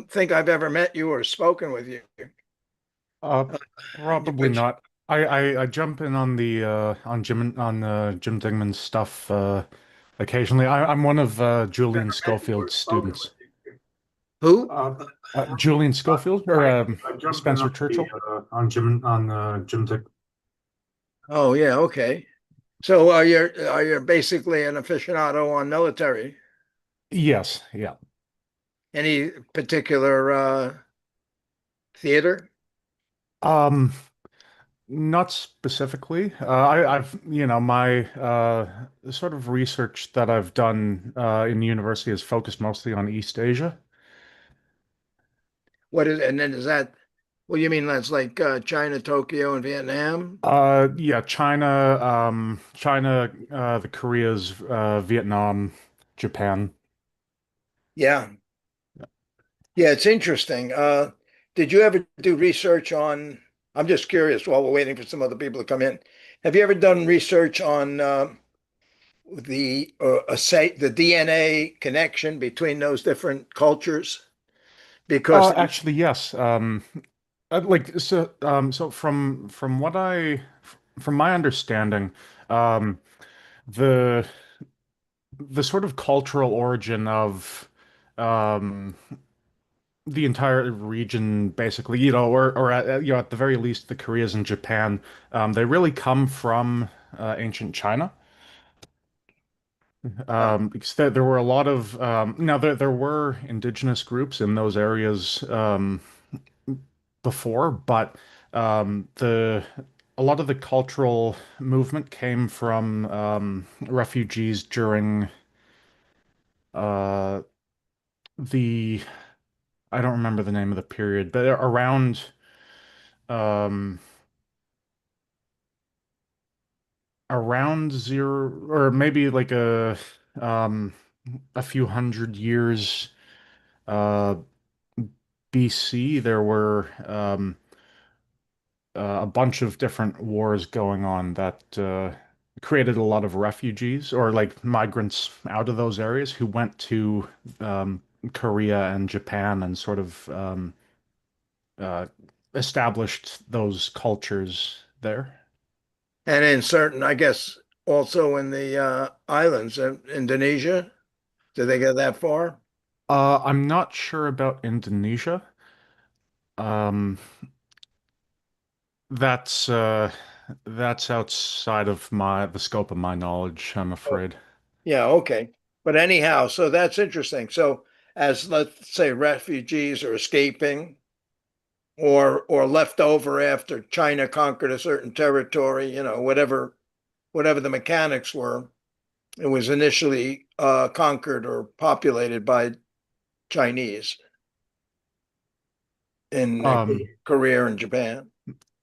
don't think I've ever met you or spoken with you. Uh, Uh, Probably but not. I jump in on the Jim Dingman's stuff occasionally. I'm one of Julian Schofield's students. who? Julian Schofield or Spencer Churchill? Jim Dig. Oh, yeah, okay. So are you basically an aficionado on military? Yes, yeah. Any particular theater? Um, Not specifically. My sort of research that I've done in university is focused mostly on East Asia. And then is that, well, you mean that's like China, Tokyo, and Vietnam? Yeah, China, the Koreas, Vietnam, Japan. Yeah. Yeah, it's interesting. Did you ever do research on, I'm just curious while we're waiting for some other people to come in. Have you ever done research on say the DNA connection between those different cultures? Because Actually, yes. So from my understanding, um, the the sort of cultural origin of um the entire region, basically, or at the very least, the Koreas and Japan, they really come from ancient China. Because there were a lot of now there were indigenous groups in those areas before, but the a lot of the cultural movement came from refugees during uh, the I don't remember the name of the period, but um, around zero or maybe like um, a few hundred years uh, BC, there were a bunch of different wars going on that created a lot of refugees or like migrants out of those areas who went to Korea and Japan and sort of uh, established those cultures there. and in certain, I guess, also in the islands of Indonesia, did they get that far? I'm not sure about Indonesia. Um, that's uh, that's outside of my the scope of my knowledge, I'm Oh, afraid. yeah, okay. But anyhow, so that's interesting. So as let's say refugees are escaping or left over after China conquered a certain territory, whatever the mechanics were, it was initially conquered or populated by Chinese in Um, Korea and Japan.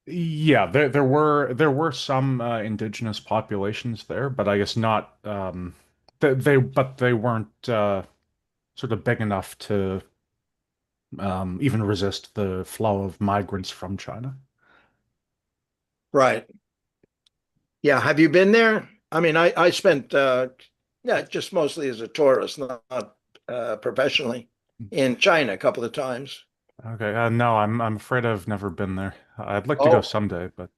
Yeah, there were some indigenous populations there, but I guess not they weren't sort of big enough to even resist the flow of migrants from China. Right. Yeah. Have you been there? I mean, I spent yeah, just mostly as a tourist, not professionally, in China a couple of times. Okay, no, I'm afraid I've never been there. I'd like to go Oh, someday, but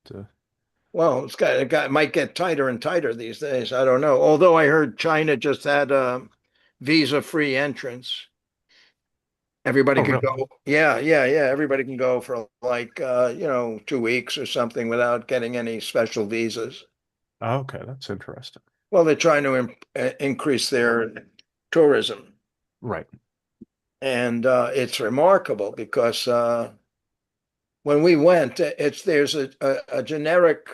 well, it might get tighter and tighter these days. I don't know. Although I heard China just had a visa-free entrance. Everybody oh could really? go. Yeah, yeah, yeah. Everybody can go for like 2 weeks or something without getting any special visas. Oh, okay, that's interesting. Well, they're trying to increase their tourism, Right. and it's remarkable because when we went, there's a generic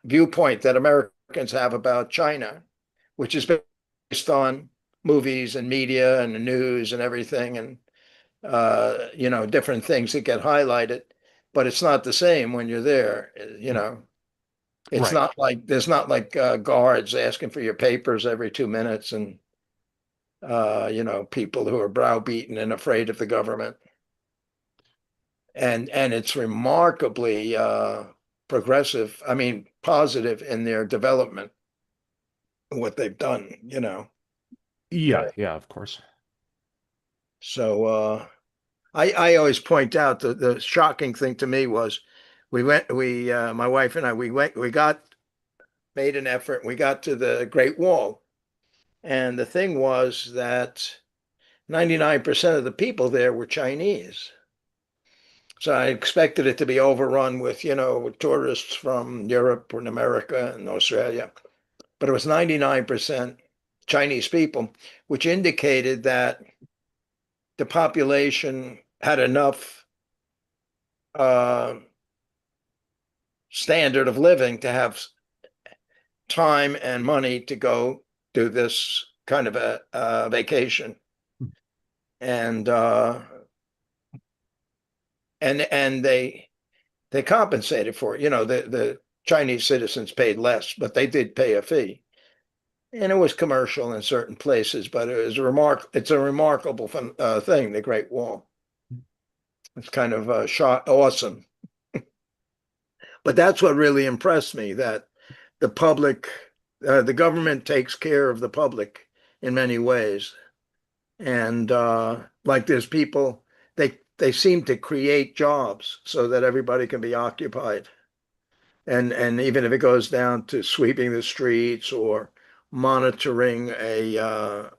viewpoint that Americans have about China, which is based on movies and media and the news and everything, and different things that get highlighted. But it's not the same when you're there. It's Right. not like there's not like guards asking for your papers every 2 minutes and people who are browbeaten and afraid of the government. And it's remarkably progressive. I mean, positive in their development, what they've done. Yeah, yeah, of course. So I always point out the shocking thing to me was my wife and I we got made an effort. We got to the Great Wall, and the thing was that 99% of the people there were Chinese. So I expected it to be overrun with, with tourists from Europe and America and Australia. But it was 99% Chinese people, which indicated that the population had enough uh, standard of living to have time and money to go do this kind of a vacation. And and they compensated for it. The Chinese citizens paid less, but they did pay a fee. And it was commercial in certain places, but it's a remarkable thing, the Great Wall. It's kind of awesome. But that's what really impressed me, that the public, the government takes care of the public in many ways. And like there's people, they seem to create jobs so that everybody can be occupied. And even if it goes down to sweeping the streets or monitoring a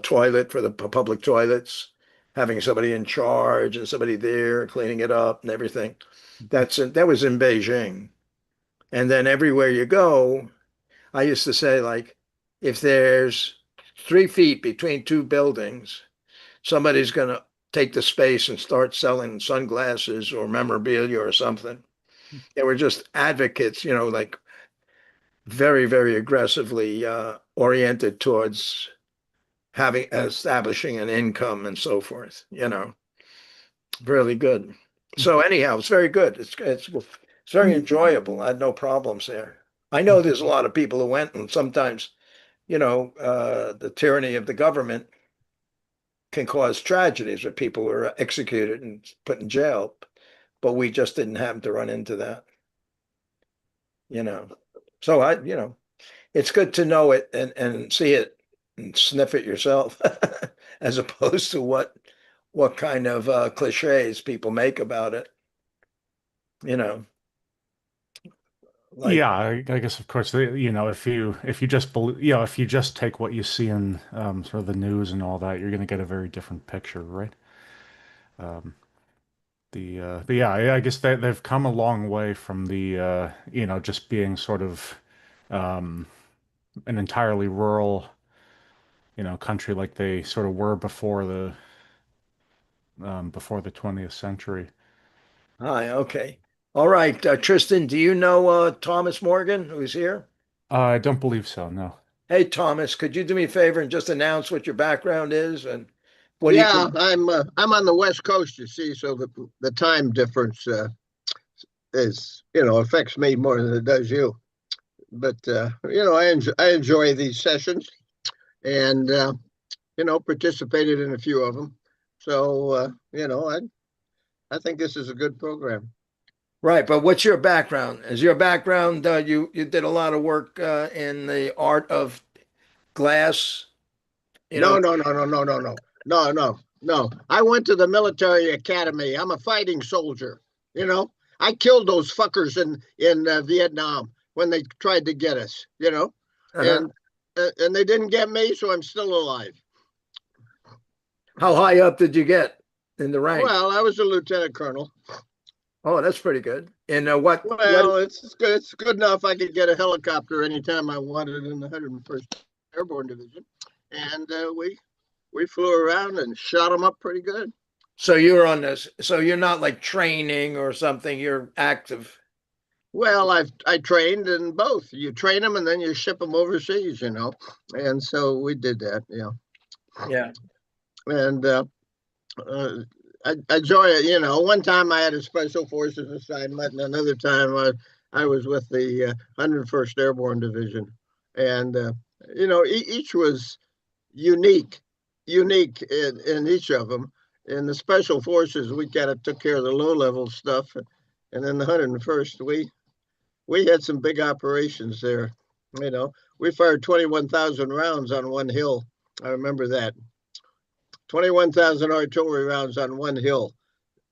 toilet for the public toilets, having somebody in charge and somebody there cleaning it up and everything. That was in Beijing. And then everywhere you go, I used to say, like, if there's 3 feet between two buildings, somebody's going to take the space and start selling sunglasses or memorabilia or something. They were just advocates, like very, very aggressively oriented towards having establishing an income and so forth, really good. So anyhow, it's very good. It's very enjoyable. I had no problems there. I know there's a lot of people who went, and sometimes, the tyranny of the government can cause tragedies where people were executed and put in jail. But we just didn't happen to run into that, you know. So it's good to know it and see it and sniff it yourself, as opposed to what kind of cliches people make about it, you know, like Yeah, I guess of course, if you just believe, if you just take what you see in sort of the news and all that, you're going to get a very different picture, right? Um, yeah, I guess they've come a long way from the just being sort of um, an entirely rural, country like they sort of were before the 20th century. hi, okay. All right, Tristan, do you know Thomas Morgan, who's here? I don't believe so, no. Hey, Thomas, could you do me a favor and just announce what your background is and what do you Yeah, do? I'm on the West Coast, you see, so the time difference is affects me more than it does you. But I enjoy these sessions and participated in a few of them. So I think this is a good program. Right, but what's your background? Is your background you did a lot of work in the art of glass, you know? No, no, no, no, no, no, no, no, no, no. I went to the military academy. I'm a fighting soldier. You know, I killed those fuckers in Vietnam when they tried to get us. Uh-huh. And and they didn't get me, so I'm still alive. How high up did you get in the ranks? Well, I was a lieutenant colonel. Oh, that's pretty good. And what Well, it's good. It's good enough. I could get a helicopter anytime I wanted in the 101st Airborne Division, and we flew around and shot them up pretty good. so you're on this, so you're not like training or something, you're active. Well, I trained in both. You train them and then you ship them overseas. And so we did that. Yeah, Yeah. and uh, I enjoy it. One time I had a special forces assignment, and another time I was with the 101st Airborne Division, and each was unique, unique in each of them. In the special forces, we kind of took care of the low level stuff, and then the 101st, we had some big operations there. We fired 21,000 rounds on one hill. I remember that. 21,000 artillery rounds on one hill.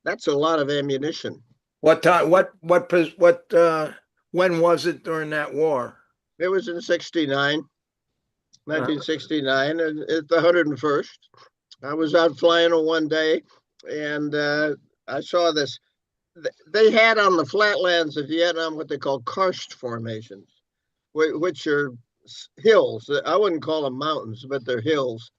That's a lot of ammunition. What time? When was it during that war? It was in 69, Uh, 1969, and it's the 101st. I was out flying one day, and I saw this. They had on the flatlands of Vietnam what they call karst formations, which are hills. I wouldn't call them mountains, but they're hills.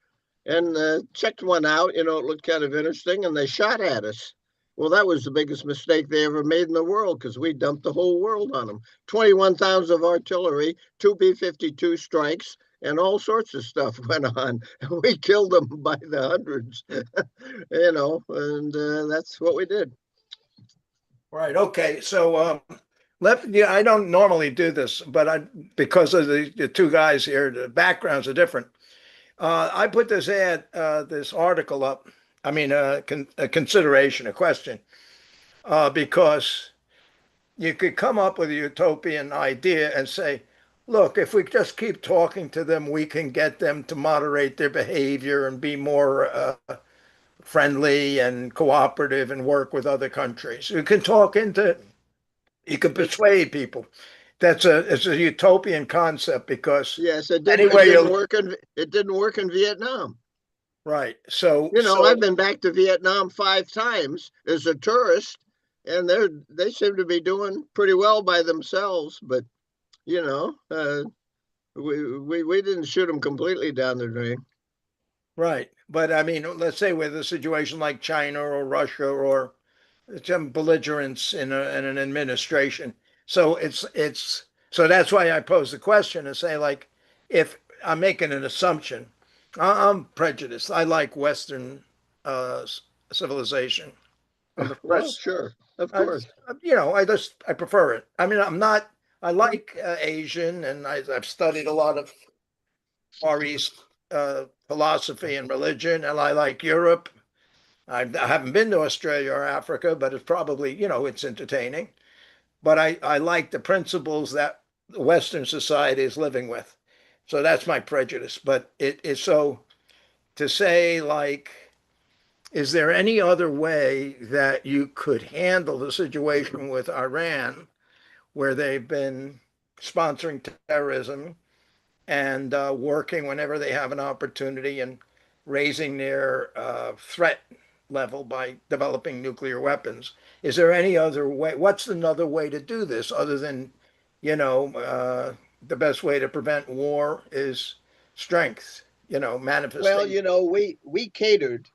And checked one out. It looked kind of interesting, and they shot at us. Well, that was the biggest mistake they ever made in the world because we dumped the whole world on them. 21,000 of artillery, two B-52 strikes, and all sorts of stuff went on. We killed them by the hundreds, and that's what we did. right. Okay. So I don't normally do this, but because of the two guys here, the backgrounds are different. I put this article up. I mean, a consideration, a question, because you could come up with a utopian idea and say, look, if we just keep talking to them, we can get them to moderate their behavior and be more friendly and cooperative and work with other countries. You can you can persuade people. It's a utopian concept because yes, it didn't work in Vietnam. Right. I've been back to Vietnam 5 times as a tourist, and they seem to be doing pretty well by themselves. But we didn't shoot them completely down the drain. Right. But I mean, let's say with a situation like China or Russia or some belligerents in an administration. So that's why I pose the question and say, like, if I'm making an assumption, I'm prejudiced. I like Western uh, civilization. Well, sure, of I, course. I prefer it. I mean, I'm not. I like Asian, and I've studied a lot of Far East philosophy and religion, and I like Europe. I haven't been to Australia or Africa, but it's probably, it's entertaining. But I like the principles that Western society is living with. So that's my prejudice. But it is so to say, like, is there any other way that you could handle the situation with Iran where they've been sponsoring terrorism and working whenever they have an opportunity and raising their threat level by developing nuclear weapons? Is there any other way? What's another way to do this other than, the best way to prevent war is strength, Well, manifestation? we catered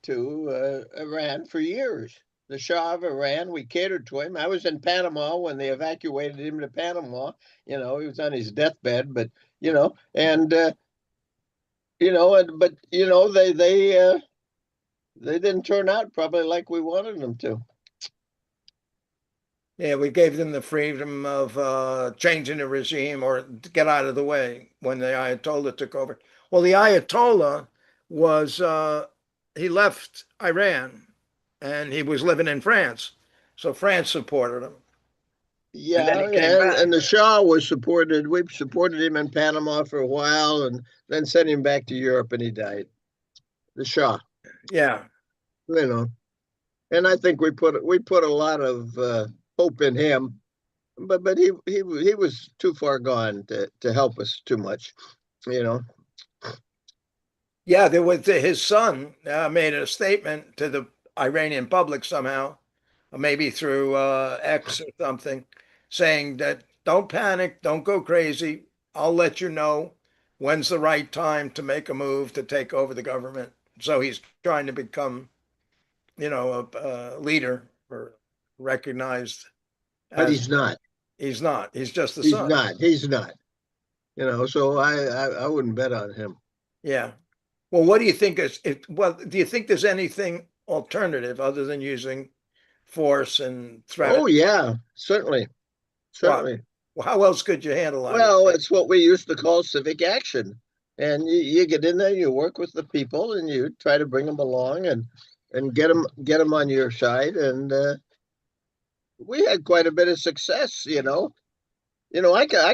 to Iran for years. The Shah of Iran, we catered to him. I was in Panama when they evacuated him to Panama. He was on his deathbed, but and but they didn't turn out probably like we wanted them to. Yeah, we gave them the freedom of changing the regime or to get out of the way when the Ayatollah took over. Well, the Ayatollah was, he left Iran and he was living in France. So France supported him. And then Yeah, he came back. and the Shah was supported. We supported him in Panama for a while, and then sent him back to Europe, and he died. The Shah, Yeah. you know, and I think we put a lot of hope in him, but he was too far gone to help us too much, you know. Yeah, there was his son made a statement to the Iranian public somehow, or maybe through X or something, saying that don't panic, don't go crazy. I'll let you know when's the right time to make a move to take over the government. So he's trying to become, a leader or recognized But as he's not. he's not. He's just the He's son. not. He's not. So I wouldn't bet on him. Yeah. Well, what do you think do you think there's anything alternative other than using force and threat? Oh yeah, certainly, What? certainly. Well, how else could you handle Well, Iran? it's what we used to call civic action. And you get in there, you work with the people, and you try to bring them along and get them on your side. And we had quite a bit of success. I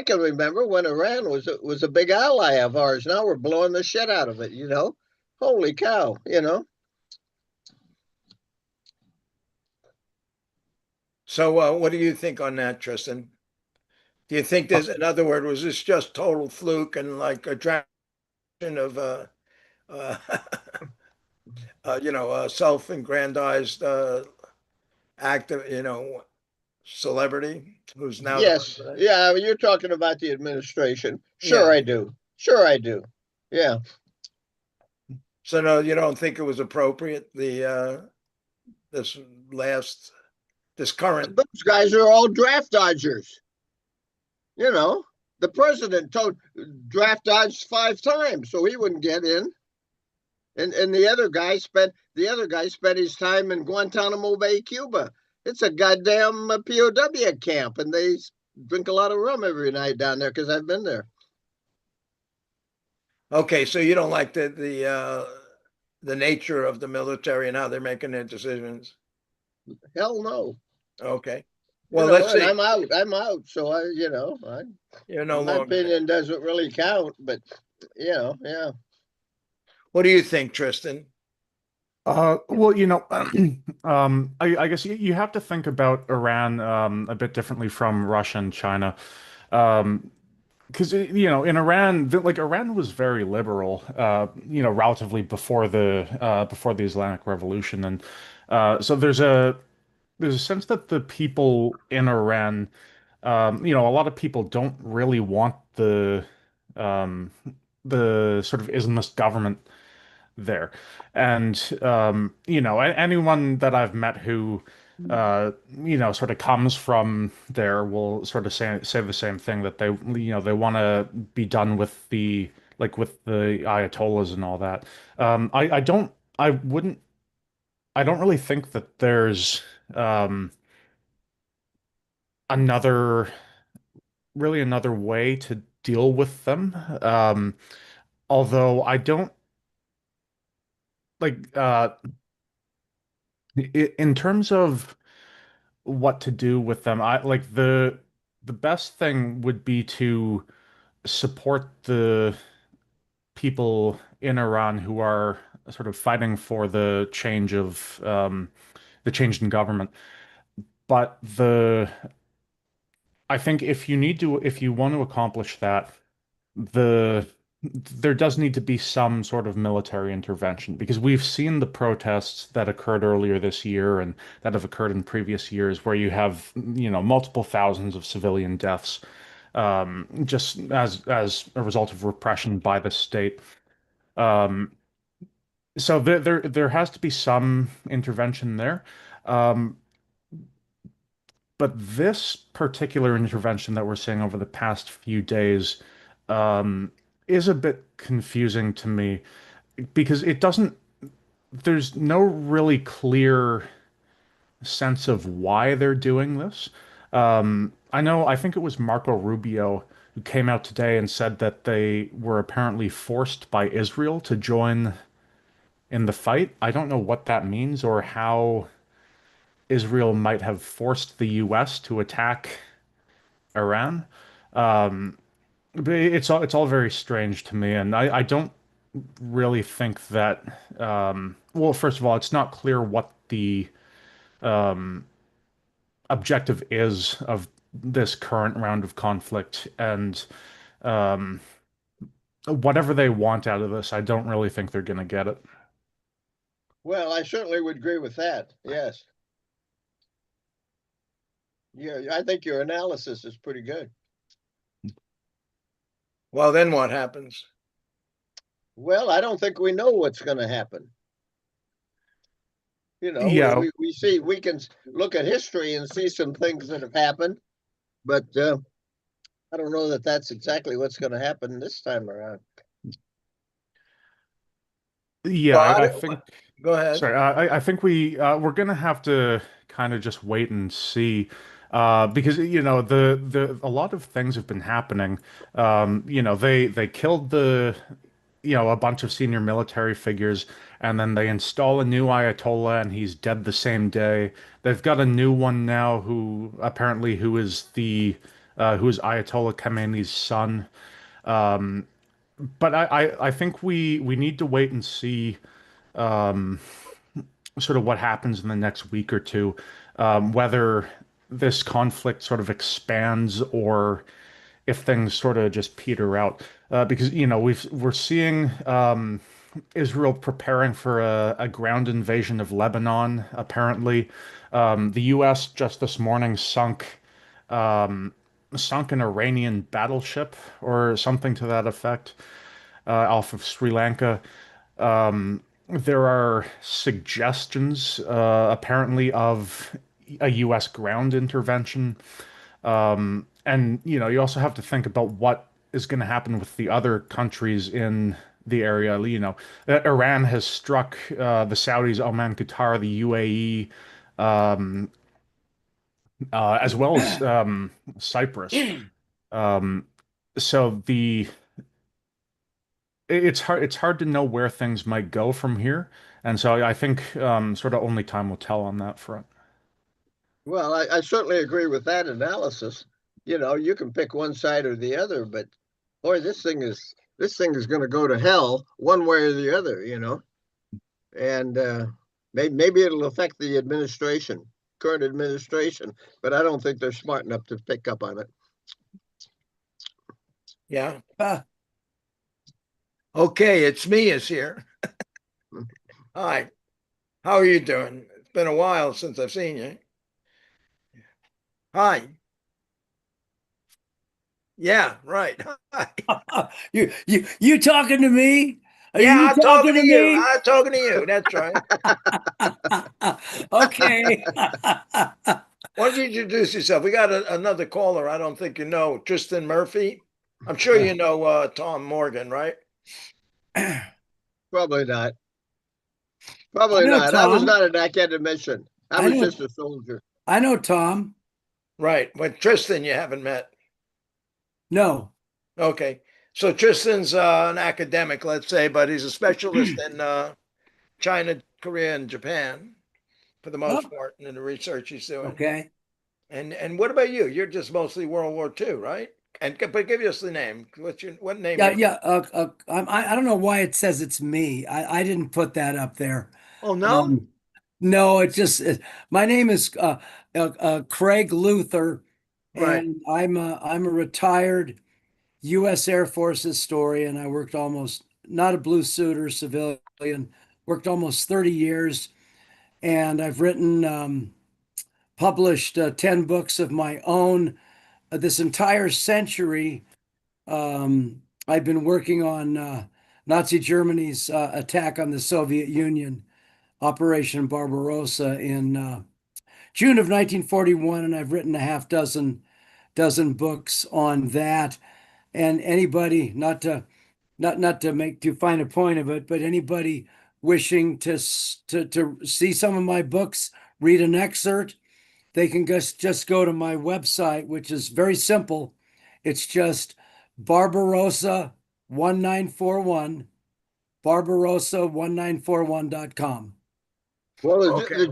can remember when Iran was a big ally of ours. Now we're blowing the shit out of it. Holy cow, you know. So, what do you think on that, Tristan? Do you think Uh, this, in other words, was this just total fluke and like a dragon of uh, self-aggrandized act of, celebrity who's now the Yes, president? yeah, you're talking about the administration. Sure, Yeah. I do. Sure, I do. Yeah. So no, you don't think it was appropriate, this last this current. Those guys are all draft dodgers. You know, the president told draft dodged 5 times so he wouldn't get in. And the other guy spent his time in Guantanamo Bay, Cuba. It's a goddamn POW camp, and they drink a lot of rum every night down there because I've been there. Okay, so you don't like the nature of the military and how they're making their decisions. Hell no. Okay. You Well, know, let's and see. I'm out. I'm out. So You're no my longer there. opinion doesn't really count. But yeah. What do you think, Tristan? well, I guess you have to think about Iran a bit differently from Russia and China. Because in Iran, like Iran was very liberal, relatively before the Islamic Revolution, and so there's a sense that the people in Iran, a lot of people don't really want um, the sort of Islamist government there. And anyone that I've met who sort of comes from there will sort of say the same thing that they want to be done with the Ayatollahs and all that. I wouldn't I don't really think that there's um another another way to deal with them. Although I don't like in terms of what to do with them. I like the best thing would be to support the people in Iran who are sort of fighting for the change in government. But I think if you want to accomplish that, the there does need to be some sort of military intervention because we've seen the protests that occurred earlier this year and that have occurred in previous years where you have, multiple thousands of civilian deaths just as a result of repression by the state. Um, so there has to be some intervention there. Um, but this particular intervention that we're seeing over the past few days um, is a bit confusing to me because there's no really clear sense of why they're doing this. I think it was Marco Rubio who came out today and said that they were apparently forced by Israel to join in the fight. I don't know what that means or how Israel might have forced the US to attack Iran. Um, but it's all very strange to me, and I don't really think that. Well, first of all, it's not clear what the um, objective is of this current round of conflict, and um, whatever they want out of this, I don't really think they're going to get it. Well, I certainly would agree with that. Yes. Yeah, I think your analysis is pretty good. Well, then what happens? Well, I don't think we know what's going to happen. You know, Yeah, we can look at history and see some things that have happened, but I don't know that that's exactly what's going to happen this time around. yeah, Well, I think. go ahead. Sorry, I think we're gonna have to kind of just wait and see, because the a lot of things have been happening. They killed a bunch of senior military figures, and then they install a new Ayatollah, and he's dead the same day. They've got a new one now who is Ayatollah Khamenei's son. but I think we need to wait and see um, sort of what happens in the next week or two, whether this conflict sort of expands or if things sort of just peter out. Because we're seeing Israel preparing for a ground invasion of Lebanon. Apparently, the U.S. just this morning sunk an Iranian battleship or something to that effect off of Sri Lanka. There are suggestions, apparently, of a U.S. ground intervention. And you also have to think about what is going to happen with the other countries in the area. Iran has struck the Saudis, Oman, Qatar, the UAE, as well as Cyprus. Um, so it's hard to know where things might go from here, and so I think sort of only time will tell on that front. Well, I certainly agree with that analysis. You can pick one side or the other, but boy, this thing is going to go to hell one way or the other. And maybe it'll affect the current administration, but I don't think they're smart enough to pick up on it. Yeah. Uh, Okay, it's me is here. Hi. How are you doing? It's been a while since I've seen you. Hi. Yeah, right. Hi. you talking to me? Are Yeah, you I'm talking talking to to you. me? I'm talking to you. That's right. Okay. Why don't you introduce yourself? We got another caller. I don't think you know Tristan Murphy. I'm sure you know Tom Morgan, right? Probably not. I Probably know not. I was Tom. not an academician. I I was know just a soldier. I know Tom. Right. But Tristan, you haven't met. No. Okay. So Tristan's an academic, let's say, but he's a specialist in China, Korea, and Japan for the most Oh, part in the research he's doing. okay. And what about you? You're just mostly World War II, right? But give us the name. What name Yeah, you? yeah. I don't know why it says it's me. I didn't put that up there. Oh no. Um, no, my name is Craig Luther, Right. and I'm a retired U.S. Air Force historian. I worked almost not a blue suit or civilian. Worked almost 30 years, and I've written published 10 books of my own. This entire century, I've been working on Nazi Germany's attack on the Soviet Union, Operation Barbarossa, in June of 1941, and I've written a half dozen books on that. And anybody, not to make too fine a point of it, but anybody wishing to see some of my books, read an excerpt, they can just go to my website, which is very simple. It's just Barbarossa 1941, Barbarossa1941.com. Well, Okay. the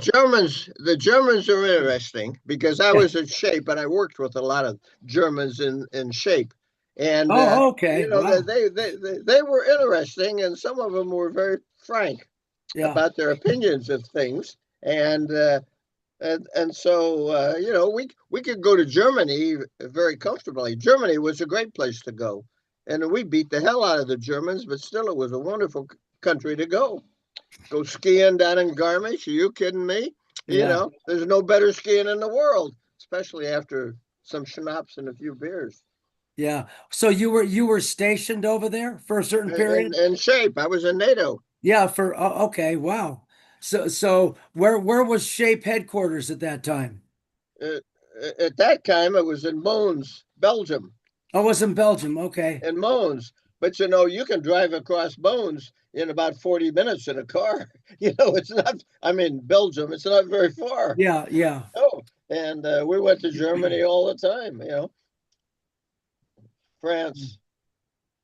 Germans are interesting because I Yeah. was in shape and I worked with a lot of Germans in shape, and Oh, okay. Wow. they were interesting, and some of them were very frank Yeah. about their opinions of things, and so we could go to Germany very comfortably. Germany was a great place to go, and we beat the hell out of the Germans, but still it was a wonderful country to go. Go skiing down in Garmisch? Are you kidding me? Yeah. There's no better skiing in the world, especially after some schnapps and a few beers. Yeah. So you were stationed over there for a certain period? In shape, I was in NATO. Yeah, okay, wow. So where was Shape headquarters at that time? Uh, at that time, it was in Mons, Belgium, Oh, it was in Belgium. Okay. in Mons. But you can drive across Mons in about 40 minutes in a car. It's not. I mean, Belgium. It's not very far. Yeah, yeah. Oh, and we went to Germany all the time. France,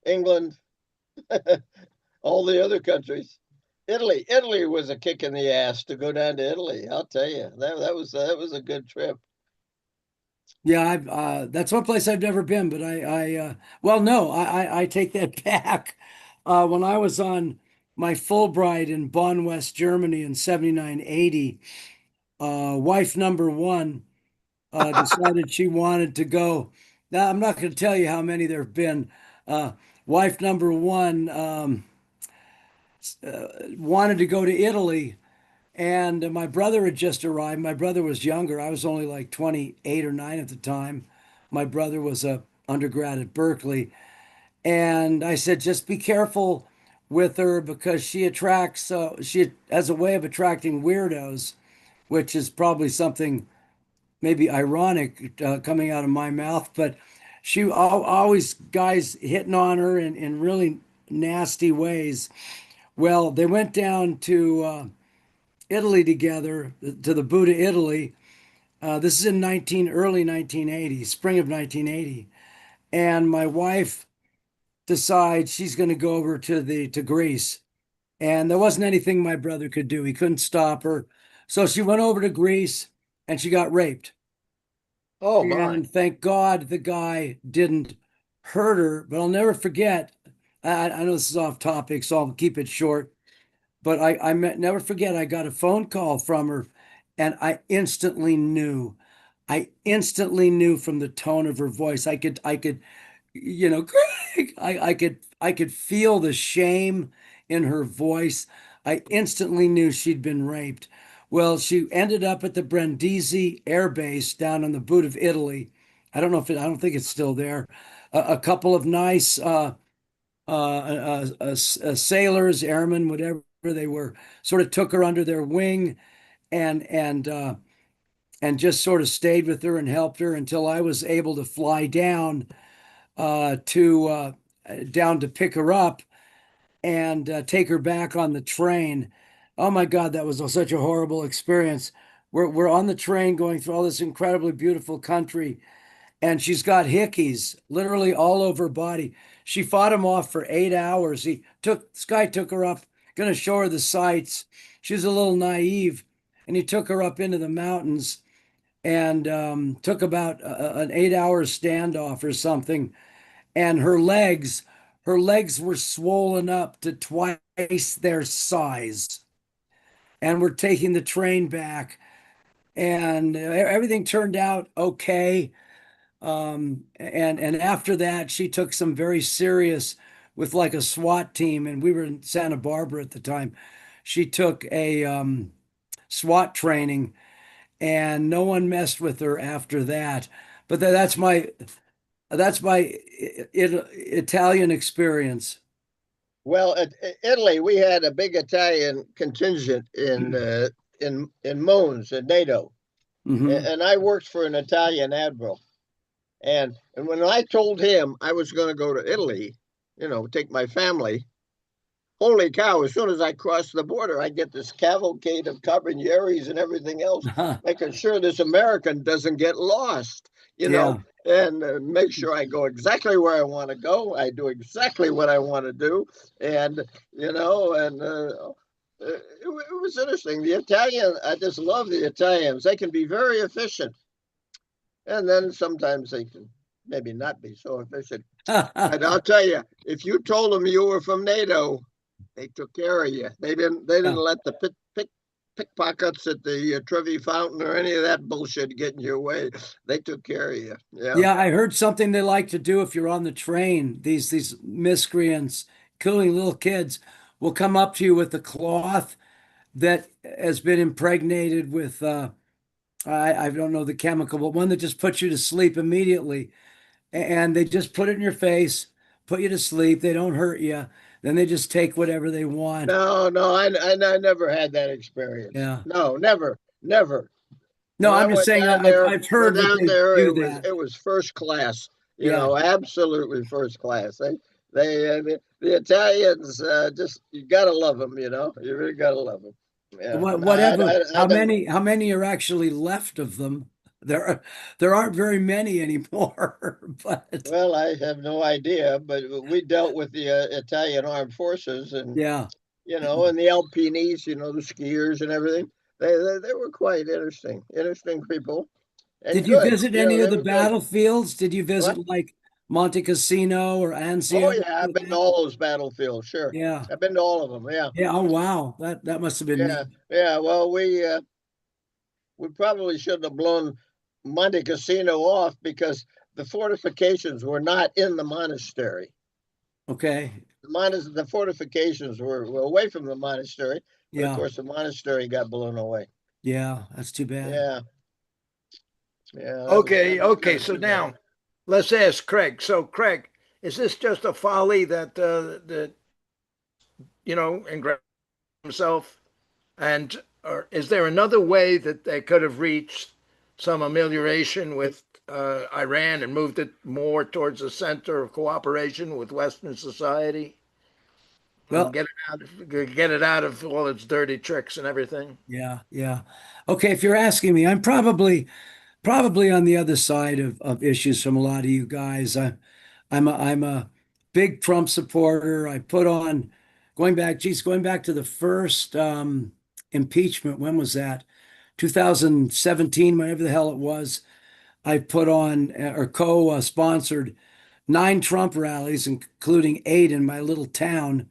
England, all the other countries. Italy was a kick in the ass to go down to Italy. I'll tell you that was a good trip. Yeah, that's one place I've never been, but well, no, I take that back. When I was on my Fulbright in Bonn, West Germany in 79, 80, wife number one decided she wanted to go. Now, I'm not going to tell you how many there have been. Uh, Wife number one wanted to go to Italy, and my brother had just arrived. My brother was younger. I was only like 28 or 9 at the time. My brother was a undergrad at Berkeley. And I said, just be careful with her because she has a way of attracting weirdos, which is probably something maybe ironic coming out of my mouth, but always guys hitting on her in really nasty ways. Well, they went down to Italy together, to the Buddha, Italy. This is in early 1980, spring of 1980, and my wife decides she's going to go over to Greece, and there wasn't anything my brother could do. He couldn't stop her, so she went over to Greece, and she got raped. Oh my. And thank God the guy didn't hurt her. But I'll never forget. I know this is off topic, so I'll keep it short. But never forget. I got a phone call from her, and I instantly knew. I instantly knew from the tone of her voice. Greg. I could feel the shame in her voice. I instantly knew she'd been raped. Well, she ended up at the Brindisi Air Base down on the boot of Italy. I don't think it's still there. A couple of nice sailors, airmen, whatever they were, sort of took her under their wing and and uh, and just sort of stayed with her and helped her until I was able to fly to down to pick her up and take her back on the train. Oh my God, that was such a horrible experience. We're on the train going through all this incredibly beautiful country, and she's got hickeys literally all over her body. She fought him off for 8 hours. This guy took her up, gonna show her the sights. She was a little naive, and he took her up into the mountains and took about an 8 hour standoff or something. And her legs were swollen up to twice their size. And we're taking the train back, and everything turned out okay. And after that, she took some very serious with like a SWAT team, and we were in Santa Barbara at the time. She took a SWAT training, and no one messed with her after that. But that's my Italian experience. Well, at Italy, we had a big Italian contingent in Mons at NATO, Hmm. and I worked for an Italian admiral. And when I told him I was going to go to Italy, take my family, holy cow! As soon as I crossed the border, I get this cavalcade of carabinieri and everything else, making sure this American doesn't get lost. You know, Yeah. and make sure I go exactly where I want to go. I do exactly what I want to do, and it was interesting. The Italian, I just love the Italians. They can be very efficient, and then sometimes they can maybe not be so efficient. But I'll tell you, if you told them you were from NATO, they took care of you. They didn't Yeah. let the pickpockets at the Trevi Fountain or any of that bullshit get in your way. They took care of you. Yeah. Yeah, I heard something they like to do if you're on the train. These miscreants, killing little kids, will come up to you with a cloth that has been impregnated with I don't know the chemical, but one that just puts you to sleep immediately. And they just put it in your face, put you to sleep. They don't hurt you. Then they just take whatever they want. No, no, I never had that experience. Yeah. No, never, never. No, When I I'm just went saying down I've there, I've heard that they do it was that. it was first class. Yeah. Absolutely first class. The Italians just you gotta love them. You really gotta love them. Yeah, no, Whatever. I How never. many are actually left of them? There aren't very many anymore. But Well, I have no idea, but we dealt with the Italian armed forces, and yeah. and the Alpinis, the skiers and everything. They were quite interesting people. and Did you good. visit You know, any of they the were good. battlefields? Did you What? visit like Monte Cassino or Oh Anzio? yeah, I've been to all those battlefields. Sure, Yeah. I've been to all of them. Yeah, Yeah. Oh, wow. That must have been yeah, neat. yeah. Well, we probably shouldn't have blown Monte Cassino off because the fortifications were not in the monastery. Okay. The fortifications were away from the monastery, but of Yeah. course the monastery got blown away. Yeah. That's too bad. Yeah, yeah, Okay, that was okay. kind of So too bad. now let's ask Craig. So, Craig, is this just a folly that engraft himself, and or is there another way that they could have reached some amelioration with Iran and moved it more towards the center of cooperation with Western society and Well, get it out of all its dirty tricks and everything? yeah. Yeah. Okay. If you're asking me, I'm probably on the other side of issues from a lot of you guys. I'm a big Trump supporter. I put on going back to the first impeachment. When was that? 2017, whenever the hell it was. I put on or co-sponsored 9 Trump rallies, including 8 in my little town.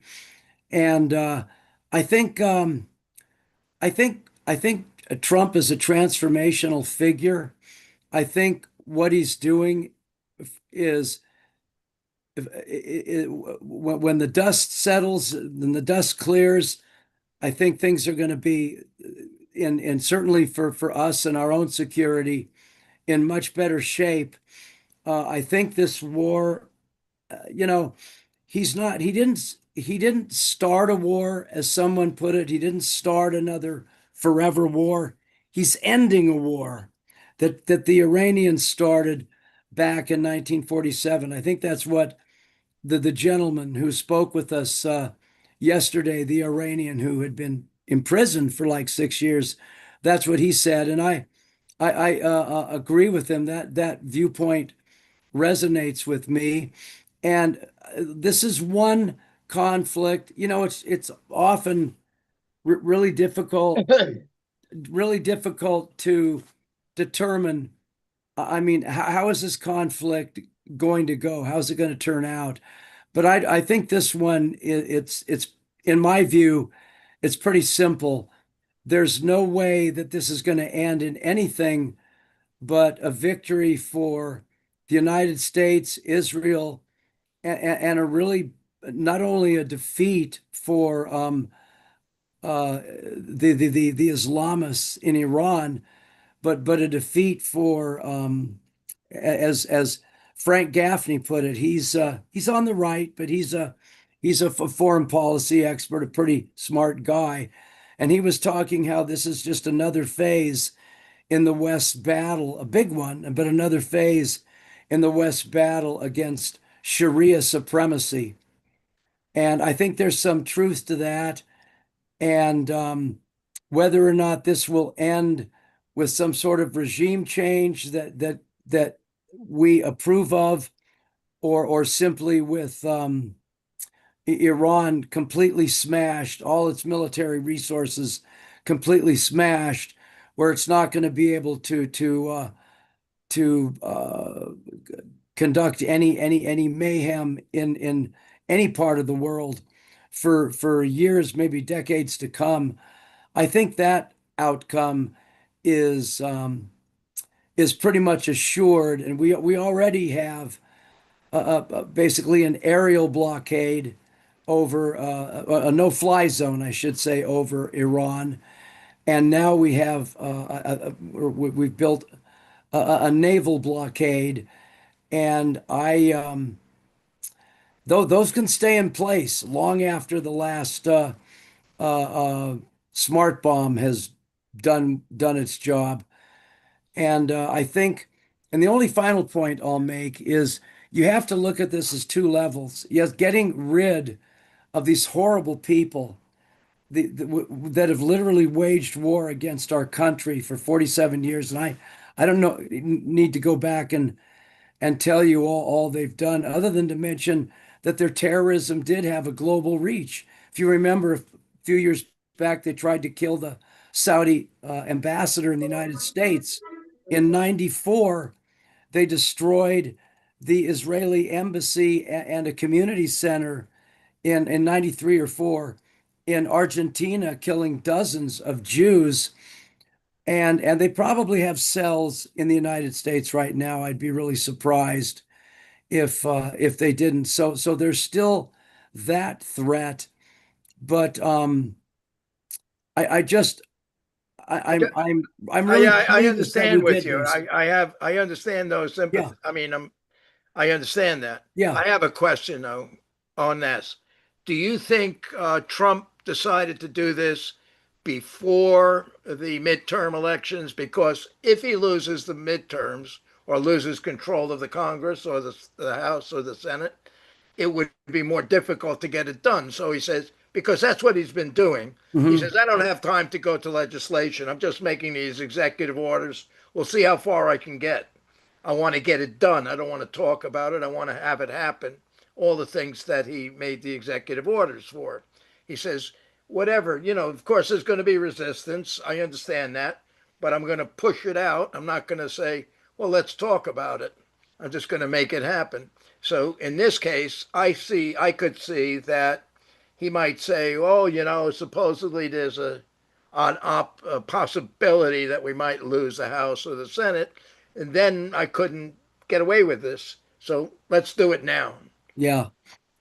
And I think I think Trump is a transformational figure. I think what he's doing is when the dust settles and the dust clears, I think things are going to be in certainly for us and our own security in much better shape. I think this war, you know, he didn't start a war, as someone put it. He didn't start another forever war. He's ending a war that the Iranians started back in 1947. I think that's what the gentleman who spoke with us yesterday, the Iranian who had been imprisoned for like 6 years, that's what he said, and I agree with him. That viewpoint resonates with me, and this is one conflict. It's often really difficult to determine. I mean, how is this conflict going to go? How's it going to turn out? But I think this one, it's in my view, it's pretty simple. There's no way that this is going to end in anything but a victory for the United States, Israel, and a really not only a defeat for the Islamists in Iran, but a defeat for as Frank Gaffney put it, he's on the right, but he's a foreign policy expert, a pretty smart guy, and he was talking how this is just another phase in the West battle, a big one, but another phase in the West battle against Sharia supremacy. And I think there's some truth to that. And whether or not this will end with some sort of regime change that we approve of, or simply with Iran completely smashed, all its military resources completely smashed, where it's not going to be able to conduct any mayhem in any part of the world for years, maybe decades to come. I think that outcome is is pretty much assured, and we already have basically an aerial blockade over a no-fly zone, I should say, over Iran, and now we have we've built a naval blockade, and though those can stay in place long after the last uh, smart bomb has done its job. And I think, and the only final point I'll make is you have to look at this as two levels. Yes, getting rid of these horrible people that have literally waged war against our country for 47 years. And I don't know, need to go back and tell you all they've done, other than to mention that their terrorism did have a global reach. If you remember, a few years back, they tried to kill the Saudi ambassador in the United States, In 94, they destroyed the Israeli embassy and a community center in 93 or 4 in Argentina, killing dozens of Jews. And they probably have cells in the United States right now. I'd be really surprised if they didn't. So there's still that threat, but I just I, I'm really I pleased that we understand with did you. this. I understand those Yeah, sympathy. I mean, I understand that. yeah. I have a question though on this. Do you think Trump decided to do this before the midterm elections? Because if he loses the midterms or loses control of the Congress or the House or the Senate, it would be more difficult to get it done. So he says, because that's what he's been doing. He Hmm. says, I don't have time to go to legislation. I'm just making these executive orders. We'll see how far I can get. I want to get it done. I don't want to talk about it. I want to have it happen. All the things that he made the executive orders for. He says, whatever, of course, there's going to be resistance. I understand that. But I'm going to push it out. I'm not going to say, well, let's talk about it. I'm just going to make it happen. So in this case, I could see that he might say, oh, supposedly there's a possibility that we might lose the House or the Senate, and then I couldn't get away with this. So let's do it now. Yeah.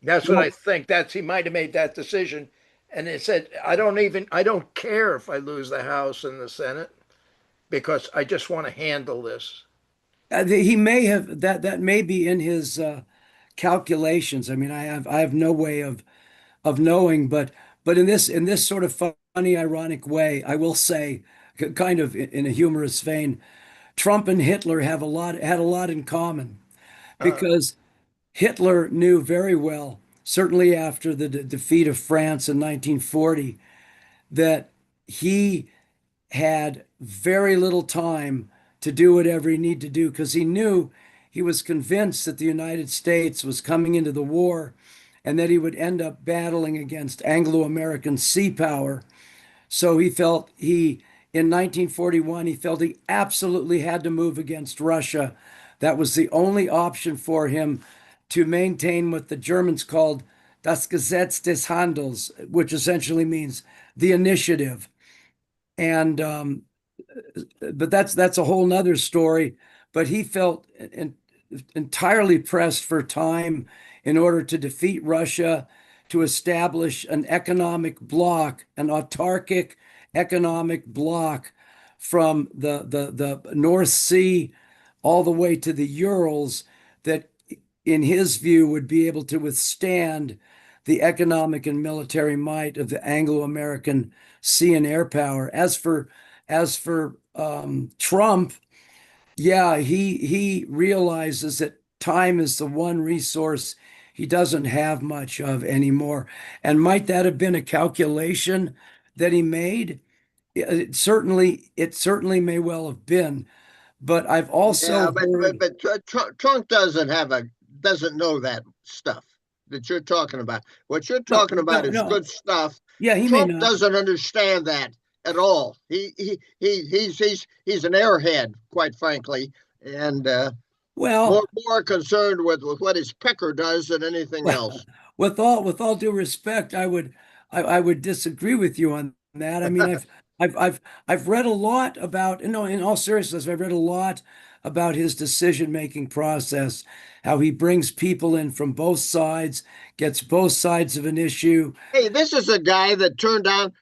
That's what I Well, think. He might have made that decision. And it said, I don't care if I lose the House and the Senate because I just want to handle this. he may have that may be in his calculations. I mean, I have no way of knowing, but in this sort of funny, ironic way, I will say, kind of in a humorous vein, Trump and Hitler have had a lot in common Uh, because Hitler knew very well, certainly after the defeat of France in 1940, that he had very little time to do whatever he needed to do because he was convinced that the United States was coming into the war and that he would end up battling against Anglo-American sea power. So in 1941, he felt he absolutely had to move against Russia. That was the only option for him to maintain what the Germans called das Gesetz des Handels, which essentially means the initiative. And but that's a whole nother story. But he felt entirely pressed for time in order to defeat Russia, to establish an economic bloc, an autarkic economic bloc from the North Sea all the way to the Urals that, in his view, would be able to withstand the economic and military might of the Anglo-American sea and air power. As for Trump, yeah, he realizes that time is the one resource he doesn't have much of anymore. And might that have been a calculation that he made? It certainly may well have been. But I've Yeah, also heard, Trump doesn't know that stuff that you're talking about. What you're no, talking about no, is no. good stuff. Yeah, he may Trump not. doesn't understand that at all. He's an airhead, quite frankly, and Well, more concerned with what his pecker does than anything else. with all due respect, I would disagree with you on that. I mean, I've read a lot about, no, in all seriousness, I've read a lot about his decision-making process, how he brings people in from both sides, gets both sides of an issue. Hey, this is a guy that turned down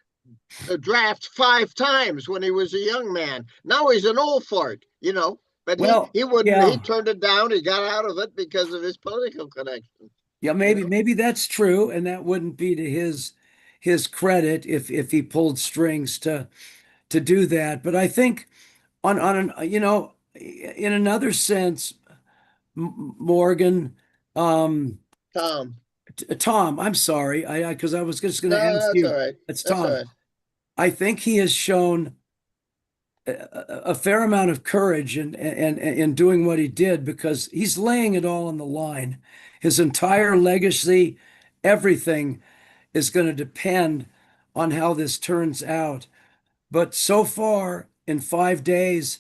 the draft 5 times when he was a young man. Now he's an old fart. But Well, he wouldn't. He yeah, turned it down. He got out of it because of his political connection. yeah, You maybe know. maybe that's true, and that wouldn't be to his credit if he pulled strings to do that. But I think in another sense, Morgan, um, Tom. Tom, I'm sorry, I because I was just going to No, ask that's all you. right. It's That's all Tom. right. I think he has shown a fair amount of courage in doing what he did because he's laying it all on the line. His entire legacy, everything is going to depend on how this turns out. But so far, in 5 days,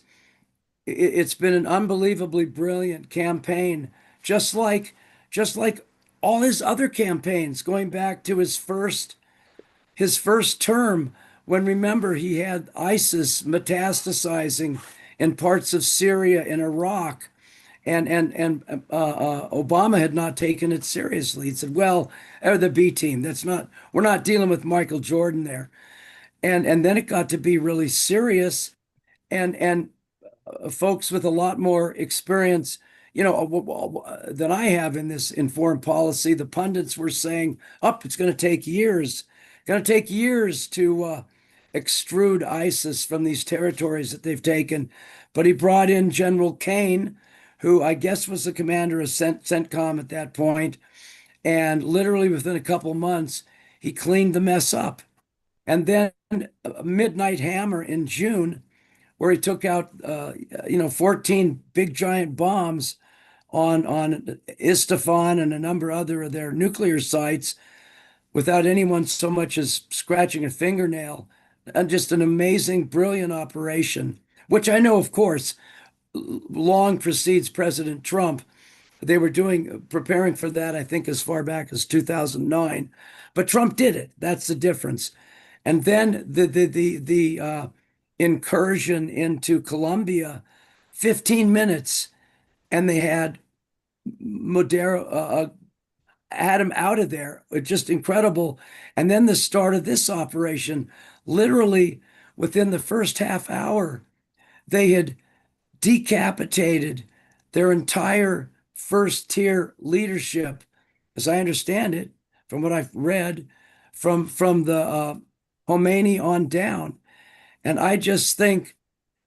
it's been an unbelievably brilliant campaign, just like just like all his other campaigns, going back to his first term, when, remember, he had ISIS metastasizing in parts of Syria and Iraq, and Obama had not taken it seriously. He said, "Well, the B team. We're not dealing with Michael Jordan there." And then it got to be really serious, and folks with a lot more experience, than I have in foreign policy. The pundits were saying, "Up, it's going to take years. Going to take years to extrude ISIS from these territories that they've taken." But he brought in General Kane, who I guess was the commander of CENTCOM at that point, and literally within a couple months, he cleaned the mess up. And then a midnight hammer in June, where he took out 14 big giant bombs on Isfahan and a number other of their nuclear sites without anyone so much as scratching a fingernail. And just an amazing, brilliant operation, which I know, of course, long precedes President Trump. They were preparing for that, I think, as far back as 2009. But Trump did it. That's the difference. And then the incursion into Colombia, 15 minutes, and they had Madero, had him out of there. Just incredible. And then the start of this operation, literally within the first half hour, they had decapitated their entire first tier leadership, as I understand it, from what I've read, from the Khomeini on down. And I just think,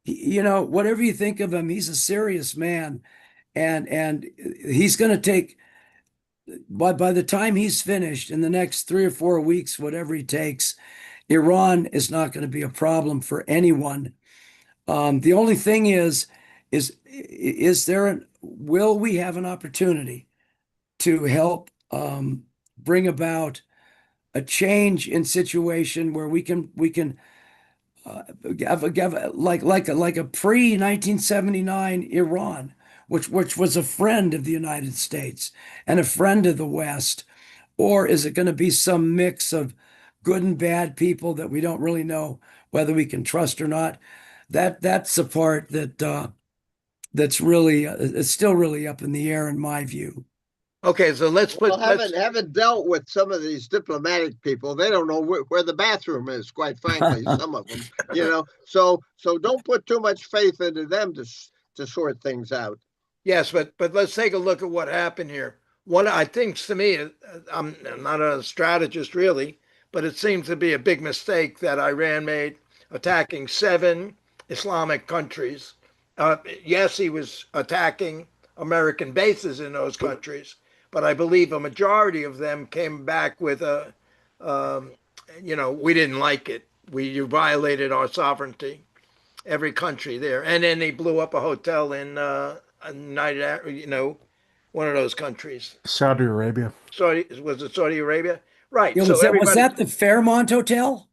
whatever you think of him, he's a serious man, and he's going to take. By the time he's finished in the next 3 or 4 weeks, whatever he takes, Iran is not going to be a problem for anyone. The only thing will we have an opportunity to help bring about a change in situation where we can have like a pre-1979 Iran, which was a friend of the United States and a friend of the West? Or is it going to be some mix of good and bad people that we don't really know whether we can trust or not? That's the part that's really it's still really up in the air in my view. Okay, so Well, haven't dealt with some of these diplomatic people. They don't know where the bathroom is, quite frankly, some of them, So don't put too much faith into them to sort things out. Yes, but let's take a look at what happened here. What I think, to me, I'm not a strategist really, but it seems to be a big mistake that Iran made, attacking 7 Islamic countries. Yes, he was attacking American bases in those countries, but I believe a majority of them came back with we didn't like it. You violated our sovereignty, every country there, and then they blew up a hotel in United, one of those countries. Saudi Arabia. Was it Saudi Arabia? Right. Yeah, So was that the Fairmont Hotel?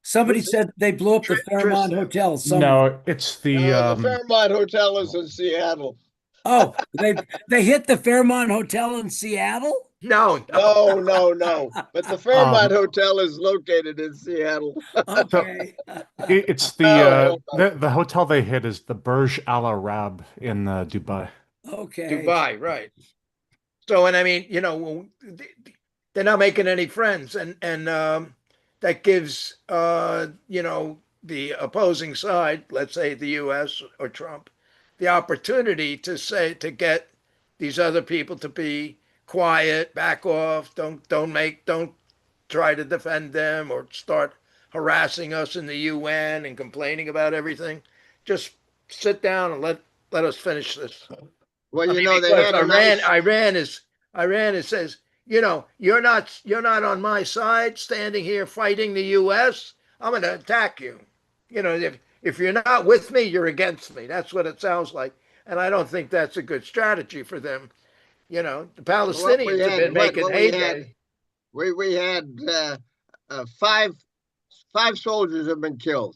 Somebody said they blew up the Fairmont Hotel. No, it's the Fairmont Hotel is in Seattle. Oh, they hit the Fairmont Hotel in Seattle? No. But the Fairmont Hotel is located in Seattle. Okay. It's the hotel they hit is the Burj Al Arab in Dubai. Okay. Dubai, right. So, and I mean, they're not making any friends, and that gives the opposing side, let's say the U.S. or Trump, the opportunity to get these other people to be quiet, back off, don't try to defend them or start harassing us in the UN and complaining about everything. Just sit down and let us finish this. Well, they had Iran says, you're not on my side, standing here fighting the U.S. I'm going to attack you. If you're not with me, you're against me. That's what it sounds like, and I don't think that's a good strategy for them. The Palestinians have been making heyday. We had 5 soldiers have been killed.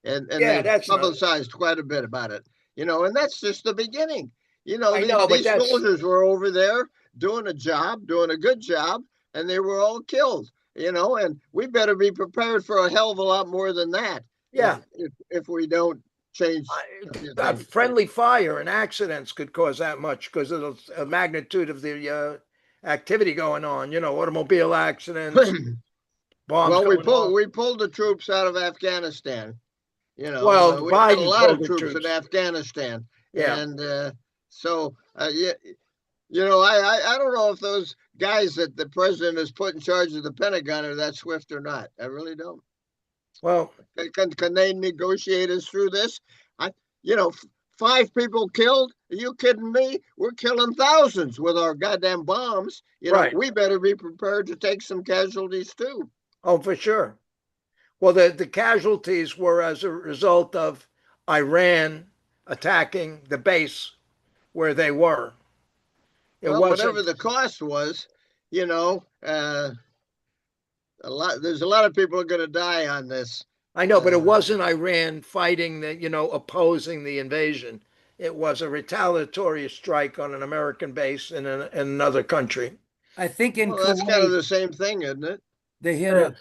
and Yeah, they that's not. publicized quite a bit about it. And that's just the beginning. I know, but These that's soldiers were over there doing a good job, and they were all killed. And we better be prepared for a hell of a lot more than that yeah. if we don't change a few things. Friendly fire and accidents could cause that much because of the magnitude of the activity going on. Automobile accidents, bombs Well, we going pulled off. we pulled the troops out of Afghanistan. Well, We got a Biden lot pulled of the troops in troops. Afghanistan, Yeah. and yeah, I don't know if those guys that the president has put in charge of the Pentagon are that swift or not. I really don't. Well, Can they negotiate us through this? I, you know, 5 people killed. Are you kidding me? We're killing thousands with our goddamn bombs. right. We better be prepared to take some casualties too. Oh, for sure. Well, the casualties were as a result of Iran attacking the base where they were. It Well, whatever wasn't. the cost was, there's a lot of people are going to die on this. I know, but it Uh, wasn't Iran fighting opposing the invasion. It was a retaliatory strike on an American base in another country. I think in well, that's kind of Kuwait the same thing, isn't it? they hit Yeah. a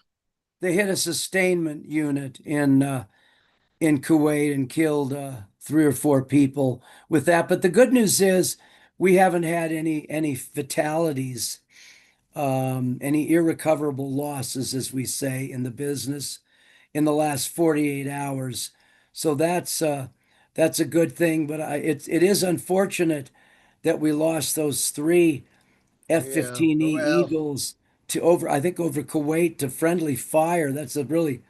they hit a sustainment unit in Kuwait and killed 3 or 4 people with that. But the good news is we haven't had any fatalities, any irrecoverable losses, as we say in the business, in the last 48 hours. So that's a good thing. But it is unfortunate that we lost those 3 Yeah. F-15E Well, Eagles I think over Kuwait to friendly fire. That's a really,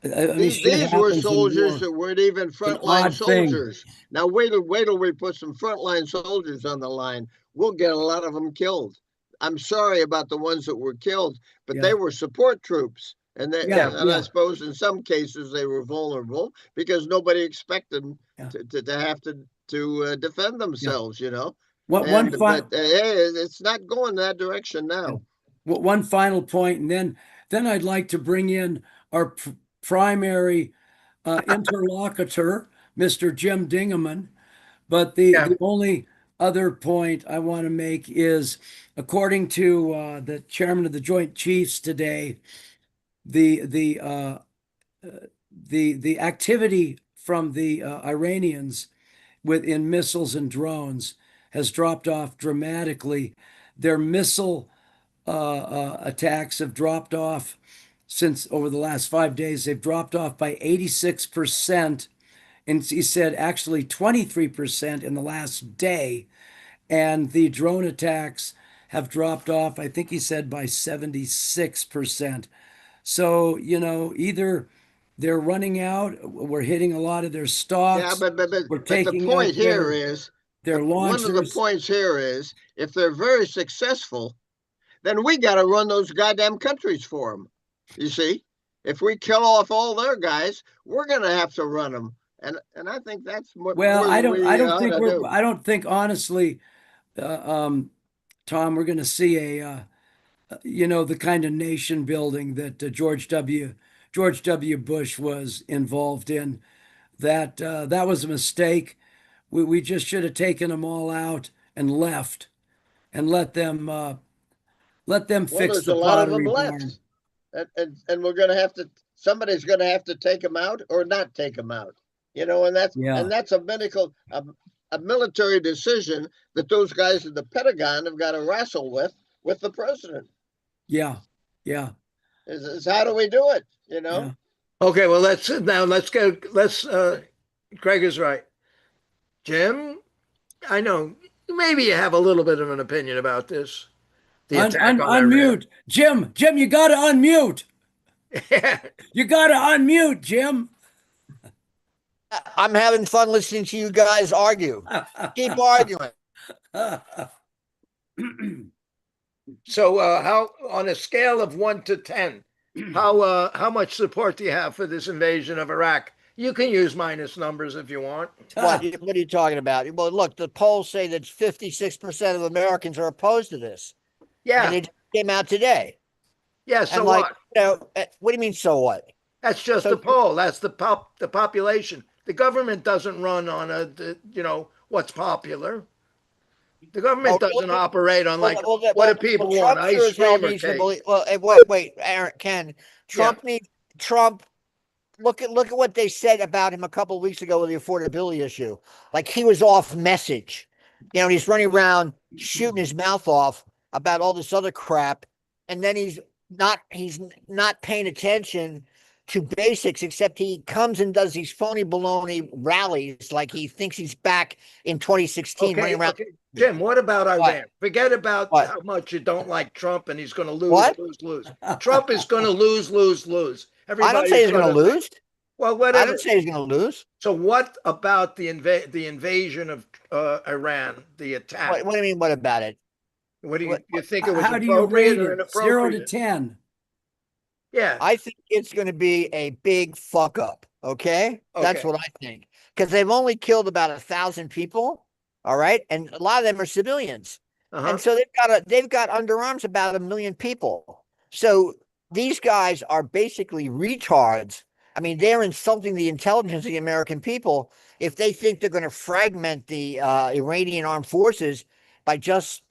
I mean, shit these were happens in soldiers war. that weren't even It's an frontline odd thing. soldiers. Now wait till we put some frontline soldiers on the line. We'll get a lot of them killed. I'm sorry about the ones that were killed, but Yeah. they were support troops, Yeah. and I suppose in some cases they were vulnerable because nobody expected them Yeah. to have to defend Yeah. themselves. One But final, hey, it's not going that direction now. one final point, and then I'd like to bring in our primary interlocutor, Mr. Jim Dingaman. But Yeah. the only other point I want to make is, according to the chairman of the Joint Chiefs today, the the uh, the activity from the Iranians within missiles and drones has dropped off dramatically. Their missile attacks have dropped off since over the last 5 days. They've dropped off by 86%. And he said actually 23% in the last day. And the drone attacks have dropped off, I think he said, by 76%. So, either they're running out, we're hitting a lot of their Yeah, stocks, but but but, we're but the taking point out here is their one of the launchers. points here is if they're very successful, then we got to run those goddamn countries for them. You see, if we kill off all their guys, we're going to have to run them, and I think that's Well, more than we ought to do. I don't think honestly, Tom, we're going to see the kind of nation building that George W. Bush was involved in. That was a mistake. We just should have taken them all out and left and let them Well, fix there's the a lot of them pottery barn. left, and we're going to have to. Somebody's going to have to take them out or not take them out. And Yeah, that's a military decision that those guys at the Pentagon have got to wrestle with the president. yeah, yeah, Is how do we do it? yeah. Okay. Well, let's go. Craig is right. Jim, I know maybe you have a little bit of an opinion about this. The attack on Iran. Unmute, Jim. Jim, you got to unmute. You got to unmute, Jim. I'm having fun listening to you guys argue. Keep arguing. So, how on a scale of 1 to 10, how much support do you have for this invasion of Iraq? You can use minus numbers if you want. What are you talking about? Well, look, the polls say that 56% of Americans are opposed to this. Yeah. And it came out today. Yeah. So And like, what? what do you mean, so what? That's just a So, poll. That's the population. The government doesn't run on what's popular. The oh, government doesn't really? operate on like what do Well, people want, Trump sure ice as hell cream or needs to cake? believe. Well, wait, Aaron, Ken, Yeah. Trump. Look at what they said about him a couple of weeks ago with the affordability issue. Like he was off message. He's running around shooting his mouth off about all this other crap, and then he's not paying attention to basics, except he comes and does these phony baloney rallies like he thinks he's back in 2016 running Okay, around. okay. Jim, what about What? Iran? Forget about What? how much you don't like Trump and he's going to lose, What? lose, lose. Trump is going to lose, lose, lose. I don't say Everybody's he's going going to to think. lose. Well, I whatever. don't say he's going to lose. So, what about the invasion of Iran, the attack? What do you mean? What about it? What do What, you think it was How do you appropriate rate or it? 0 to inappropriate? 10. Yeah. I think it's going to be a big fuck up. Okay, that's Okay. what I think, because they've only killed about 1,000 people. All right, and a lot of them are civilians, Uh-huh. and so they've got underarms about 1 million people. So these guys are basically retards. I mean, they're insulting the intelligence of the American people if they think they're going to fragment the Iranian armed forces by just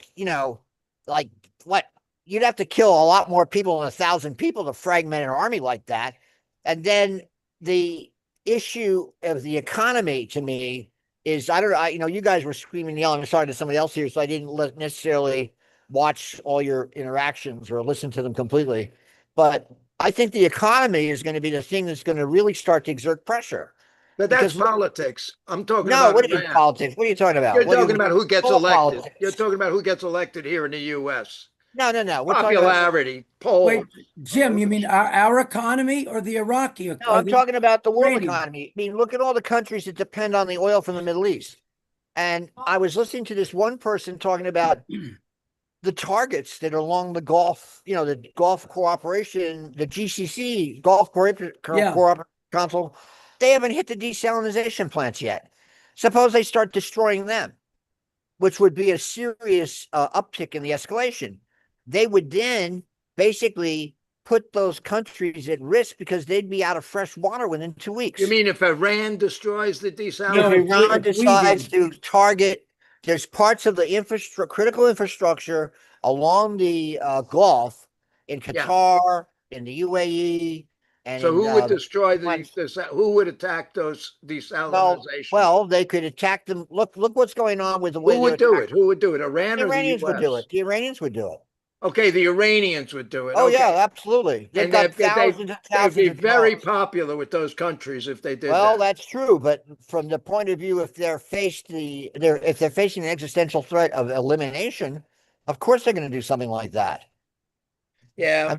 like what you'd have to kill a lot more people than 1,000 people to fragment an army like that. And then the issue of the economy to me is I don't know. You guys were screaming, and yelling. I'm sorry to somebody else here, so I didn't necessarily watch all your interactions or listen to them completely. But I think the economy is going to be the thing that's going to really start to exert pressure. But that's Because look, politics. I'm talking no, about what is Iran. politics? What are you talking about? You're What do you talking mean? about who gets All elected. You're politics. talking about who gets elected here in the U.S. No, no, no. We're talking about Popularity polls. Wait, Jim, you mean our economy or the Iraqi no. or I'm the talking about the world Iranian? economy. I mean, look at all the countries that depend on the oil from the Middle East. And I was listening to this one person talking about the targets that are along the Gulf, the Gulf Cooperation, the GCC, Gulf Yeah. Council. They haven't hit the desalination plants yet. Suppose they start destroying them, which would be a serious uptick in the escalation. They would then basically put those countries at risk because they'd be out of fresh water within 2 weeks. You mean if Iran destroys the If desalination? No, Iran if we decides did. to target, there's parts of the critical infrastructure along the Gulf, in Yeah. Qatar, in the UAE, and So in who would destroy Once- who would attack those well, desalinization? well, they could attack them. Look what's going on with the way Who they're would do attacking. it? Who would do it? Iran The or the Iranians would do U.S.? it. The Iranians would do it. Okay, the Iranians would do it. Oh Okay. yeah, absolutely. They've And got thousands and they'd thousands be of very drones. popular with those countries if they did Well, that. that's true, but from the point of view, if they're facing an existential threat of elimination, of course they're going to do something like that. Yeah.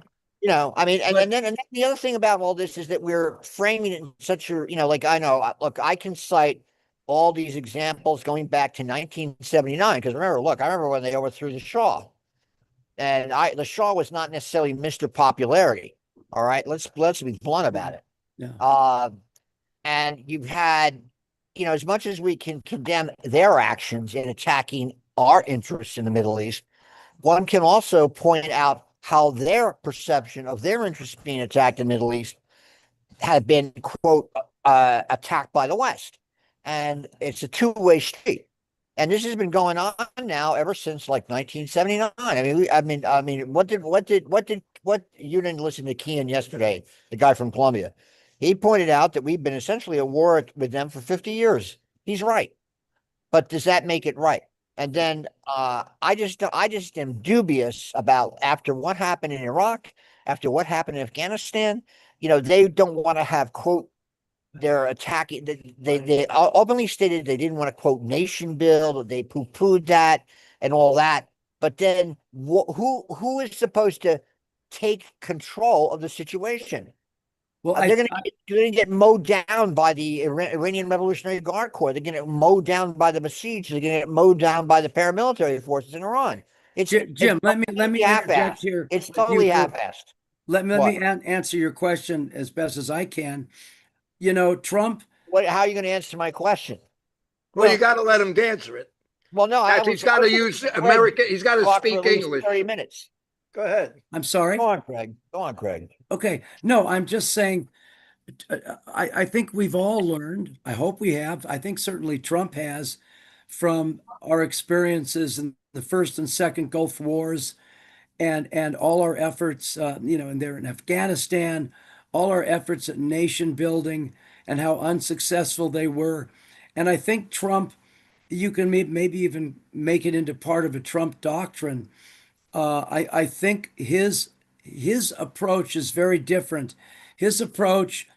I mean, and, But and then the other thing about all this is that we're framing it in such a, like I know, look, I can cite all these examples going back to 1979 because remember, look, I remember when they overthrew the Shah, and the Shah was not necessarily Mr. Popularity. All right, let's be blunt about it. Yeah. And you've had, as much as we can condemn their actions in attacking our interests in the Middle East, one can also point out how their perception of their interests being attacked in the Middle East have been, quote, attacked by the West. And it's a two-way street. And this has been going on now ever since like 1979. I mean, what you didn't listen to Kean yesterday, the guy from Colombia. He pointed out that we've been essentially at war with them for 50 years. He's right. But does that make it right? And then I just am dubious about after what happened in Iraq, after what happened in Afghanistan, they don't want to have, quote, they're attacking. They openly stated they didn't want to, quote, nation build. They poo-pooed that and all that. But then who is supposed to take control of the situation? Well, They're going to get mowed down by the Iranian Revolutionary Guard Corps. They're going to get mowed down by the Basij. They're going to get mowed down by the paramilitary forces in Iran. Jim, let me interject here. It's totally half-assed. Let me answer your question as best as I can. Trump. How are you going to answer my question? Well, you got to let him answer it. Well, no, He's got to use America. He's got to speak English. 30 minutes. Go ahead. I'm sorry. Go on, Craig. Okay. No, I'm just saying, I think we've all learned, I hope we have, I think certainly Trump has, from our experiences in the first and second Gulf Wars and all our efforts, and there in Afghanistan, all our efforts at nation building and how unsuccessful they were. And I think Trump, you can maybe even make it into part of a Trump doctrine. I think his approach is very different. His approach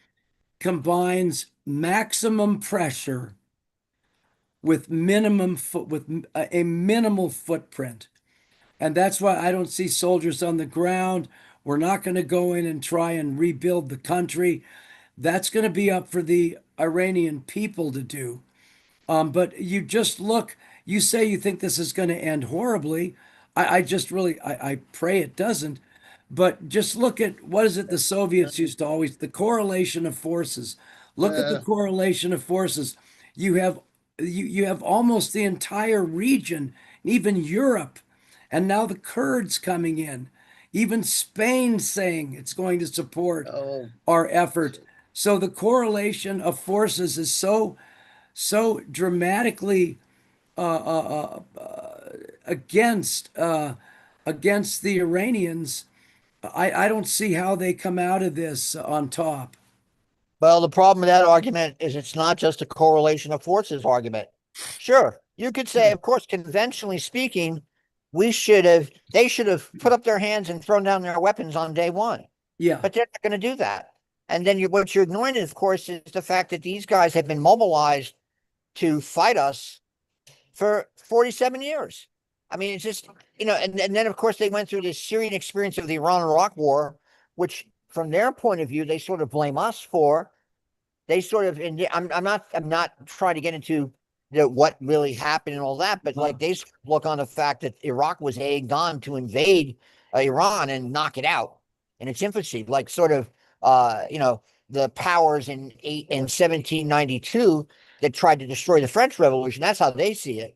combines maximum pressure with a minimal footprint. And that's why I don't see soldiers on the ground. We're not going to go in and try and rebuild the country. That's going to be up for the Iranian people to do. But you just look, you say you think this is going to end horribly. I just really, I pray it doesn't. But just look at what is it the Soviets used to always, the correlation of forces. Look at the correlation of forces. You have you have almost the entire region, even Europe, and now the Kurds coming in, even Spain saying it's going to support Oh, our effort. So the correlation of forces is so dramatically against against the Iranians. I don't see how they come out of this on top. Well, the problem with that argument is it's not just a correlation of forces argument. Sure, you could say, of course, conventionally speaking, they should have put up their hands and thrown down their weapons on day one, Yeah, but they're not going to do that. And then what you're ignoring, of course, is the fact that these guys have been mobilized to fight us for 47 years. I mean, it's just, and then, of course, they went through this Syrian experience of the Iran-Iraq war, which, from their point of view, they sort of blame us for. They sort of, and I'm not trying to get into what really happened and all that, but like they look on the fact that Iraq was egged on to invade Iran and knock it out in its infancy, like sort of, the powers in 1792 that tried to destroy the French Revolution. That's how they see it.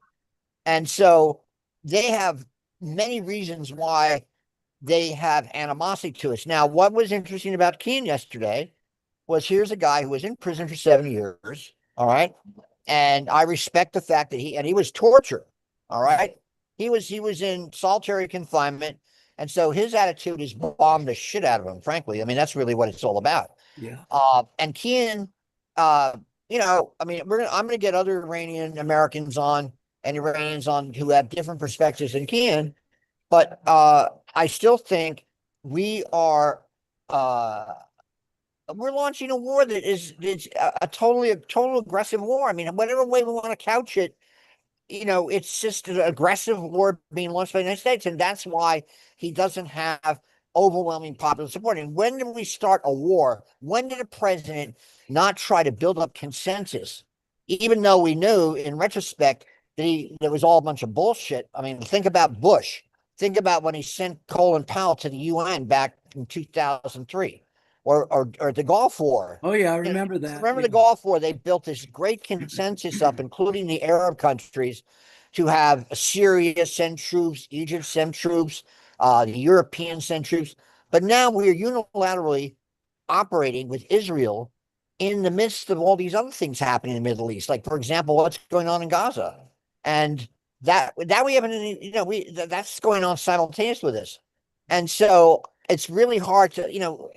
And so they have many reasons why they have animosity to us. Now, what was interesting about Keane yesterday was here's a guy who was in prison for 7 years. All right. And I respect the fact that he was tortured. All right. He was in solitary confinement. And so his attitude is bomb the shit out of him, frankly. I mean, that's really what it's all about. yeah. And Keane, I mean, I'm gonna get other Iranian Americans on and Iranians on who have different perspectives than Keane, but I still think we are we're launching a war that is a total aggressive war. I mean, whatever way we want to couch it, it's just an aggressive war being launched by the United States. And that's why he doesn't have overwhelming popular support. And when did we start a war? When did a president not try to build up consensus, even though we knew in retrospect that was all a bunch of bullshit? I mean, think about Bush. Think about when he sent Colin Powell to the UN back in 2003. Or the Gulf War. Oh yeah, I remember that. Remember yeah. the Gulf War? They built this great consensus up, including the Arab countries, to have Syria send troops, Egypt send troops, the Europeans send troops. But now we're unilaterally operating with Israel in the midst of all these other things happening in the Middle East. Like, for example, what's going on in Gaza. And that we haven't, that's going on simultaneous with this. And so it's really hard to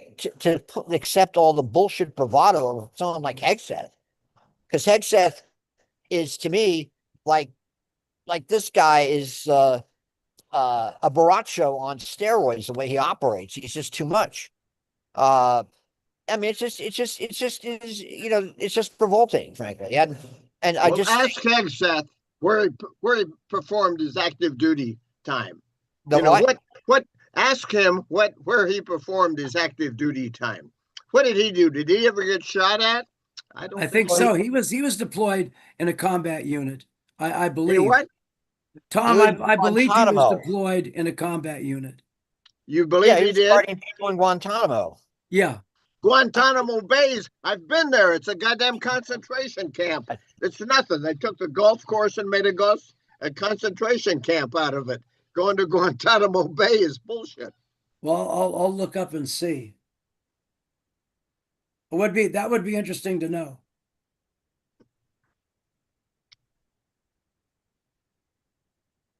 accept all the bullshit bravado of someone like Hegseth, because Hegseth is, to me, like this guy is a Baracho on steroids. The way he operates, he's just too much. I mean, it's just revolting, frankly. And I well, just ask Hegseth where he performed his active duty time. the You know what? what? Ask him where he performed his active duty time. What did he do? Did he ever get shot at? I don't I think so. so. He was deployed in a combat unit. I He believe. what? Tom, He was I believe he was Guantanamo. deployed in a combat unit. You Yeah, believe he he was did? guarding people in Guantanamo. Yeah. Guantanamo Bay's. I've been there. It's a goddamn concentration camp. It's nothing. They took the golf course and made a concentration camp out of it. Going to Guantanamo Bay is bullshit. Well, I'll look up and see. That would be interesting to know.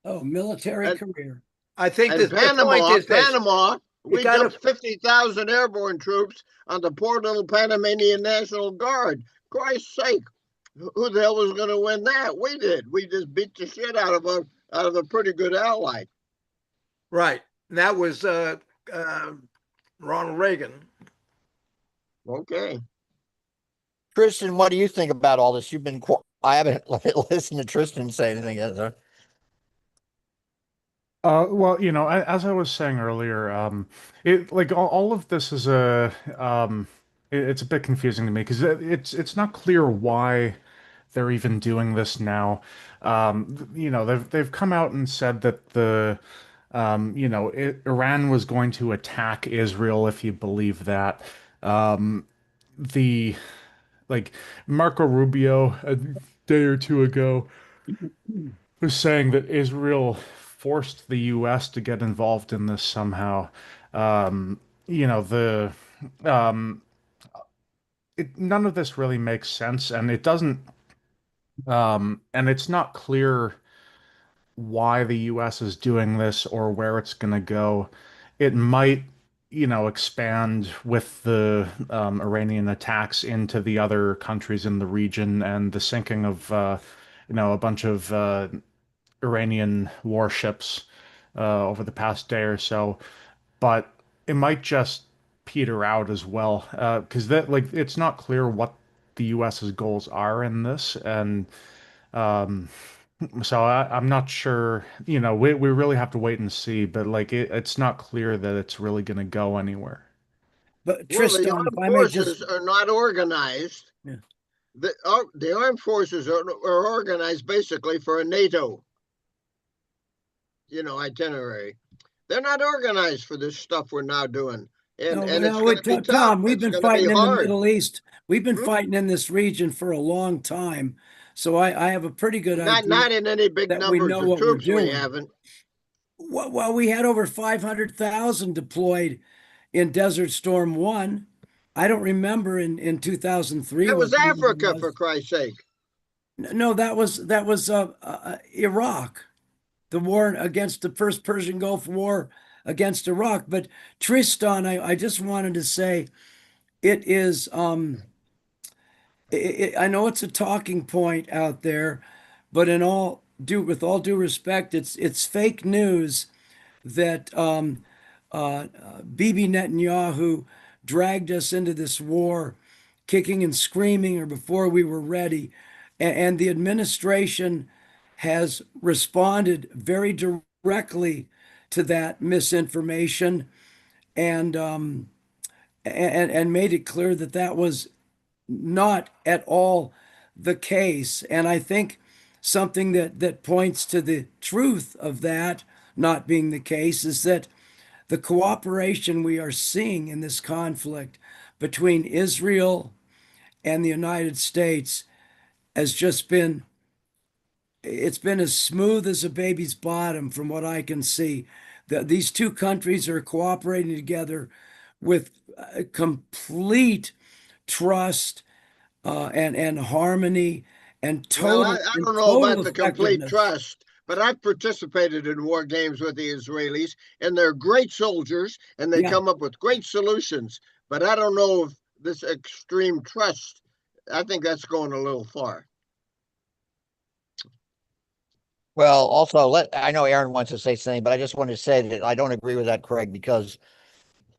Oh, military And- career. I think And the point is this. Panama, we gotta- dumped 50,000 airborne troops on the poor little Panamanian National Guard. Christ's sake, who the hell was going to win that? We did. We just beat the shit out of a pretty good ally. Right. And that was Ronald Reagan. Okay. Tristan, what do you think about all this? I haven't listened to Tristan say anything yet. Huh? Well, as I was saying earlier, it like all of this is it's a bit confusing to me because it's not clear why they're even doing this now. They've come out and said that Iran was going to attack Israel if you believe that. The like Marco Rubio a day or two ago was saying that Israel forced the U.S. to get involved in this somehow. Um, you know, the none of this really makes sense, and it doesn't. And it's not clear why the U.S. is doing this or where it's going to go. It might, expand with the Iranian attacks into the other countries in the region and the sinking of, a bunch of Iranian warships over the past day or so, but it might just peter out as well because that it's not clear what the US's goals are in this, and um, so I'm not sure. We really have to wait and see, but it's not clear that it's really going to go anywhere. But Well, the Tristan, if armed I may just, forces are not organized. yeah. The armed forces are organized basically for a NATO, itinerary. They're not organized for this stuff we're now doing. And No, it's no, going to be tough. Tom, we've It's been going to be fighting in the hard. Middle East. We've been Hmm? fighting in this region for a long time. So I have a pretty good Not idea in any big that we numbers know of what we're troops we doing. haven't. Well, we had over 500,000 deployed in Desert Storm 1. I don't remember in 2003 That was what the number Africa, for was. Christ's sake. No, that was Iraq, the war against the first Persian Gulf War against Iraq. But Tristan, I just wanted to say it is I know it's a talking point out there, but with all due respect, it's fake news that Bibi Netanyahu dragged us into this war, kicking and screaming, or before we were ready, and the administration has responded very directly to that misinformation, and and made it clear that that was not at all the case. And I think something that points to the truth of that not being the case is that the cooperation we are seeing in this conflict between Israel and the United States has just been it's been as smooth as a baby's bottom from what I can see. These two countries are cooperating together with complete trust and harmony and Well, I don't know total about the complete effectiveness. trust, but I've participated in war games with the Israelis, and they're great soldiers, and they Yeah. come up with great solutions. But I don't know if this extreme trust, I think that's going a little far. Well, also, I know Aaron wants to say something, but I just wanted to say that I don't agree with that, Craig, because,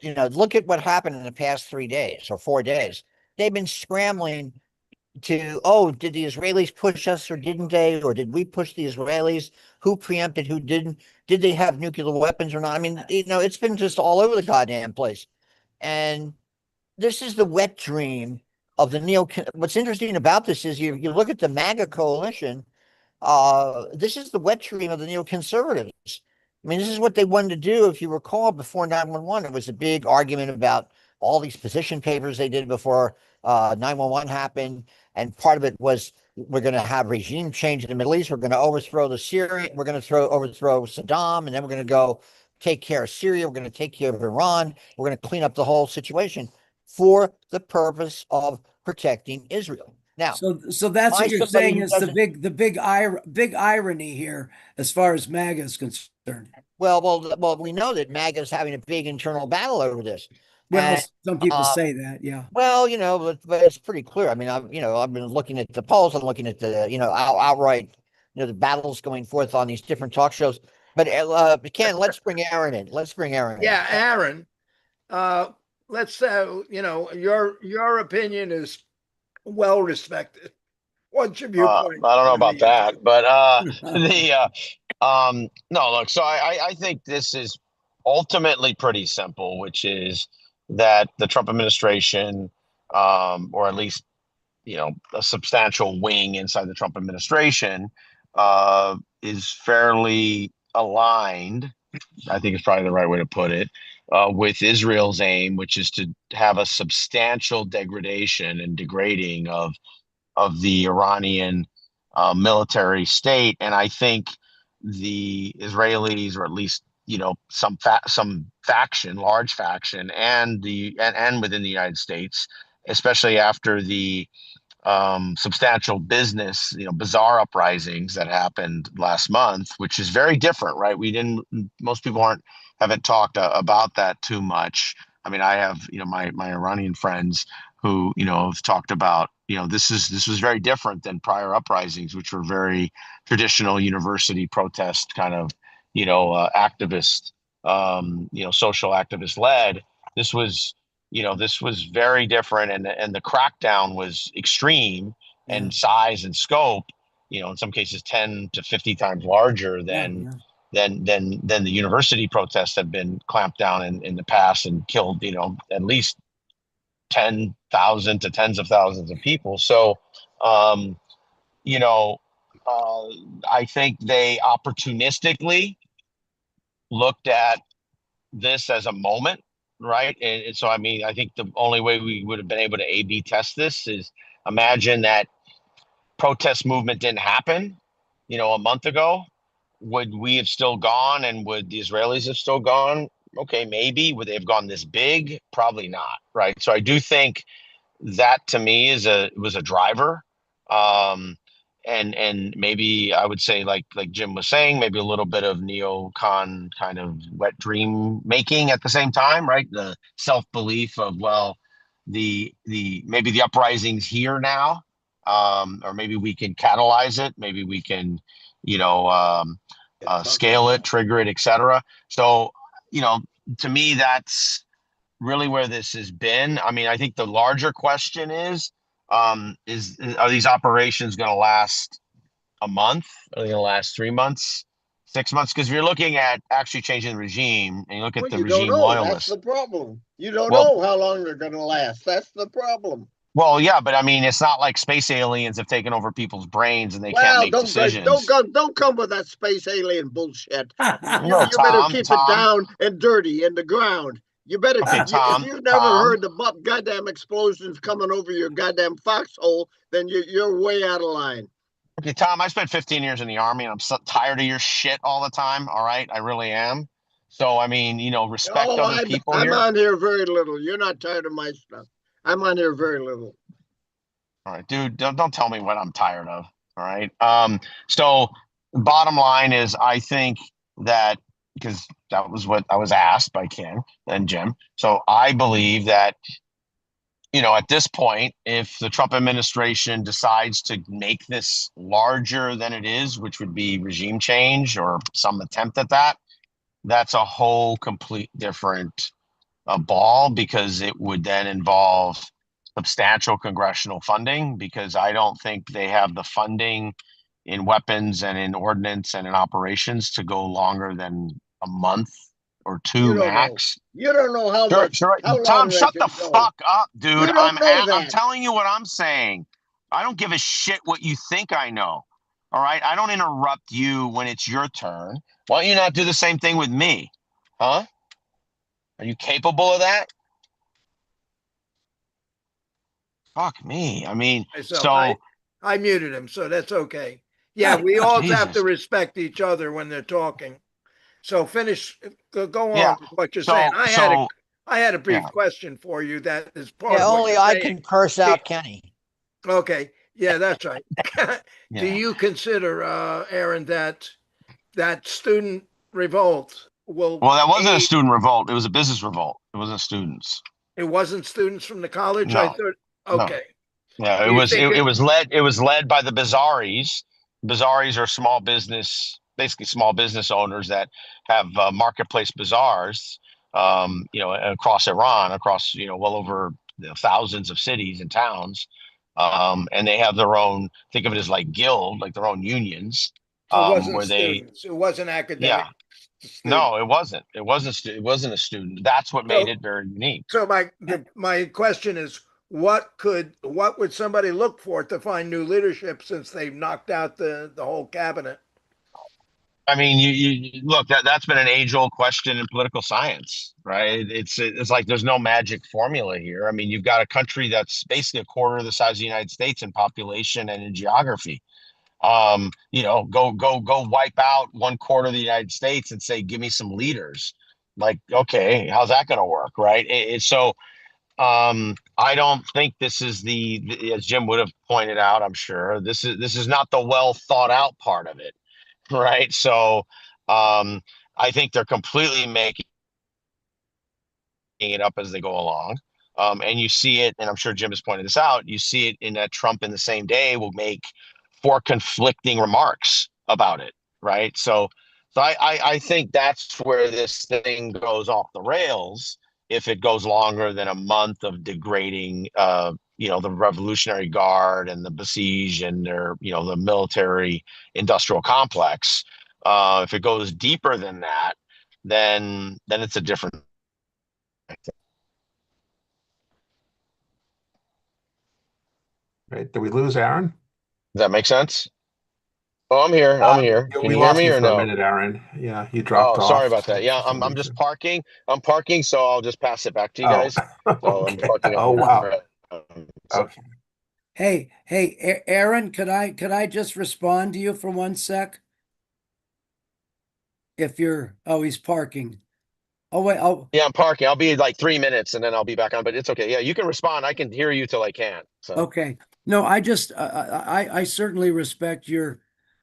look at what happened in the past 3 days or 4 days. They've been scrambling did the Israelis push us or didn't they? Or did we push the Israelis? Who preempted, who didn't? Did they have nuclear weapons or not? I mean, it's been just all over the goddamn place. And this is the wet dream of the What's interesting about this is you look at the MAGA coalition. This is the wet dream of the neoconservatives. I mean, this is what they wanted to do. If you recall, before 911, it was a big argument about all these position papers they did before 911 happened. And part of it was we're going to have regime change in the Middle East. We're going to overthrow the Syria. We're going to overthrow Saddam, and then we're going to go take care of Syria. We're going to take care of Iran. We're going to clean up the whole situation. for the purpose of protecting Israel. Now, so that's by what you're somebody saying who is the doesn't big irony here as far as MAGA is concerned. well, we know that MAGA is having a big internal battle over this. Well, And some people say that, yeah. well, but it's pretty clear. I mean, I've been looking at the polls. I'm looking at the, outright, the battles going forth on these different talk shows. But Ken, let's bring Aaron in. Let's bring Aaron in. Yeah, Aaron. Let's say your opinion is well respected. What's your viewpoint? I don't know on about the that, issue? but no, look, so I think this is ultimately pretty simple, which is that the Trump administration, or at least, a substantial wing inside the Trump administration, is fairly aligned, I think is probably the right way to put it, with Israel's aim, which is to have a substantial degradation and degrading of the Iranian military state. And I think the Israelis, or at least some faction, large faction, and within the United States, especially after the substantial business, bizarre uprisings that happened last month, which is very different, right? Most people haven't talked about that too much. I mean, I have, my Iranian friends who, have talked about, this was very different than prior uprisings, which were very traditional university protest kind of, activist, social activist led. This was this was very different, and the crackdown was extreme in size and scope. In some cases, 10 to 50 times larger than the university protests have been clamped down in the past and killed, at least 10,000 to tens of thousands of people. So, I think they opportunistically looked at this as a moment, right? And so, I mean, I think the only way we would have been able to A/B test this is imagine that protest movement didn't happen, a month ago. Would we have still gone, and would the Israelis have still gone? Okay, maybe. Would they have gone this big? Probably not, right? So I do think that to me was a driver. And maybe I would say, like Jim was saying, maybe a little bit of neocon kind of wet dream making at the same time, right? The self-belief of, well, the maybe the uprising's here now, or maybe we can catalyze it, maybe we can, scale it, trigger it, etc. So, to me, that's really where this has been. I mean, I think the larger question is are these operations going to last a month? Are they going to last 3 months, 6 months? Because if you're looking at actually changing the regime, and you look at the You don't regime know. That's loyalists. the problem. You don't Well, know how long they're going to last. That's the problem. Well, yeah, but I mean, it's not like space aliens have taken over people's brains and they can't Well, make decisions. don't come with that space alien bullshit. No, You better Tom, keep it down and dirty in the ground. You better. Okay, If Tom, you've never heard the goddamn explosions coming over your goddamn foxhole, then you're way out of line. Okay, Tom, I spent 15 years in the Army, and I'm so tired of your shit all the time. All right, I really am. So, I mean, respect other people I'm here. on here very little. You're not tired of my stuff. I'm on here very little. All right, dude, don't tell me what I'm tired of. All right. So bottom line is, I think that, because that was what I was asked by Ken and Jim. So I believe that, at this point, if the Trump administration decides to make this larger than it is, which would be regime change or some attempt at that, that's a whole complete different ball, because it would then involve substantial congressional funding, because I don't think they have the funding in weapons and in ordnance and in operations to go longer than a month or two max. You don't know how Sure, much. sure. How Tom, long shut they the can go. fuck up, dude. You don't know that. I'm telling you what I'm saying. I don't give a shit what you think I know. All right? I don't interrupt you when it's your turn. Why don't you not do the same thing with me? Huh? Are you capable of that? Fuck me. I mean, So I muted him, so that's okay. Yeah, we all have to respect each other when they're talking. So finish. Go on with what you're saying. I had a brief Yeah. question for you that is part Yeah, of what only you're I saying. can curse out Kenny. Okay. Yeah, that's right. Do Yeah. you consider, Aaron, that student revolt will Well, that wasn't a aid? student revolt. It was a business revolt. It wasn't students. It wasn't students from the college. I No, thought. no. Okay. Yeah, Do you think it was led by the Bazaris. Bazaris are small business, basically small business owners that have marketplace bazaars, across Iran, across well over thousands of cities and towns, and they have their own. Think of it as like guild, like their own unions, so? It wasn't where they students. It wasn't academic yeah. students. No, it wasn't. It wasn't a student. That's what made So, it very unique. so my question is, what would somebody look for to find new leadership since they've knocked out the whole cabinet? I mean, you look that's been an age-old question in political science, right? It's like there's no magic formula here. I mean, you've got a country that's basically a quarter of the size of the United States in population and in geography. Go wipe out one quarter of the United States and say, give me some leaders. Like, okay, how's that going to work, right? I don't think this is as Jim would have pointed out, I'm sure this is not the well thought out part of it, right? So, I think they're completely making it up as they go along. And you see it, and I'm sure Jim has pointed this out. You see it in that Trump in the same day will make four conflicting remarks about it, right? So I think that's where this thing goes off the rails if it goes longer than a month of degrading, the Revolutionary Guard and the Besiege and the military industrial complex. If it goes deeper than that, then it's a different. Right? Did we lose Aaron? Does that make sense? Oh, I'm here. I'm here. Yeah, Can we you hear lost me you or for a no? minute, Aaron. Yeah, you dropped Oh, sorry off about that. Yeah, for some I'm just reason. parking. I'm parking, so I'll just pass it back to you Oh, guys. So I'm okay. parking Oh, on wow. so Okay. Hey, Aaron, could I just respond to you for one sec? If you're, oh, he's parking. Oh, wait, oh, yeah, I'm parking. I'll be like 3 minutes and then I'll be back on, but it's okay. Yeah, you can respond. I can hear you till I can't. So okay. No, I certainly respect your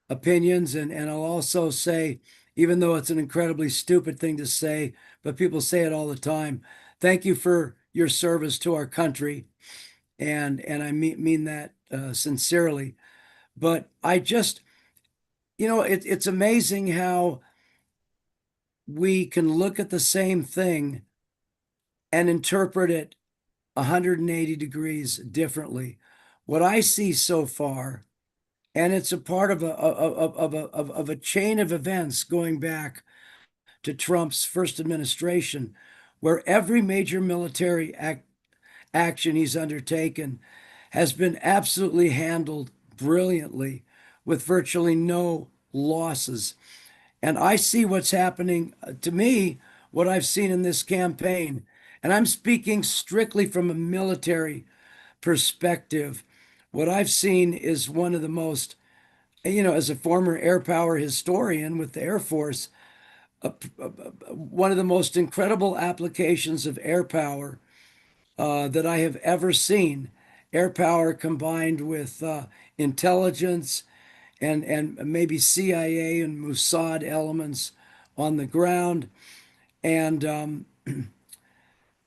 opinions, and I'll also say, even though it's an incredibly stupid thing to say, but people say it all the time, thank you for your service to our country, and I mean that sincerely. But I just, it's amazing how we can look at the same thing and interpret it 180 degrees differently. What I see so far, and it's a part of a chain of events going back to Trump's first administration, where every major military action he's undertaken has been absolutely handled brilliantly with virtually no losses. And I see what's happening to me, what I've seen in this campaign. And I'm speaking strictly from a military perspective. What I've seen is one of the most, as a former air power historian with the Air Force, one of the most incredible applications of air power that I have ever seen. Air power combined with intelligence and maybe CIA and Mossad elements on the ground, and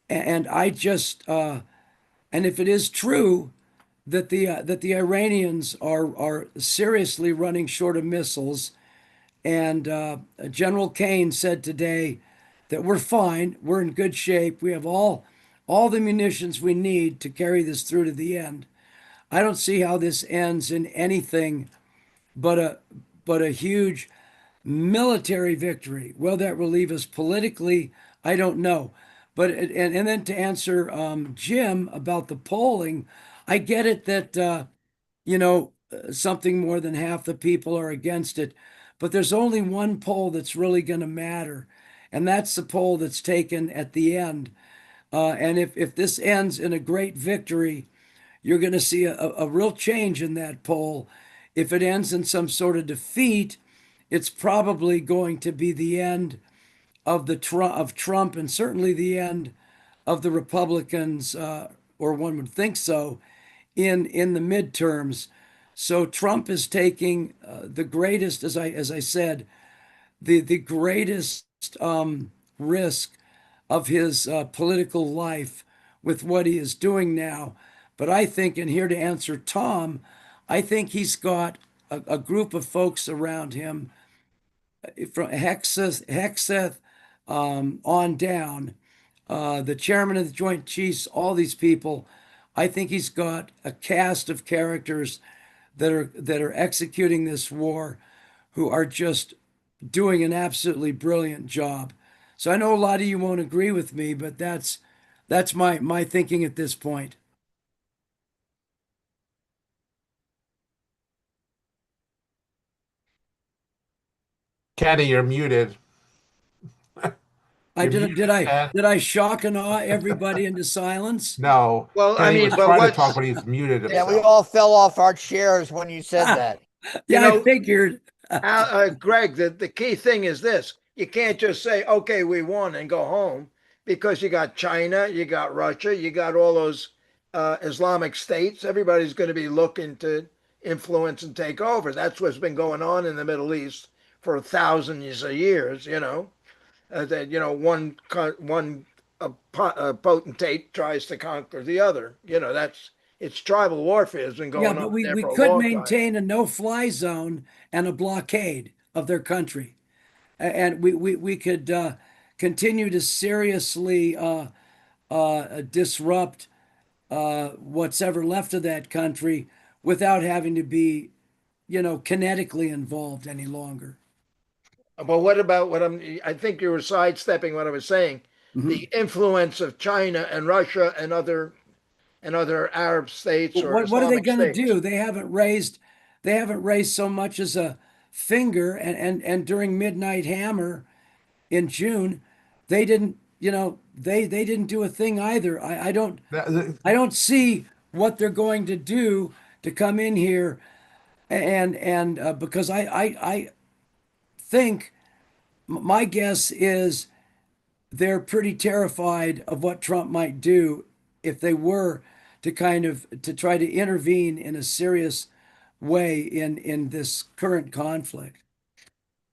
and I just and if it is true that the Iranians are seriously running short of missiles, and General Kane said today that we're fine, we're in good shape, we have all the munitions we need to carry this through to the end. I don't see how this ends in anything but a huge military victory. Will that relieve us politically? I don't know. But and then to answer Jim about the polling, I get it that something more than half the people are against it, but there's only one poll that's really going to matter, and that's the poll that's taken at the end. And if this ends in a great victory, you're going to see a real change in that poll. If it ends in some sort of defeat, it's probably going to be the end of Trump, and certainly the end of the Republicans, or one would think so, in the midterms. So Trump is taking the greatest, as I said, the greatest risk of his political life with what he is doing now. But I think, and here to answer Tom, I think he's got a group of folks around him from Hexeth on down, the chairman of the Joint Chiefs, all these people. I think he's got a cast of characters that are executing this war, who are just doing an absolutely brilliant job. So I know a lot of you won't agree with me, but that's my thinking at this point. Kenny, you're muted. I You're did muted, did I Ken. did I shock and awe everybody into silence? No, Well, I Kenny mean, was but trying to talk, what's but he's muted Yeah, we himself. all fell off our chairs when you said that. you Yeah, I know, figured. Greg, the key thing is this: you can't just say, "Okay, we won," and go home, because you got China, you got Russia, you got all those Islamic states. Everybody's going to be looking to influence and take over. That's what's been going on in the Middle East for thousands of years. That one a potentate tries to conquer the other. That's it's tribal warfare has been Yeah, going but on we, there we for a could long time. maintain a no-fly zone and a blockade of their country. And we could continue to seriously disrupt what's ever left of that country without having to be, kinetically involved any longer. But what about I think you were sidestepping what I was saying, Mhm. the influence of China and Russia and other Arab states or What are they Islamic going to states. do? They haven't raised so much as a finger, and during Midnight Hammer in June, they didn't, they didn't do a thing either. I don't see what they're going to do to come in here, and because I think my guess is they're pretty terrified of what Trump might do if they were to try to intervene in a serious way in this current conflict.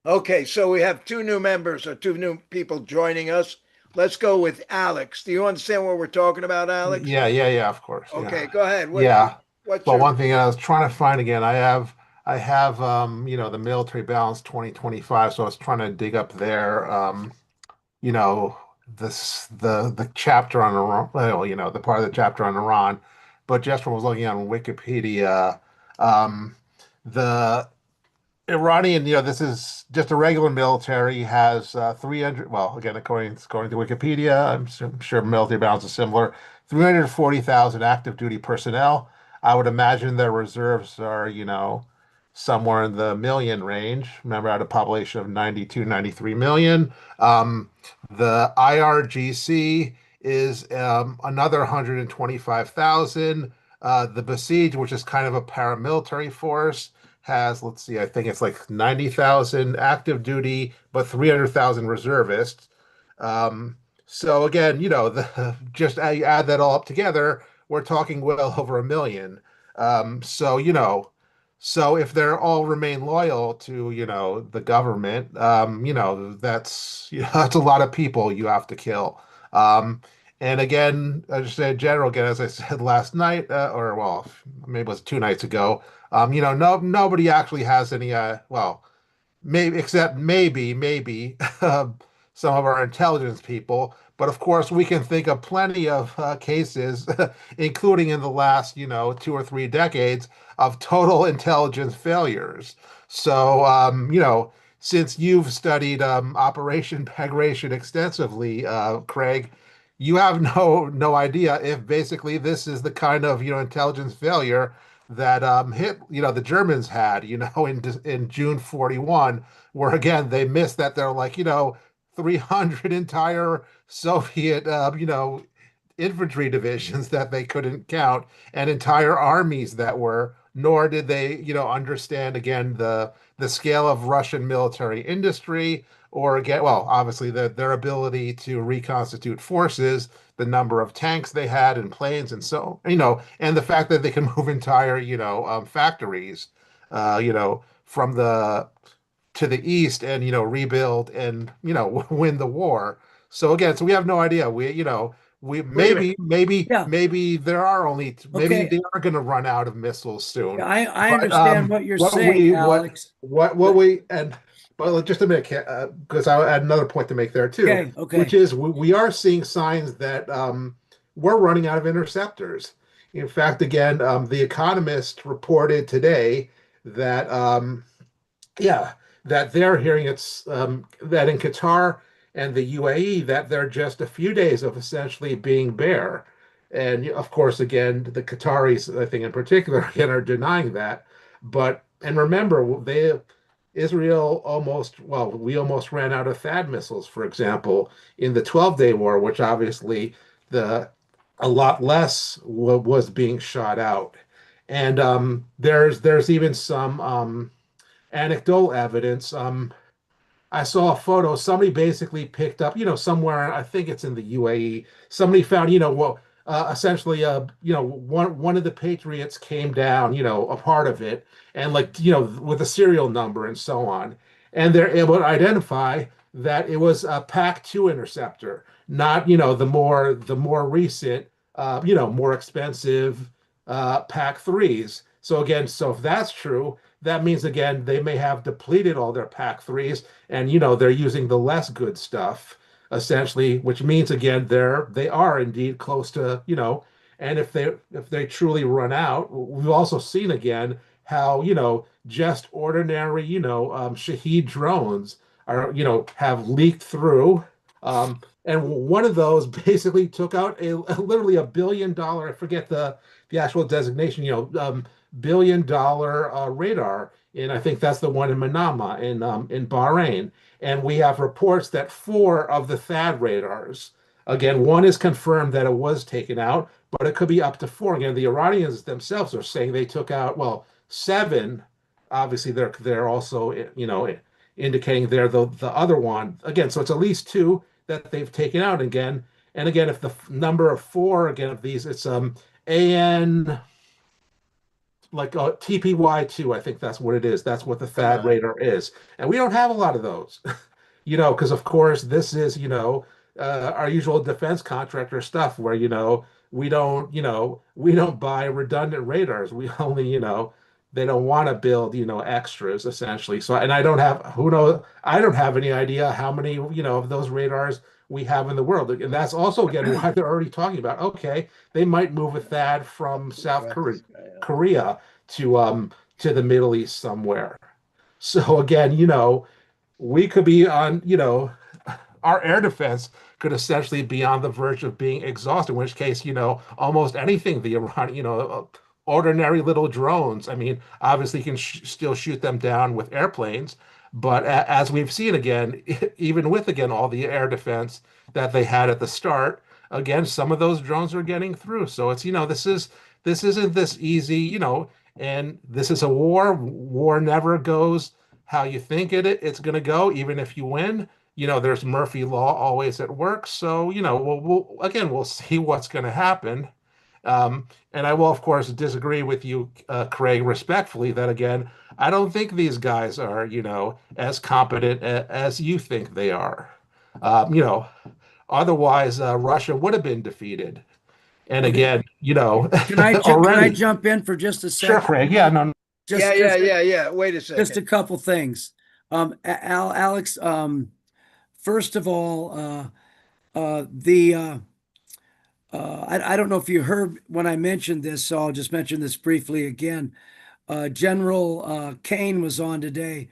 Okay, so we have two new members or two new people joining us. Let's go with Alex. Do you understand what we're talking about, Alex? Yeah, of course. Okay, Yeah. go ahead. Yeah. What's But your one thing I was trying to find again, I have the military balance 2025, so I was trying to dig up there you know, the chapter on Iran, well, the part of the chapter on Iran. But just when I was looking on Wikipedia, um the Iranian, this is just a regular military, has 300, well, again, according to Wikipedia, I'm sure military balance is similar, 340,000 active duty personnel. I would imagine their reserves are, somewhere in the million range. Remember, at a population of 92, 93 million. The IRGC is another 125,000. The Besiege, which is kind of a paramilitary force, has, let's see, I think it's like 90,000 active duty, but 300,000 reservists. So again, just add that all up together, we're talking well over a million. So if they're all remain loyal to, the government, that's a lot of people you have to kill. And again, I just say in general, again, as I said last night, or well, maybe it was 2 nights ago, nobody actually has any, well, maybe except maybe some of our intelligence people. But of course, we can think of plenty of cases, including in the last, 2 or 3 decades, of total intelligence failures. So, since you've studied Operation Migration extensively, Craig, you have no idea if basically this is the kind of intelligence failure that hit the Germans had in June 41, where again they missed that they're like 300 entire Soviet infantry divisions that they couldn't count, and entire armies that were nor did they, understand again the scale of Russian military industry, or again, well, obviously their ability to reconstitute forces, the number of tanks they had and planes, and so, and the fact that they can move entire, factories, from the to the east and rebuild and win the war. So again, so we have no idea. We Wait a minute. Yeah. maybe there are only maybe Okay. they are going to run out of missiles soon. I But understand what you're what saying, we Alex. what we and but just a minute, because I had another point to make there too, Okay. Okay. which is we are seeing signs that we're running out of interceptors. In fact, again, The Economist reported today that yeah, that they're hearing that in Qatar and the UAE that they're just a few days of essentially being bare. And of course, again, the Qataris, I think in particular, again, are denying that. But and remember, Israel we almost ran out of THAAD missiles, for example, in the 12-day war, which obviously the a lot less was being shot out. And there's even some anecdotal evidence. I saw a photo. Somebody basically picked up, somewhere. I think it's in the UAE. Somebody found, essentially, one of the Patriots came down, a part of it, and like, with a serial number and so on, and they're able to identify that it was a Pac 2 interceptor, not, the more recent, more expensive Pac 3s. So again, so if that's true, that means again they may have depleted all their Pac 3s, and they're using the less good stuff essentially, which means again they are indeed close to, and if they truly run out, we've also seen again how just ordinary Shahed drones are have leaked through, and one of those basically took out literally $1 billion, I forget the actual designation, $1 billion radar. And I think that's the one in Manama in Bahrain. And we have reports that 4 of the THAAD radars, again, one is confirmed that it was taken out, but it could be up to 4. Again, the Iranians themselves are saying they took out, well, 7. Obviously, they're also indicating they're the other one again. So it's at least 2 that they've taken out again. And again, if the number of 4 again of these, it's AN like TPY2, I think that's what it is. That's what the THAAD radar is. And we don't have a lot of those, because of course this is, our usual defense contractor stuff where, we don't buy redundant radars. We only, they don't want to build, extras essentially. So, and I don't have, who knows, I don't have any idea how many, of those radars we have in the world. And that's also, again, why they're already talking about, okay, they might move a THAAD from South Korea to the Middle East somewhere. So again, we could be on, our air defense could essentially be on the verge of being exhausted, in which case, almost anything the Iran, ordinary little drones. I mean, obviously you can still shoot them down with airplanes, but as we've seen again, even with again all the air defense that they had at the start, again, some of those drones are getting through. So it's, this isn't this easy, and this is a war. War never goes how you think it's going to go, even if you win. There's Murphy Law always at work. So, we'll see what's going to happen. And I will, of course, disagree with you, Craig, respectfully, that again, I don't think these guys are, as competent as you think they are. Otherwise, Russia would have been defeated. And Okay. again, Can I already. jump in for just a Sure, second? Craig. Yeah, no. Yeah. Wait a second. Just a couple things. Alex, first of all, I don't know if you heard when I mentioned this, so I'll just mention this briefly again. General Kane was on today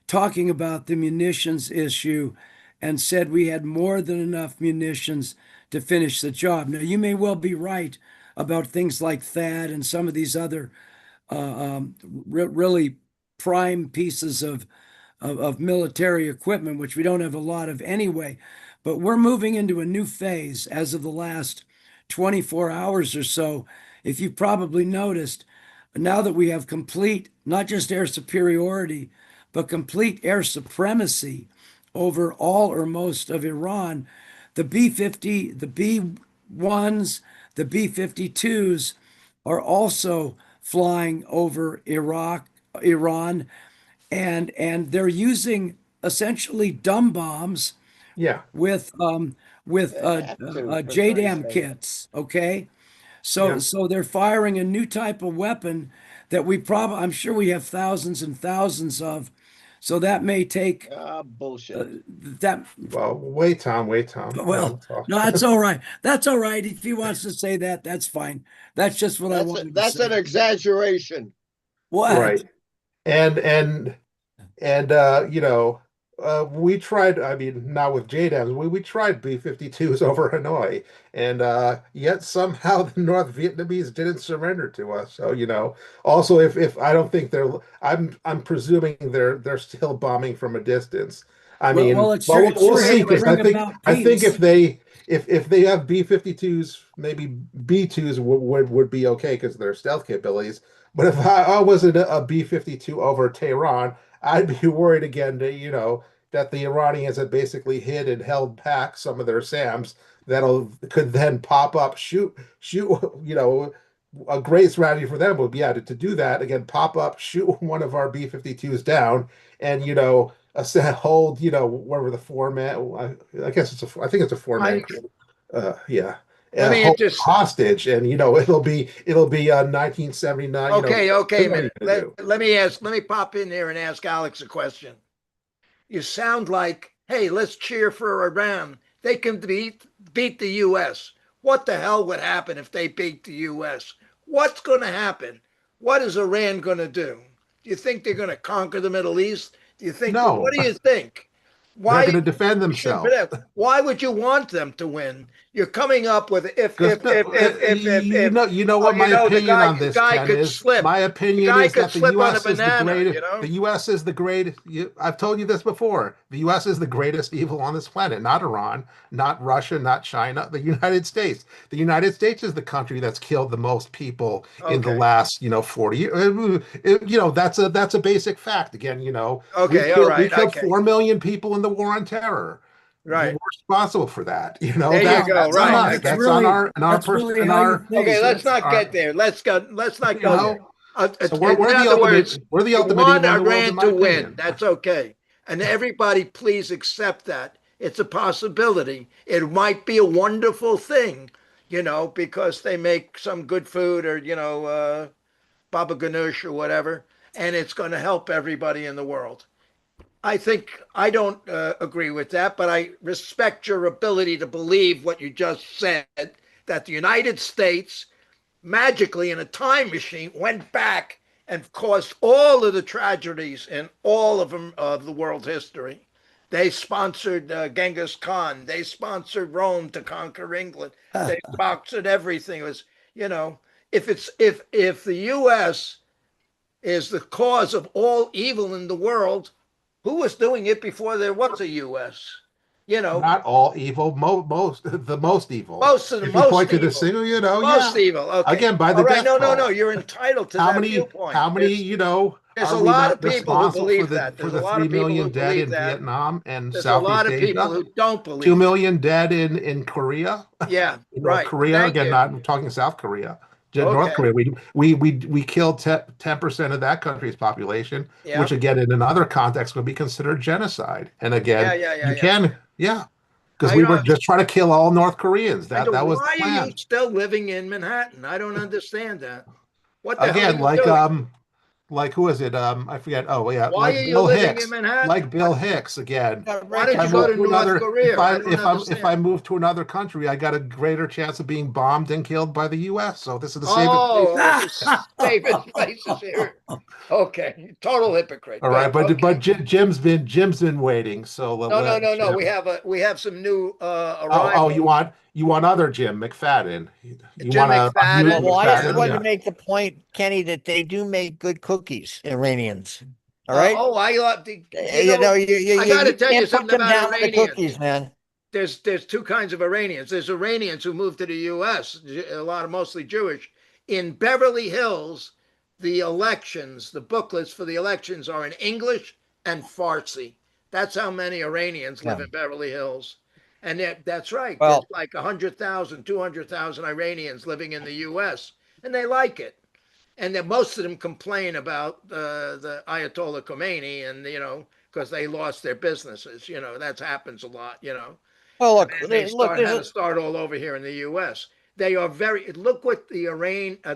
talking about the munitions issue and said we had more than enough munitions to finish the job. Now, you may well be right about things like THAAD and some of these other really prime pieces of military equipment, which we don't have a lot of anyway. But we're moving into a new phase as of the last 24 hours or so. If you probably noticed, now that we have complete, not just air superiority, but complete air supremacy over all or most of Iran, the B-50, the B-1s, the B-52s are also flying over Iran, and they're using essentially dumb bombs Yeah. with They have to, for Christ's JDAM sake. kits. Okay, so Yeah. so they're firing a new type of weapon that I'm sure we have thousands and thousands of. So that may take Bullshit. that. Well, wait, Tom. Wait, Tom. Well, no, that's all right. That's all right. If he wants to say that, that's fine. That's just what I wanted to That's an say. exaggeration. What? Right. And we tried, I mean, not with JDAMs, we tried B-52s over Hanoi, and yet somehow the North Vietnamese didn't surrender to us. So, also if I don't think I'm presuming they're still bombing from a distance. I Well, mean, it well, sure, it we'll sure see, ain't because I bringing think about I think peace. if they have B-52s, maybe B-2s would be okay because of their stealth capabilities. But if I was a B-52 over Tehran, I'd be worried again that, that the Iranians had basically hid and held back some of their SAMs that'll could then pop up, shoot, a great strategy for them would be to do that again, pop up, shoot one of our B-52s down, and hold, whatever the four-man, I guess I think it's a four-man crew. Yeah. Let me Hold just hostage, and it'll be 1979. okay, okay, a Then what are you minute. gonna do? Let me pop in there and ask Alex a question. You sound like, hey, let's cheer for Iran. They can beat the US. What the hell would happen if they beat the US? What's going to happen? What is Iran going to do? Do you think they're going to conquer the Middle East? Do you think what No, do you think? they're Why going to defend should themselves. why would you want them to win? You're coming up with Because if you know oh, what my the opinion on the this, guy Ken, could is. slip. My The opinion guy is could that the slip on a U.S. is the banana, greatest. The U.S. is the great. I've told you this before. The U.S. is the greatest evil on this planet. Not Iran, not Russia, not China. The United States. The United States is the country that's killed the most people in the Okay. last 40 years. That's a basic fact. Again, Okay, all we right, killed okay. 4 million people in the war on terror. We're Right. responsible for that. There you That's go. that's on Right. us. Okay. That's on our That's really in how you our Okay, think. let's not our get there. Let's not you go there. know. So In other words, we're the you ultimate want evil in the world, in Iran my to win. opinion. That's okay. And everybody, please accept that. It's a possibility. It might be a wonderful thing, because they make some good food or, baba ganoush or whatever, and it's going to help everybody in the world. I think I don't agree with that, but I respect your ability to believe what you just said, that the United States magically in a time machine went back and caused all of the tragedies in all of the world's history. They sponsored Genghis Khan. They sponsored Rome to conquer England. They sponsored everything. It was, if the U.S. is the cause of all evil in the world, who was doing it before there was a U.S.? You know, Not all evil, most the most evil. most of the If you most point to the evil. single, Most yeah. evil. Okay. Again, by the All right. death No, no, no. toll. You're entitled to How that many viewpoint. how many, There's are a we lot not of people who responsible for believe the that. for There's a the lot three of people who million dead believe in that. Vietnam and There's a lot Southeast of people Asia? who don't Two believe that. million dead in Korea? Yeah. North Right. Korea, Thank again, you. not talking South Korea, just North Okay. Korea. We killed 10% of that country's population, Yeah. which again, in another context, would be considered genocide. And Yeah. again, Yeah. Yeah. you Yeah. can, yeah, because I we were don't. just trying to kill all North Koreans. I That don't. was the Why are you plan. still living in Manhattan? I don't understand that. What the hell are Again, you doing? like who is it? I forget. Oh yeah, Why are like you Bill living in Hicks. Manhattan? Like Bill Hicks again. Why Right If don't I you go move to there. to North another, Korea? I don't if I understand. move to another country, I got a greater chance of being bombed and killed by the U.S. So this is the safest place. Oh, it's the safest places here. Okay, total hypocrite. All right, Good. but Okay. Jim's been waiting. So No, no, let no, no. Jim. We have some new Oh, arrivals. you want other Jim McFadden. You Jim want to unmute McFadden. Well, I just McFadden? wanted And to Yeah. make the point, Kenny, that they do make good cookies, Iranians. All right. I love the. I got to You tell you can't put something them about down on the Iranians. cookies, man. There's two kinds of Iranians. There's Iranians who moved to the U.S. A lot of mostly Jewish in Beverly Hills. the elections, the booklets for the elections are in English and Farsi. That's how many Iranians live Yeah. in Beverly Hills. And that's right. There's Well, like 100,000, 200,000 Iranians living in the US, and they like it. And then most of them complain about the Ayatollah Khomeini, and because they lost their businesses. That happens a lot. well, And look, then they look, had to start all over here in the U.S. They are very look what the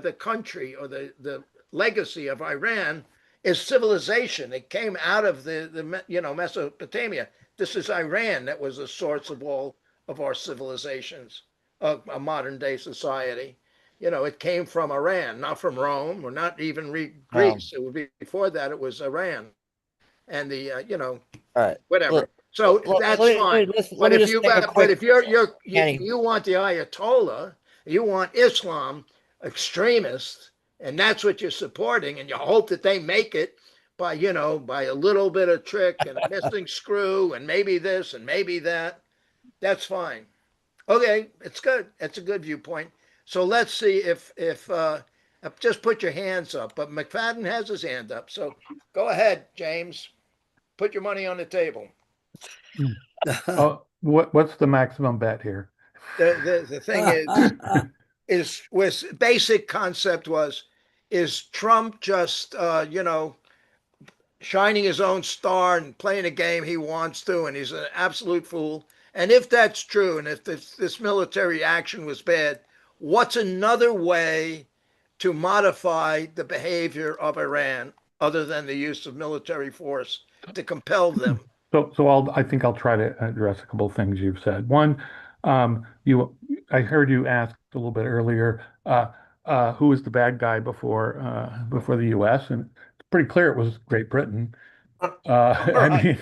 the country or the legacy of Iran is civilization. It came out of the Mesopotamia. This is Iran that was the source of all of our civilizations of a modern day society. It came from Iran, not from Rome or not even well, Greece. It would be before that. It was Iran and all right. whatever. Look, So that's fine. let me just make a But quick, if you Kenny. you want the Ayatollah, you want Islam extremists, and that's what you're supporting, and you hope that they make it by a little bit of trick and a missing screw and maybe this and maybe that. That's fine. Okay, it's good. It's a good viewpoint. So let's see if just put your hands up. But McFadden has his hand up. So go ahead, James. Put your money on the table. Oh, what's the maximum bet here? The thing was basic concept is Trump just shining his own star and playing a game he wants to, and he's an absolute fool. And if that's true, and if this military action was bad, what's another way to modify the behavior of Iran other than the use of military force to compel them? I think I'll try to address a couple of things you've said. One, I heard you ask a little bit earlier, who was the bad guy before the U.S., and it's pretty clear it was Great Britain. I Right.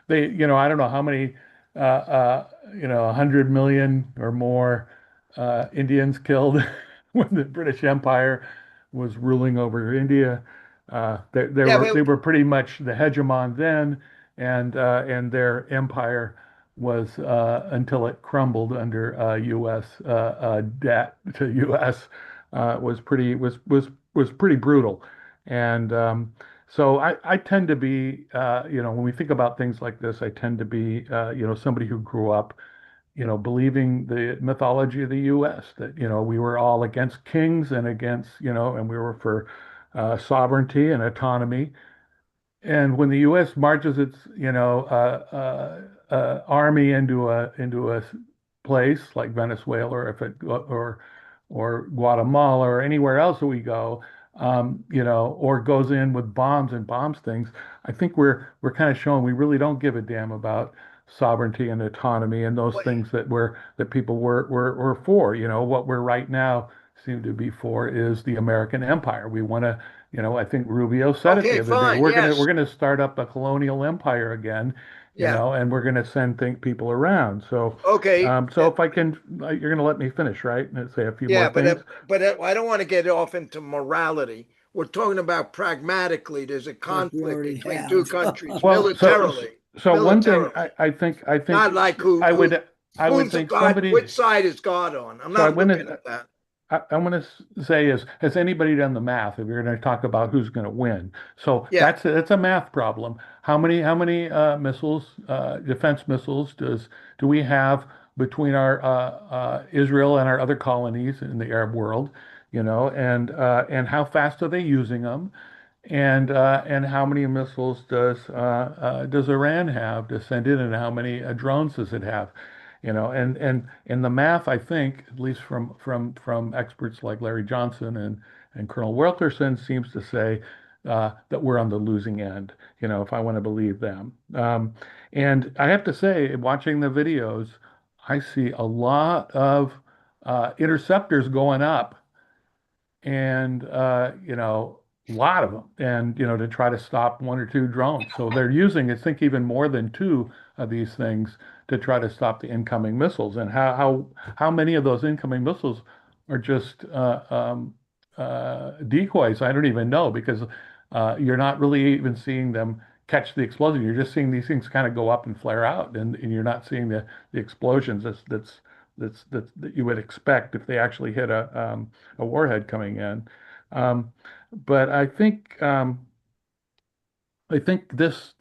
mean, I don't know how many, 100 million or more Indians killed when the British Empire was ruling over India. Yeah, They but were pretty much the hegemon then, and their empire was until it crumbled under U.S. Debt to U.S. Was pretty brutal, and so I tend to be, when we think about things like this, I tend to be, somebody who grew up, believing the mythology of the U.S., that, we were all against kings and against, and we were for sovereignty and autonomy. And when the U.S. marches its, army into a place like Venezuela, or if it or Guatemala or anywhere else that we go, or goes in with bombs and bombs things, I think we're kind of showing we really don't give a damn about sovereignty and autonomy and those things that people were for. What we're right now seem to be for is the American empire. We want to, I think Rubio said it okay, the other day. fine. We're Yes. gonna start up a colonial empire again, Yeah. and we're gonna send people around. So, Okay. if I can, you're gonna let me finish, right? And say a few more Yeah, things. but I don't want to get off into morality. We're talking about pragmatically. There's a Like we conflict already between two have. countries Well, militarily. one thing Militarily, I think not like I would I would who's think God, somebody. which side is God on. I'm So I not went looking in. at that. I want to say is, has anybody done the math? If you're going to talk about who's going to win, so Yeah. that's a math problem. How many missiles, defense missiles, do we have between our Israel and our other colonies in the Arab world? And how fast are they using them? And how many missiles does Iran have to send in, and how many drones does it have? And the math, I think, at least from experts like Larry Johnson and Colonel Wilkerson, seems to say that we're on the losing end. If I want to believe them. And I have to say, watching the videos, I see a lot of interceptors going up, and a lot of them, and to try to stop one or two drones. So they're using, I think, even more than two of these things to try to stop the incoming missiles. And how many of those incoming missiles are just decoys? I don't even know, because you're not really even seeing them catch the explosion. You're just seeing these things kind of go up and flare out, and you're not seeing the explosions that you would expect if they actually hit a warhead coming in. Um, but I think this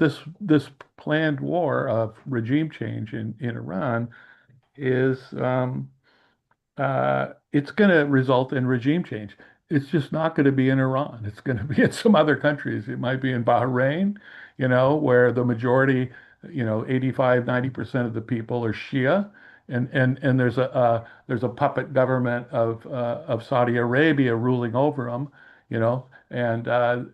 planned war of regime change in Iran is it's going to result in regime change. It's just not going to be in Iran. It's going to be in some other countries. It might be in Bahrain, where the majority, 85, 90% of the people are Shia. And there's a puppet government of Saudi Arabia ruling over them, and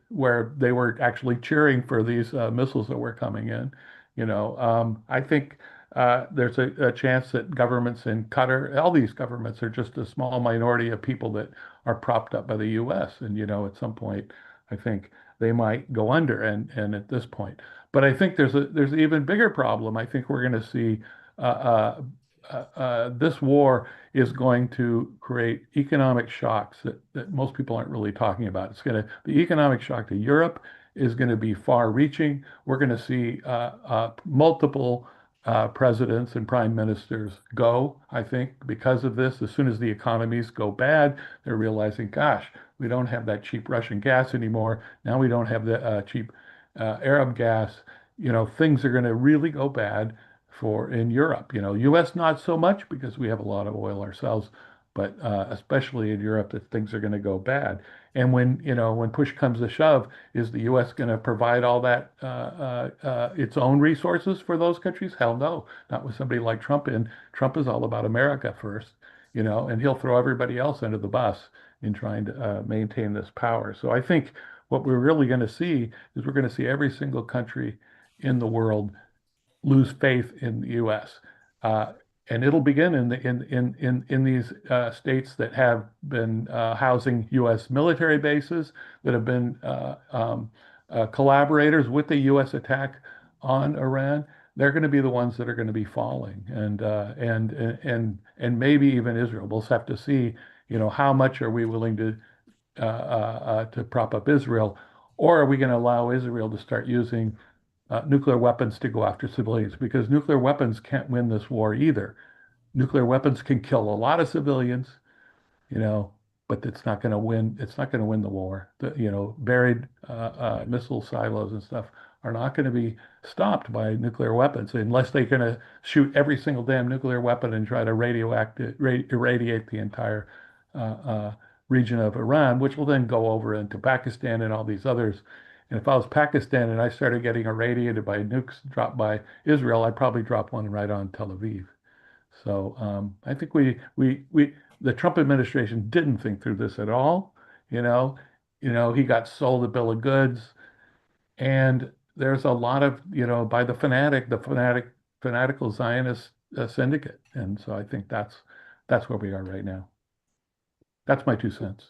where they were actually cheering for these missiles that were coming in. I think there's a chance that governments in Qatar, all these governments are just a small minority of people that are propped up by the U.S. And, at some point, I think they might go under. And at this point, but I think there's an even bigger problem. I think we're going to see uh, this war is going to create economic shocks that most people aren't really talking about. The economic shock to Europe is going to be far reaching. We're going to see multiple presidents and prime ministers go, I think, because of this. As soon as the economies go bad, they're realizing, gosh, we don't have that cheap Russian gas anymore. Now we don't have the cheap Arab gas. Things are going to really go bad for in Europe. U.S. not so much because we have a lot of oil ourselves, but especially in Europe, that things are going to go bad. And when push comes to shove, is the U.S. going to provide all that its own resources for those countries? Hell no, not with somebody like Trump in. Trump is all about America first, and he'll throw everybody else under the bus in trying to maintain this power. So I think what we're really going to see is we're going to see every single country in the world lose faith in the U.S. Uh, and it'll begin in these states that have been housing U.S. military bases, that have been collaborators with the U.S. attack on Iran. They're going to be the ones that are going to be falling, and maybe even Israel. We'll have to see, how much are we willing to prop up Israel, or are we going to allow Israel to start using nuclear weapons to go after civilians? Because nuclear weapons can't win this war either. Nuclear weapons can kill a lot of civilians, you know, but it's not going to win. It's not going to win the war. Buried missile silos and stuff are not going to be stopped by nuclear weapons unless they're going to shoot every single damn nuclear weapon and try to irradiate the entire uh, uh, region of Iran, which will then go over into Pakistan and all these others. And if I was Pakistan and I started getting irradiated by nukes dropped by Israel, I'd probably drop one right on Tel Aviv. So I think the Trump administration didn't think through this at all. You know, he got sold a bill of goods, and there's a lot of, by fanatical Zionist syndicate, and so I think that's where we are right now. That's my 2 cents.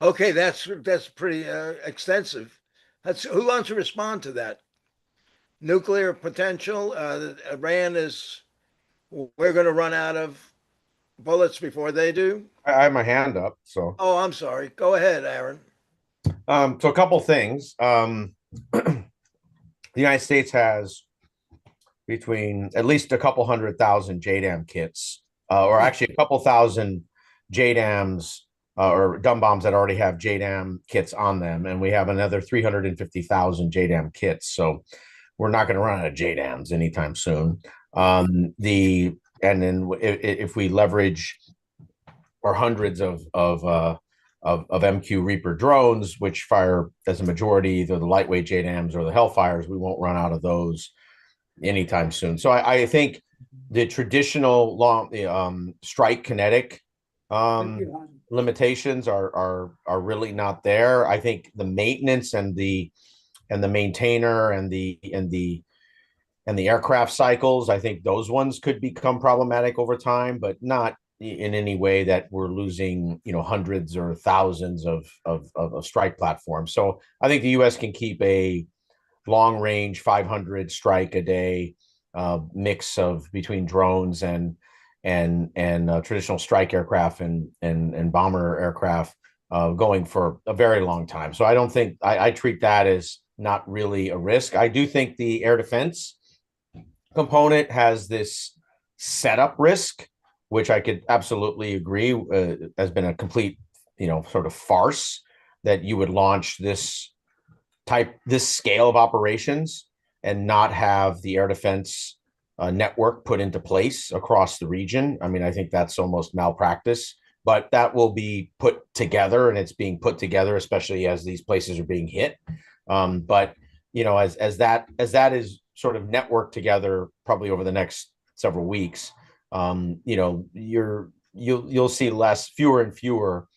Okay, that's pretty extensive. Who wants to respond to that? Nuclear potential. Iran is. We're going to run out of bullets before they do. I have my hand up, so Oh, I'm sorry. Go ahead, Aaron. so a couple things. The United States has between at least a couple 100,000 JDAM kits, or actually a couple thousand JDAMs or dumb bombs that already have JDAM kits on them, and we have another 350,000 JDAM kits. So we're not going to run out of JDAMs anytime soon. And then if we leverage our hundreds of MQ Reaper drones, which fire as a majority either the lightweight JDAMs or the Hellfires, we won't run out of those anytime soon. So I think the traditional long strike kinetic limitations are really not there. I think the maintenance and the maintainer and the aircraft cycles, I think those ones could become problematic over time, but not in any way that we're losing, hundreds or thousands of strike platforms. So I think the U.S. can keep a long range 500 strike a day mix of between drones and traditional strike aircraft and bomber aircraft going for a very long time. So I don't think I treat that as not really a risk. I do think the air defense component has this setup risk, which I could absolutely agree has been a complete, sort of farce that you would launch this scale of operations and not have the air defense network put into place across the region. I mean, I think that's almost malpractice, but that will be put together, and it's being put together, especially as these places are being hit. But as that is sort of networked together, probably over the next several weeks, you'll see fewer and fewer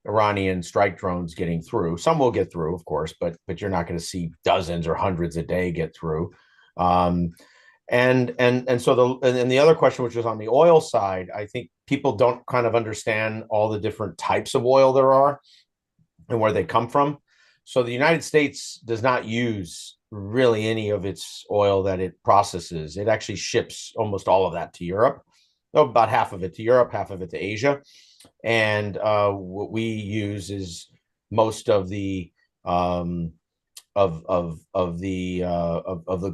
Iranian strike drones getting through. Some will get through, of course, but you're not going to see dozens or hundreds a day get through. And so the other question, which was on the oil side, I think people don't kind of understand all the different types of oil there are and where they come from. So the United States does not use really any of its oil that it processes. It actually ships almost all of that to Europe. About half of it to Europe, half of it to Asia. And what we use is most of the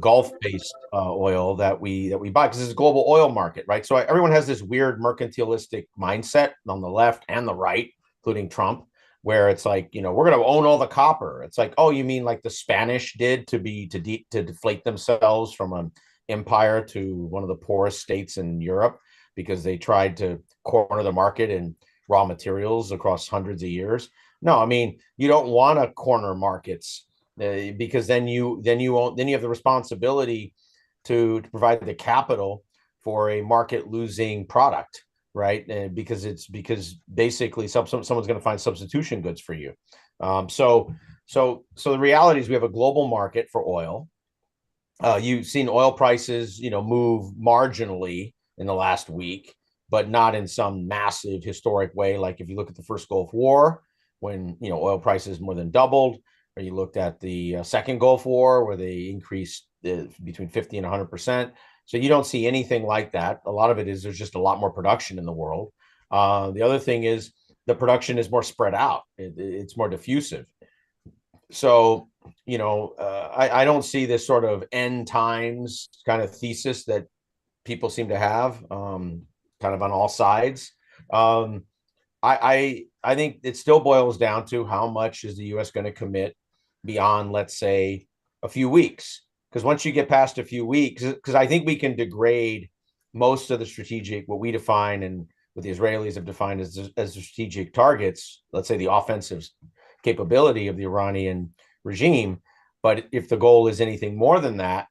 Gulf-based oil that we buy, because it's a global oil market, right? So everyone has this weird mercantilistic mindset on the left and the right, including Trump, where it's like, we're going to own all the copper. It's like, oh, you mean like the Spanish did to deflate themselves from an empire to one of the poorest states in Europe, because they tried to corner the market in raw materials across hundreds of years. No, I mean, you don't want to corner markets because then you have the responsibility to provide the capital for a market losing product, right? Because basically someone's going to find substitution goods for you. So the reality is we have a global market for oil. You've seen oil prices, move marginally in the last week, but not in some massive historic way. Like if you look at the first Gulf War, when oil prices more than doubled, or you looked at the second Gulf War, where they increased between 50 and 100%. So you don't see anything like that. A lot of it is there's just a lot more production in the world. The other thing is the production is more spread out. It's more diffusive. So, I don't see this sort of end times kind of thesis that people seem to have, kind of on all sides. I think it still boils down to how much is the U.S. going to commit beyond, let's say, a few weeks. Because once you get past a few weeks, because I think we can degrade most of the strategic, what we define and what the Israelis have defined as the strategic targets, let's say the offensive capability of the Iranian regime. But if the goal is anything more than that,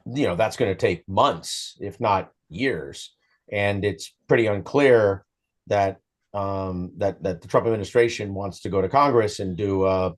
that's going to take months, if not years. And it's pretty unclear that that the Trump administration wants to go to Congress and do a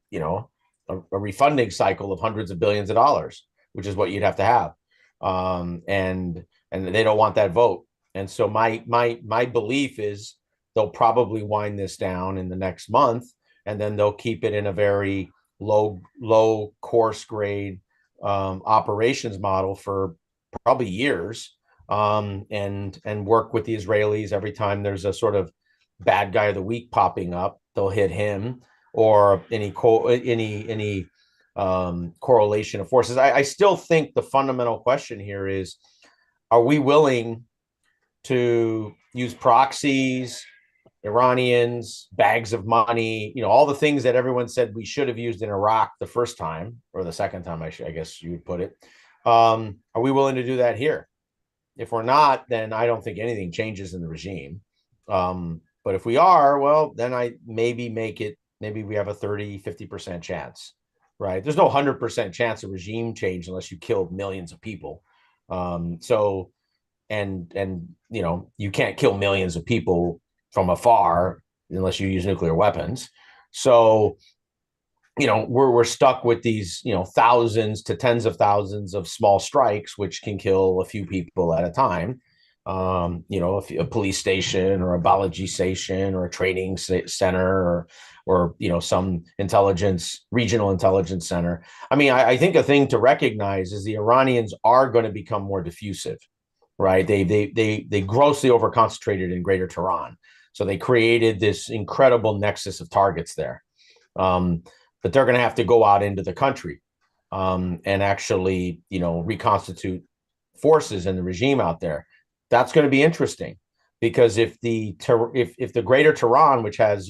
refunding cycle of hundreds of billions of dollars, which is what you'd have to have. And they don't want that vote. And so my belief is they'll probably wind this down in the next month, and then they'll keep it in a very low course grade operations model for probably years, and work with the Israelis every time there's a sort of bad guy of the week popping up. They'll hit him, or any correlation of forces. I still think the fundamental question here is, are we willing to use proxies, Iranians, bags of money, all the things that everyone said we should have used in Iraq the first time, or the second time, I guess you would put it. Are we willing to do that here? If we're not, then I don't think anything changes in the regime. But if we are, well, then I maybe we have a 30-50% chance, right? There's no 100% chance of regime change unless you kill millions of people. And you can't kill millions of people from afar unless you use nuclear weapons. So, we're stuck with these, thousands to tens of thousands of small strikes, which can kill a few people at a time. A police station or a biology station or a training center or some regional intelligence center. I mean, I think a thing to recognize is the Iranians are going to become more diffusive, right? They grossly overconcentrated in Greater Tehran. So they created this incredible nexus of targets there. But they're going to have to go out into the country and actually, reconstitute forces in the regime out there. That's going to be interesting, because if the Greater Tehran, which has,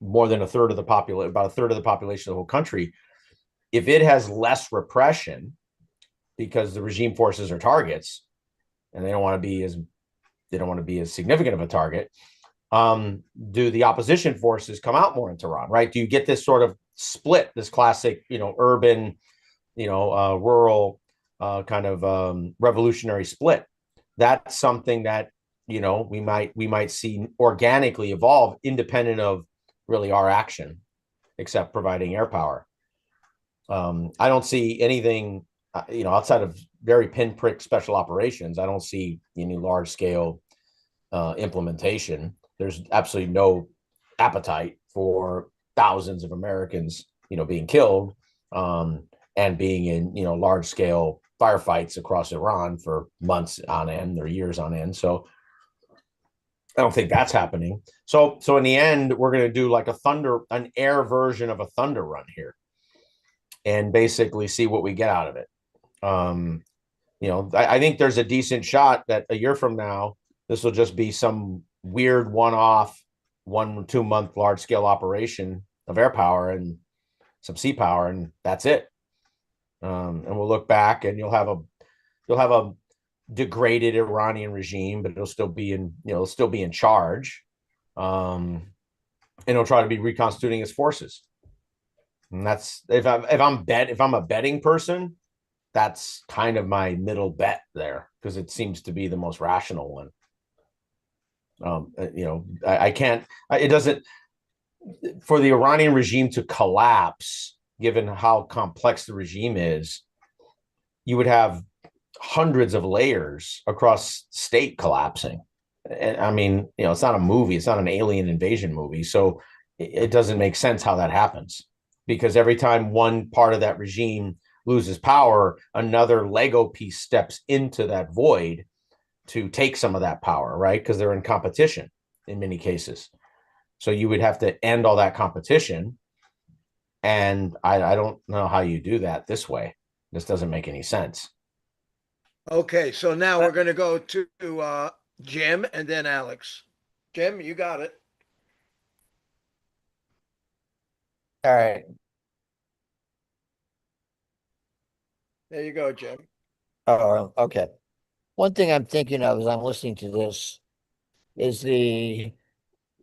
more than a third of the population, about a third of the population of the whole country, if it has less repression because the regime forces are targets and they don't want to be as significant of a target, do the opposition forces come out more in Tehran, right? Do you get this sort of split, this classic, urban, rural kind of revolutionary split? That's something that we might see organically evolve, independent of really our action, except providing air power. I don't see anything, outside of very pinprick special operations. I don't see any large scale implementation. There's absolutely no appetite for thousands of Americans, being killed, and being in, large scale firefights across Iran for months on end or years on end. So I don't think that's happening. So in the end, we're going to do like an air version of a thunder run here, and basically see what we get out of it. I think there's a decent shot that a year from now, this will just be some weird one-off 1-2 month large scale operation of air power and some sea power, and that's it. And we'll look back, and you'll have a degraded Iranian regime, but it'll still be in charge, and it'll try to be reconstituting its forces. And that's if I'm a betting person, that's kind of my middle bet there, because it seems to be the most rational one. I can't. It doesn't, for the Iranian regime to collapse, given how complex the regime is. You would have hundreds of layers across state collapsing. And I mean, it's not a movie. It's not an alien invasion movie. So it doesn't make sense how that happens, because every time one part of that regime loses power, another Lego piece steps into that void to take some of that power, right? Because they're in competition in many cases. So you would have to end all that competition. And I don't know how you do that this way. This doesn't make any sense. Okay, so now we're going to go to Jim and then Alex. Jim, you got it. All right. There you go, Jim. Oh, okay. One thing I'm thinking of as I'm listening to this is the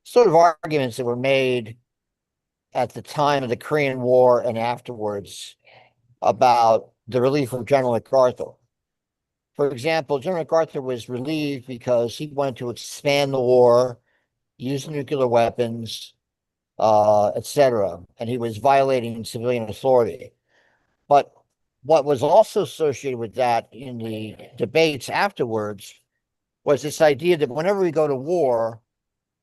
sort of arguments that were made at the time of the Korean War and afterwards about the relief of General MacArthur. For example, General MacArthur was relieved because he wanted to expand the war, use nuclear weapons, etc., and he was violating civilian authority. But what was also associated with that in the debates afterwards was this idea that whenever we go to war,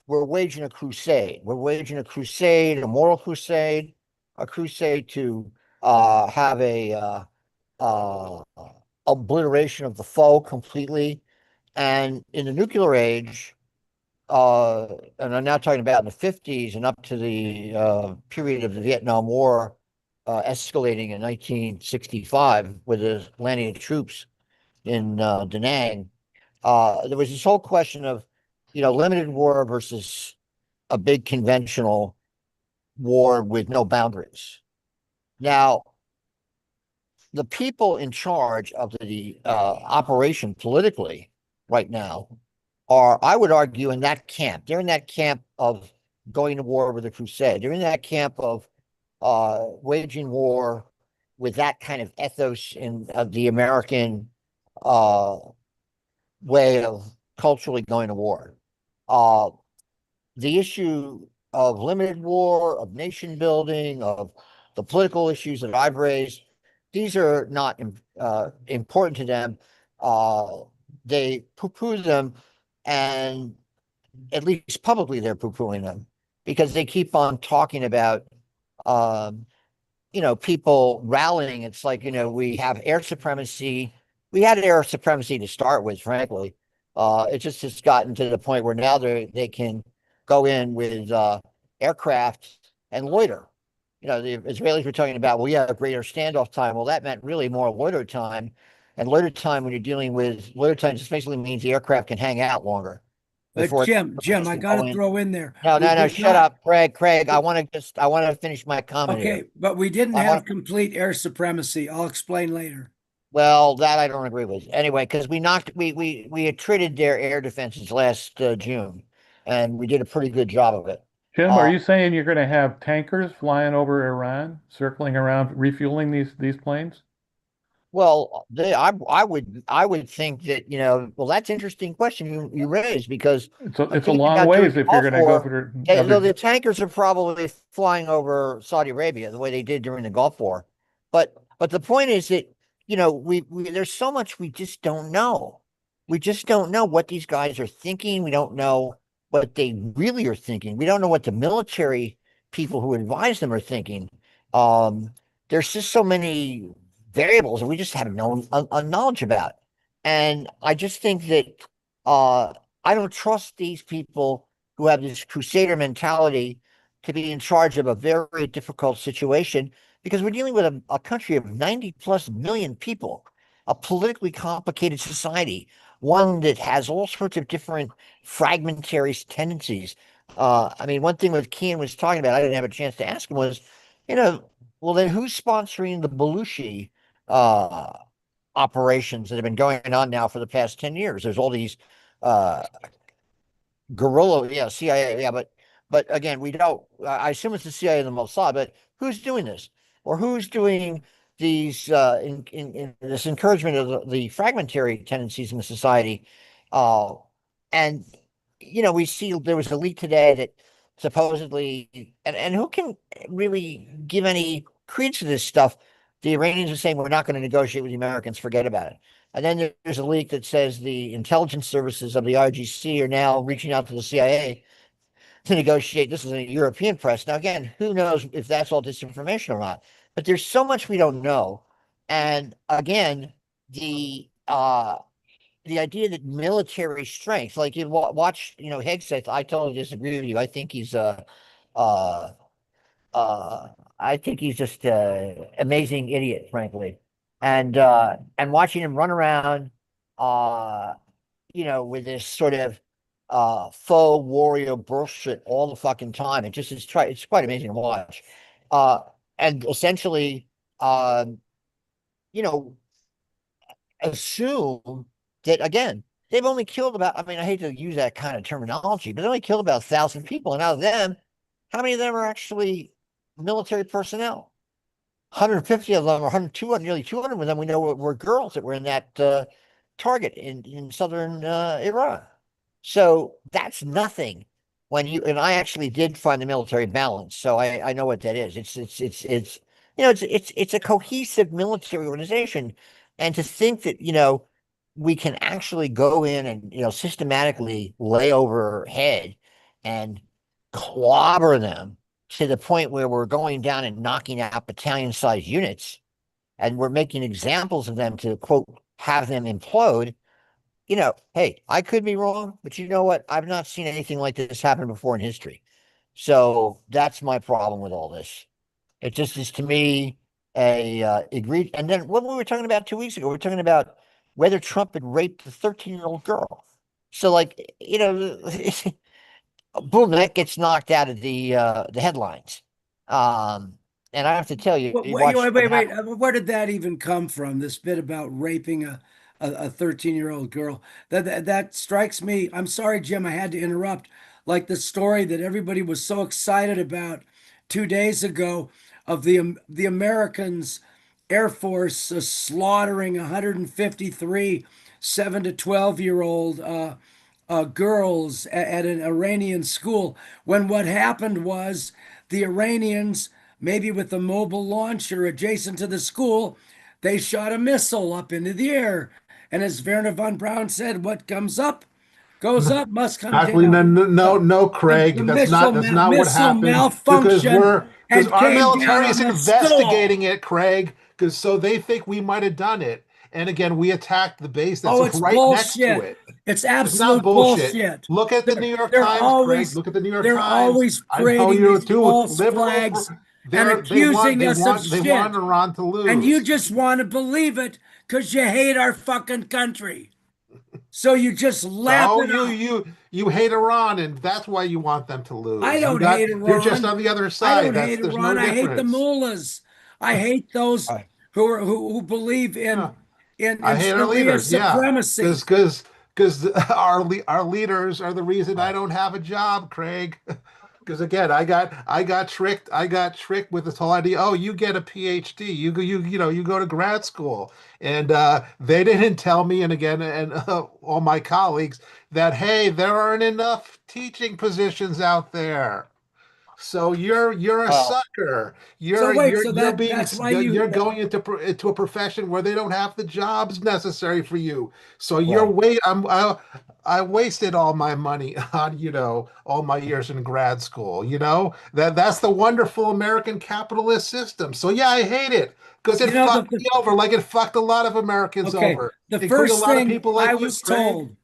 we're waging a crusade. We're waging a crusade, a moral crusade, a crusade to have a obliteration of the foe completely. And in the nuclear age, and I'm now talking about in the 50s and up to the period of the Vietnam War, escalating in 1965 with the landing of troops in Da Nang, there was this whole question of, limited war versus a big conventional war with no boundaries. Now, the people in charge of the operation politically right now are, I would argue, in that camp. They're in that camp of going to war with a crusade. They're in that camp of waging war with that kind of ethos in the American way of culturally going to war. The issue of limited war, of nation building, of the political issues that I've raised, these are not important to them. They poo-poo them, and at least publicly they're poo-pooing them, because they keep on talking about people rallying. It's like, we have air supremacy. We had air supremacy to start with, frankly. It just has gotten to the point where now they can go in with aircraft and loiter. The Israelis were talking about, we have greater standoff time. Well, that meant really more loiter time. And loiter time, when you're dealing with loiter time, just basically means the aircraft can hang out longer. before Jim, the I got to go in. throw in there. No, We no, no, did shut not. up, Craig. I want to finish my comment Okay, here. but we didn't I have want complete air supremacy. I'll explain later. Well, that I don't agree with. Anyway, because we had traded their air defenses last June, and we did a pretty good job of it. Jim, are you saying you're going to have tankers flying over Iran, circling around, refueling these planes? Well, I would think that, well, that's an interesting question you raised, because I'm It's a thinking long about during ways the if you're Gulf going to go War. for Though every. the tankers are probably flying over Saudi Arabia the way they did during the Gulf War, but the point is that we there's so much we just don't know. We just don't know what these guys are thinking. We don't know what they really are thinking. We don't know what the military people who advise them are thinking. Um, there's just so many variables that we just have no knowledge about. And I just think that uh, I don't trust these people who have this crusader mentality to be in charge of a very difficult situation, because we're dealing with a country of 90 plus million people, a politically complicated society, one that has all sorts of different fragmentary tendencies. I mean, one thing that Kean was talking about, I didn't have a chance to ask him, was, you know, well, then who's sponsoring the Belushi uh, operations that have been going on now for the past 10 years? There's all these uh, guerrilla, yeah, CIA, yeah, but again, we don't. I assume it's the CIA and the Mossad, but who's doing this, or who's doing these in this encouragement of the fragmentary tendencies in the society? And we see there was a leak today that supposedly, and who can really give any credence to this stuff? The Iranians are saying we're not going to negotiate with the Americans, forget about it. And then there's a leak that says the intelligence services of the IGC are now reaching out to the CIA to negotiate. This is in a European press. Now, again, who knows if that's all disinformation or not? But there's so much we don't know. And again, the idea that military strength, like you watch, Hegseth, I totally disagree with you. Uh, I think he's just an amazing idiot, frankly. And watching him run around, uh, with this sort of faux warrior bullshit all the fucking time. It's quite amazing to watch. Uh, and essentially, um, you know, assume that, again, they've only killed about, I mean, I hate to use that kind of terminology, but they only killed about 1,000 people. And out of them, how many of them are actually military personnel? 150 of them, or 100, 200, nearly 200 of them we know were girls that were in that target in southern Iran. So that's nothing. And I actually did find the military balance, so I know what that is. It's a cohesive military organization, and to think that we can actually go in and systematically lay overhead and clobber them to the point where we're going down and knocking out battalion-sized units, and we're making examples of them to, quote, have them implode. Hey, I could be wrong, but you know what? I've not seen anything like this happen before in history. So that's my problem with all this. It just is, to me, a agreed. And then what we were talking about 2 weeks ago, we were talking about whether Trump had raped a 13-year-old girl. So, like, boom, that gets knocked out of the headlines. And I have to tell you, you watch Wait. Where did that even come from? This bit about raping a 13-year-old girl. That strikes me. I'm sorry, Jim, I had to interrupt. Like the story that everybody was so excited about 2 days ago of the Americans Air Force slaughtering 153 7 to 12-year-old girls at an Iranian school, when what happened was the Iranians, maybe with a mobile launcher adjacent to the school, they shot a missile up into the air. And as Werner von Braun said, what comes up goes up, must come Actually, no, down. no, no, The, no, the Craig. That's not what missile happened because malfunctioned and our came down military is on the school. investigating it, Craig, because so they think we might have done it. And again, we attacked the base that's Oh, it's right next to bullshit. it. It's It's not absolute bullshit. bullshit. Look at the They're, New York they're Times, Craig. always Look at the New York they're Times. always I know creating you're these too false liberal. flags and accusing us of They want shit. Iran to And you lose. just want to believe it because you hate our fucking country. So you just lap No, it up. you hate Iran, and that's why you want them to I lose. don't hate You're just Iran. on the other I side. don't hate There's no Iran. I hate the difference. mullahs. I hate those Right. who believe Yeah. in I hate our Sharia leaders. Yeah, supremacy. because our leaders are the reason I Right. don't have a job, Craig. Because again, I got tricked with this whole idea. Oh, you get a PhD, you go to grad school, and they didn't tell me, and again, and all my colleagues that hey, there aren't enough teaching positions out there. So you're a Well, sucker. So wait, so You're being that's why you're you going into a profession where they don't have the jobs necessary for you. So you're right. wait I wasted all my money on, all my years in grad school, that's the wonderful American capitalist system. So yeah, I hate it because it you know fucked me over like it fucked a lot of Americans okay, over, the including a first lot of thing people I like you, was Craig. told,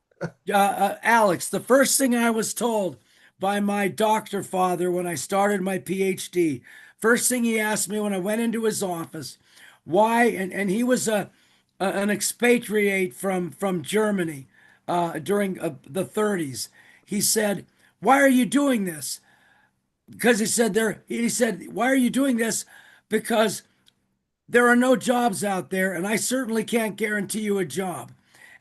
Alex, the first thing I was told by my doctor father when I started my PhD, first thing he asked me when I went into his office, why, and he was an expatriate from Germany during the 30s. He said, "Why are you doing this?" Because he said, "Why are you doing this?" Because there are no jobs out there, and I certainly can't guarantee you a job.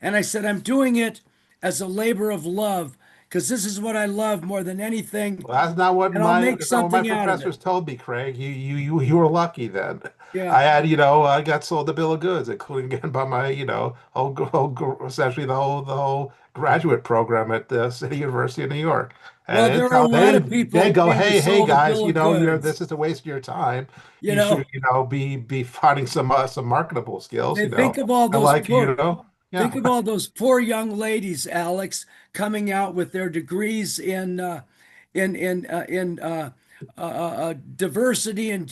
And I said, I'm doing it as a labor of love because this is what I love more than anything, Well, and I'll make that's not what my something out of it. professors told me, Craig. You were lucky then. Yeah. I got sold a bill of goods, including again by my, essentially the whole graduate program at the City University of New York. And Well, there are a lot of they people go, being hey sold a guys, bill of goods. this is a waste of your time. You You should, know, be finding some marketable skills, they think of all I those like, poor yeah. think of all those poor young ladies, Alex, coming out with their degrees in diversity and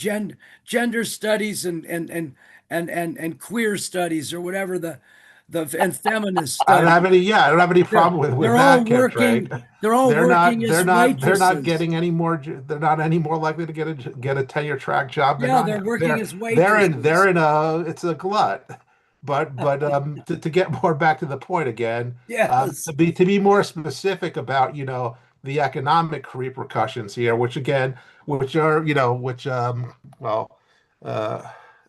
gender studies and queer studies or whatever the and feminist studies. I don't have any problem with They're all that, Craig. working. They're all working as They're not waitresses. getting any more. They're not any more likely to get a tenure track job than Yeah, I they're am. working as They're waitresses. in it's a glut. But to get more back to the point again, Yes. to be more specific about the economic repercussions here, which again, which are which well uh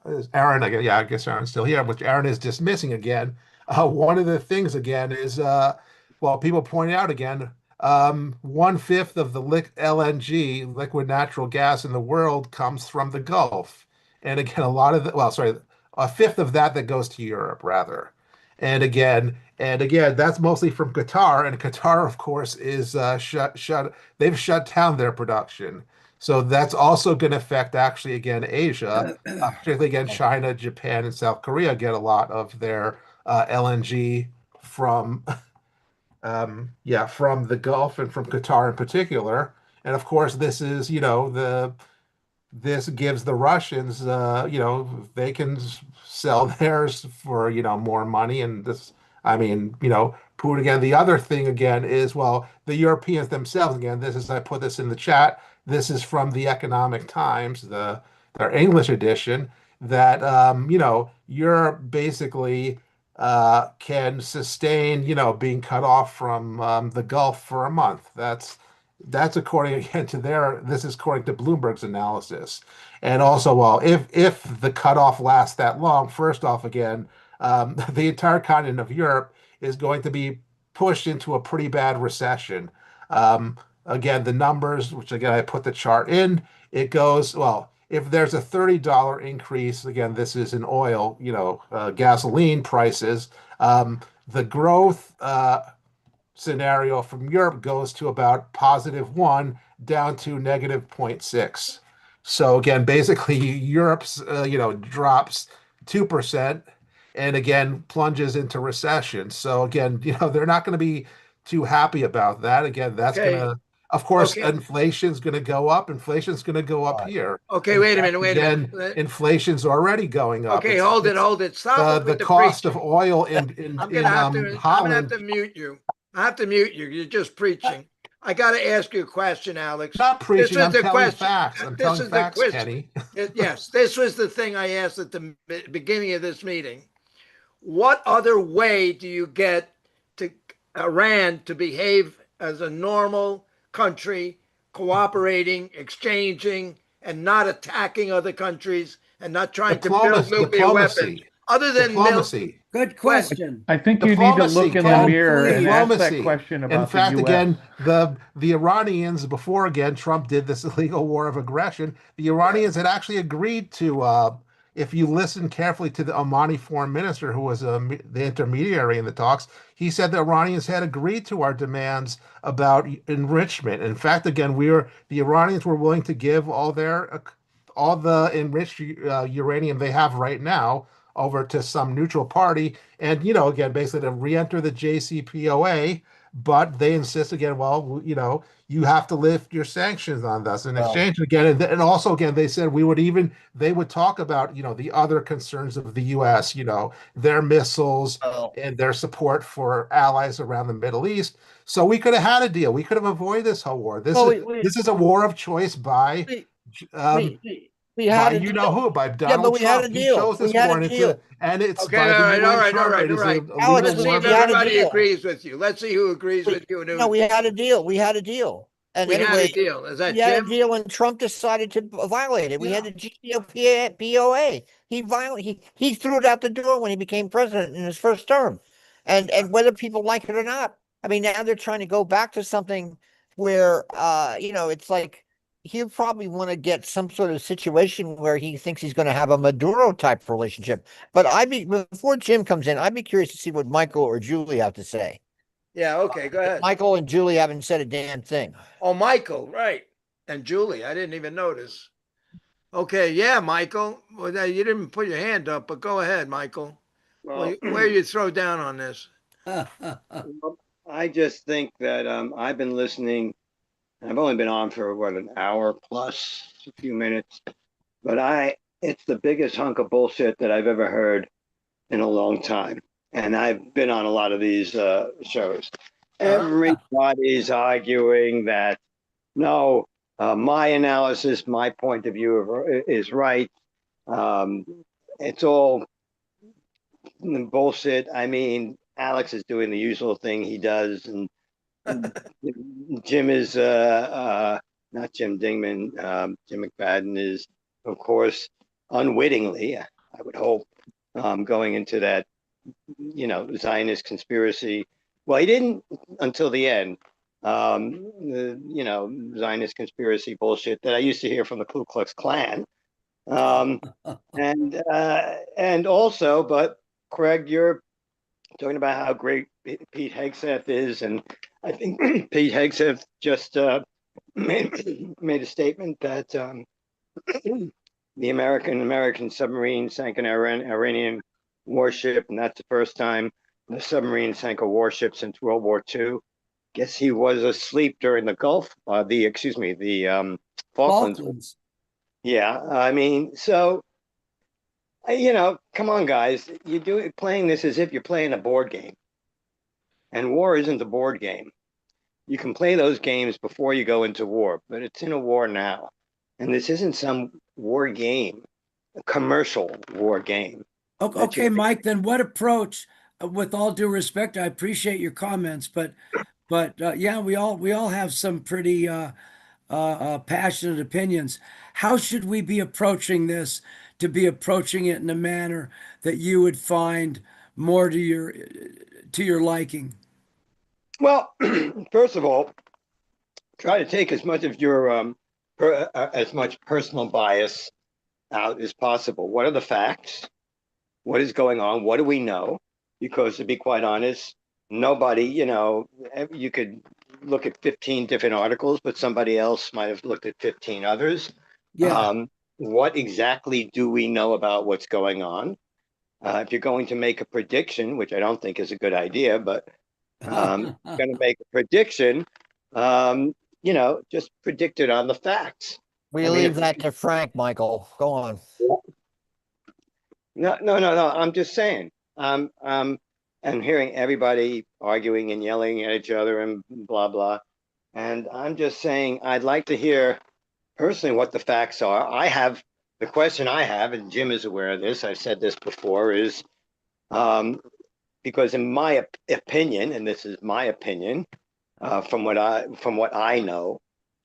is Aaron, I guess Aaron's still here, which Aaron is dismissing again. One of the things again is, well, people point out again, 1/5 of the LNG, liquid natural gas in the world, comes from the Gulf. And again, a fifth of that goes to Europe, rather. And again, that's mostly from Qatar. And Qatar, of course, is they've shut down their production. So that's also going to affect, actually, again, Asia, particularly again, China, Japan, and South Korea get a lot of their LNG from from the Gulf and from Qatar in particular. And of course, this gives the Russians, they can sell theirs for, more money. And this, I mean, Putin again. The other thing again is, well, the Europeans themselves, again, I put this in the chat. This is from the Economic Times, their English edition, that, Europe basically can sustain, being cut off from the Gulf for a month. That's according again to this is according to Bloomberg's analysis. And also, well, if the cutoff lasts that long, first off, again, the entire continent of Europe is going to be pushed into a pretty bad recession. Again, the numbers, which again I put the chart in, it goes, well, if there's a $30 increase, again, this is in oil, gasoline prices, the growth scenario from Europe goes to about +1 down to -0.6. So again, basically Europe's drops 2% and again plunges into recession. So again, they're not going to be too happy about that. Again, that's going Okay. to, of course, Okay. inflation's going to go up. Inflation's going to go up Right. here. Okay. In Wait a fact, minute. Wait a again, minute. inflation's already going up. Okay. Hold it. Hold it. Stop it The with the cost of preaching. oil in I'm gonna have Holland. to mute you. I have to mute you. You're just preaching. I got to ask you a question, Alex. Not This preaching, was I'm the telling question. facts. I'm This telling is the facts, question. Kenny. Yes, this was the thing I asked at the beginning of this meeting. What other way do you get to Iran to behave as a normal country, cooperating, exchanging, and not attacking other countries and not trying to build nuclear weapons, other than Diplomacy. Good West. question. I think you need to look in the Ken. mirror and ask that Diplomacy. question In about the fact, U.S. again, the Iranians, before again Trump did this illegal war of aggression, the Iranians had actually agreed to, if you listen carefully to the Omani foreign minister, who was the intermediary in the talks, he said the Iranians had agreed to our demands about enrichment. In fact, again, the Iranians were willing to give all the enriched uranium they have right now over to some neutral party, and again, basically to re-enter the JCPOA. But they insist again, well, you have to lift your sanctions on us in exchange again. And also again, they would talk about, the other concerns of the US, their missiles and their support for allies around the Middle East. So we could have had a deal. We could have avoided this whole war. This is a war of choice by we had a know who, by but Donald we had a Trump. He deal. chose this We had war, a and deal. it's Okay, by all the right, all UN right, all Charter. right, It all is right. a Alex, legal Let's see war if we had a everybody deal. agrees with you. Let's see who agrees with you. And who No, we had a deal. We had a deal. And we had anyway, a deal. Is that we had a Jim? deal when Trump decided to violate it. We had the GVP.2026-03.04.ytl. He threw it out the door when he became president in his first term. And whether people like it or not, I mean, now they're trying to go back to something where it's like he'll probably want to get some sort of situation where he thinks he's going to have a Maduro type relationship. But before Jim comes in, I'd be curious to see what Michael or Julie have to say. Yeah, okay, go ahead. Michael and Julie haven't said a damn thing. Oh, Michael, right. And Julie, I didn't even notice. Okay, yeah, Michael. Well, you didn't put your hand up, but go ahead, Michael. Well, Where you throw down on this? I just think that I've been listening. I've only been on for what, an hour plus a few minutes, but it's the biggest hunk of bullshit that I've ever heard in a long time. And I've been on a lot of these shows. Everybody's arguing that no, my analysis, my point of view is right. It's all bullshit. I mean, Alex is doing the usual thing he does, and Jim is not Jim Dingman. Jim McFadden is, of course, unwittingly, I would hope, going into that, Zionist conspiracy. Well, he didn't until the end. Zionist conspiracy bullshit that I used to hear from the Ku Klux Klan. And also, but Craig, you're talking about how great Pete Hegseth is, and I think Pete Hegseth just made a statement that the American submarine sank an Iranian warship, and that's the first time the submarine sank a warship since World War II. Guess he was asleep during the the Falklands. Yeah, I mean, so come on, guys, playing this as if you're playing a board game, and war isn't a board game. You can play those games before you go into war, but it's in a war now, and this isn't some war game, a commercial war game. Okay, Mike, then what approach, with all due respect, I appreciate your comments, but yeah, we all have some pretty passionate opinions. How should we be approaching this to be approaching it in a manner that you would find more to your liking? Well, first of all, try to take as much of your as much personal bias out as possible. What are the facts? What is going on? What do we know? Because to be quite honest, nobody, you could look at 15 different articles, but somebody else might have looked at 15 others. Yeah. What exactly do we know about what's going on? If you're going to make a prediction, which I don't think is a good idea, but going to make a prediction, just predict it on the facts. We leave that to Frank, Michael. Go on. No. I'm just saying. I'm hearing everybody arguing and yelling at each other and blah blah, and I'm just saying I'd like to hear personally what the facts are. The question I have, and Jim is aware of this. I've said this before, is because in my opinion, and this is my opinion, From what I know,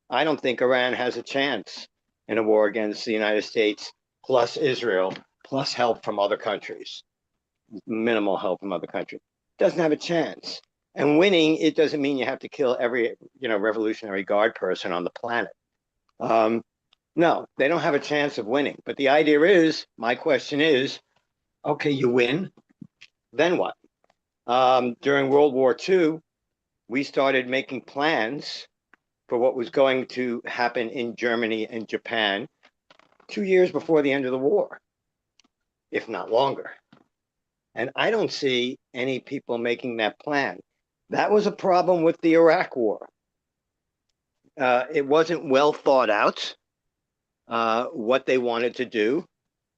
I don't think Iran has a chance in a war against the United States plus Israel plus help from other countries, minimal help from other countries. Doesn't have a chance. And winning, it doesn't mean you have to kill every Revolutionary Guard person on the planet. No, they don't have a chance of winning. But the idea is, my question is, okay, you win, then what? During World War II, we started making plans for what was going to happen in Germany and Japan 2 years before the end of the war, if not longer. And I don't see any people making that plan. That was a problem with the Iraq War. It wasn't well thought out what they wanted to do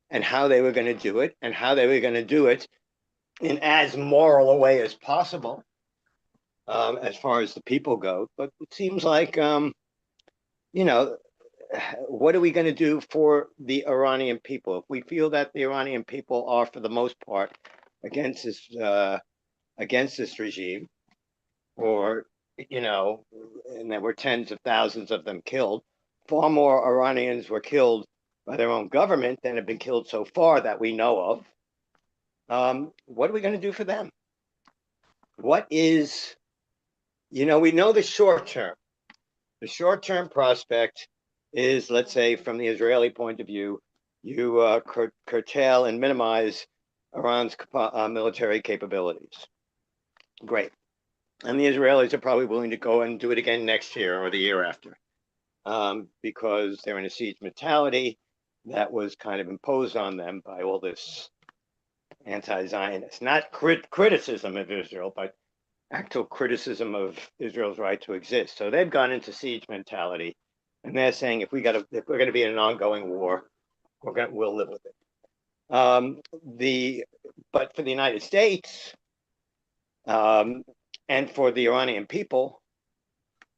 and how they were going to do it and how they were going to do it in as moral a way as possible, as far as the people go. But it seems like, what are we going to do for the Iranian people? If we feel that the Iranian people are, for the most part, against this regime, or and there were tens of thousands of them killed, far more Iranians were killed by their own government than have been killed so far that we know of. What are we going to do for them? What is, we know the short term. The short term prospect is, let's say, from the Israeli point of view, you curtail and minimize Iran's military capabilities. Great. And the Israelis are probably willing to go and do it again next year or the year after, because they're in a siege mentality that was kind of imposed on them by all this anti-Zionist, not criticism of Israel, but actual criticism of Israel's right to exist. So they've gone into siege mentality, and they're saying if we're going to be in an ongoing war, we'll live with it. But for the United States, and for the Iranian people,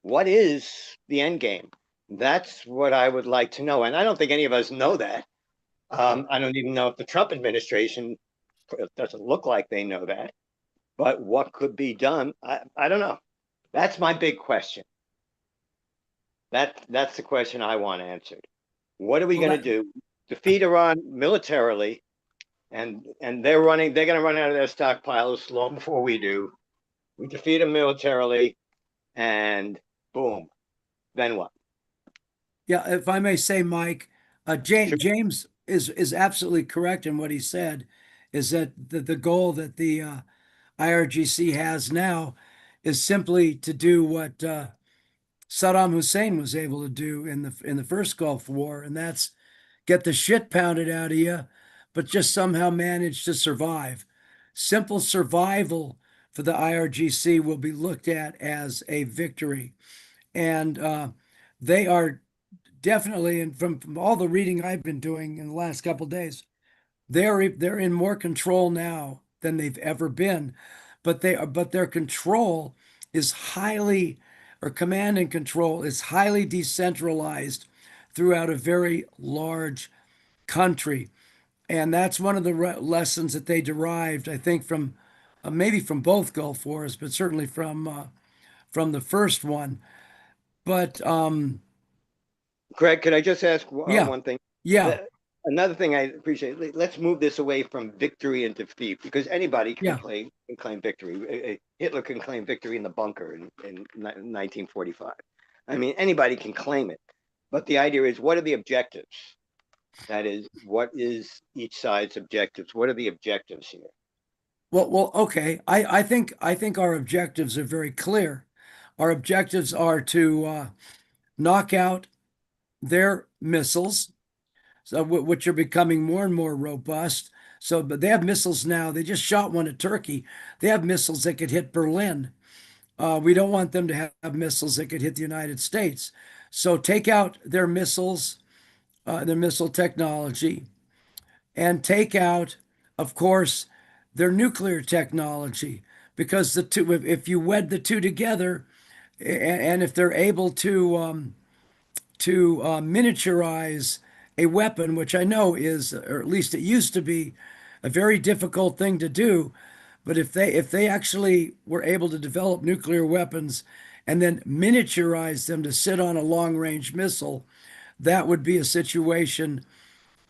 what is the end game? That's what I would like to know. And I don't think any of us know that. I don't even know if the Trump administration, it doesn't look like they know that. But what could be done? I don't know. That's my big question. That's the question I want answered. What are we going to do? Defeat Iran militarily, and they're going to run out of their stockpiles long before we do. We defeat them militarily, and boom. Then what? Yeah, if I may say, Mike, James is absolutely correct in what he said, is that the goal that the IRGC has now is simply to do what Saddam Hussein was able to do in the first Gulf War, and that's get the shit pounded out of you, but just somehow manage to survive. Simple survival for the IRGC will be looked at as a victory. And they are definitely, and from all the reading I've been doing in the last couple of days, they're in more control now than they've ever been. But their control is command and control is highly decentralized throughout a very large country. And that's one of the lessons that they derived, I think, from maybe from both Gulf Wars, but certainly from the first one. But Greg, could I just ask yeah, one thing? yeah, Another thing I appreciate. Let's move this away from victory and defeat, because anybody can claim victory. Hitler can claim victory in the bunker in 1945. I mean, anybody can claim it. But the idea is, what are the objectives? That is, what is each side's objectives? What are the objectives here? Well, okay. I think our objectives are very clear. Our objectives are to knock out their missiles, so which are becoming more and more robust. So, but they have missiles now. They just shot one at Turkey. They have missiles that could hit Berlin. We don't want them to have missiles that could hit the United States. So take out their missiles, their missile technology, and take out, of course, their nuclear technology. Because the two, if you wed the two together, and if they're able to miniaturize a weapon, which I know is, or at least it used to be, a very difficult thing to do. But if they actually were able to develop nuclear weapons and then miniaturize them to sit on a long range missile, that would be a situation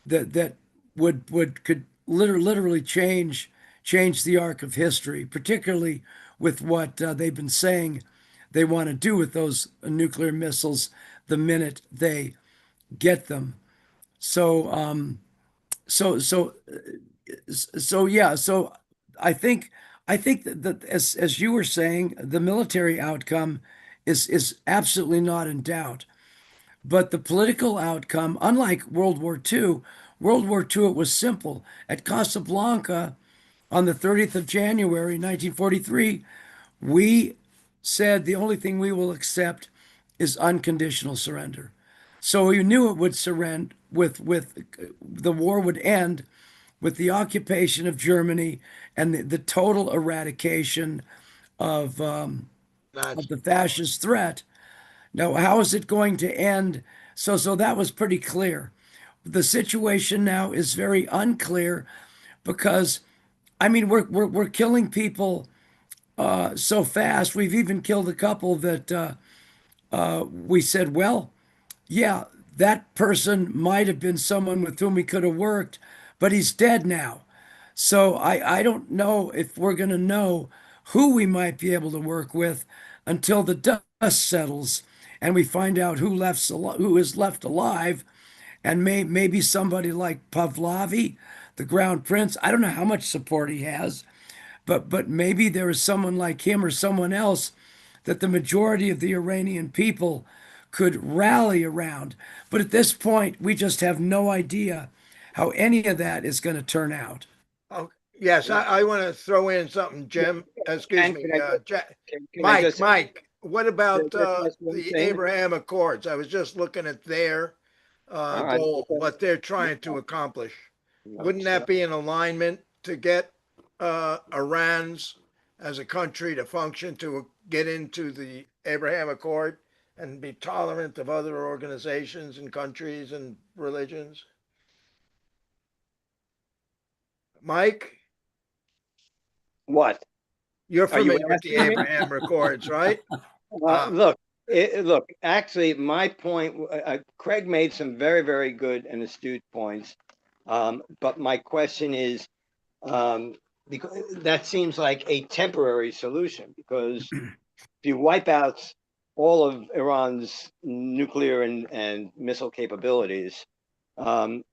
that would could literally change the arc of history, particularly with what they've been saying they want to do with those nuclear missiles the minute they get them. So so so yeah. So I think that as you were saying, the military outcome is absolutely not in doubt. But the political outcome, unlike World War II, it was simple. At Casablanca on the 30th of January, 1943, we said the only thing we will accept is unconditional surrender. So we knew it would surrender with the war would end with the occupation of Germany and the total eradication of the fascist threat. Now, how is it going to end? So that was pretty clear. The situation now is very unclear because, I mean, we're killing people so fast. We've even killed a couple that we said, well, yeah, that person might have been someone with whom we could have worked, but he's dead now. So I don't know if we're going to know who we might be able to work with until the dust settles and we find out who is left alive, and maybe somebody like Pahlavi, the Crown Prince. I don't know how much support he has, but maybe there is someone like him or someone else that the majority of the Iranian people could rally around. But at this point, we just have no idea how any of that is going to turn out. Oh, yes, I want to throw in something, Jim. Excuse Ken, me, can I Mike. just Mike, what about ask one the thing? Abraham Accords? I was just looking at their All right. goal, what they're trying to accomplish. No, Wouldn't so- that be in alignment to get Iran's as a country to function to get into the Abraham Accord and be tolerant of other organizations and countries and religions? Mike, What? you're Are you familiar with the asking me? Abraham Accords, right? Uh, Look, look, actually, my point, Craig made some very, very good and astute points. But my question is, because that seems like a temporary solution, because if you wipe out all of Iran's nuclear and missile capabilities, but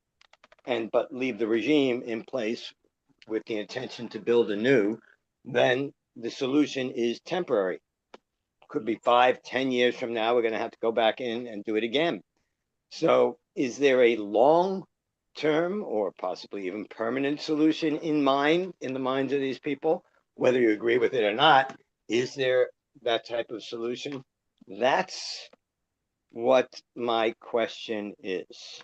leave the regime in place with the intention to build anew, then the solution is temporary. Could be 5, 10 years from now, we're going to have to go back in and do it again. So is there a long term or possibly even permanent solution in the minds of these people? Whether you agree with it or not, is there that type of solution? That's what my question is.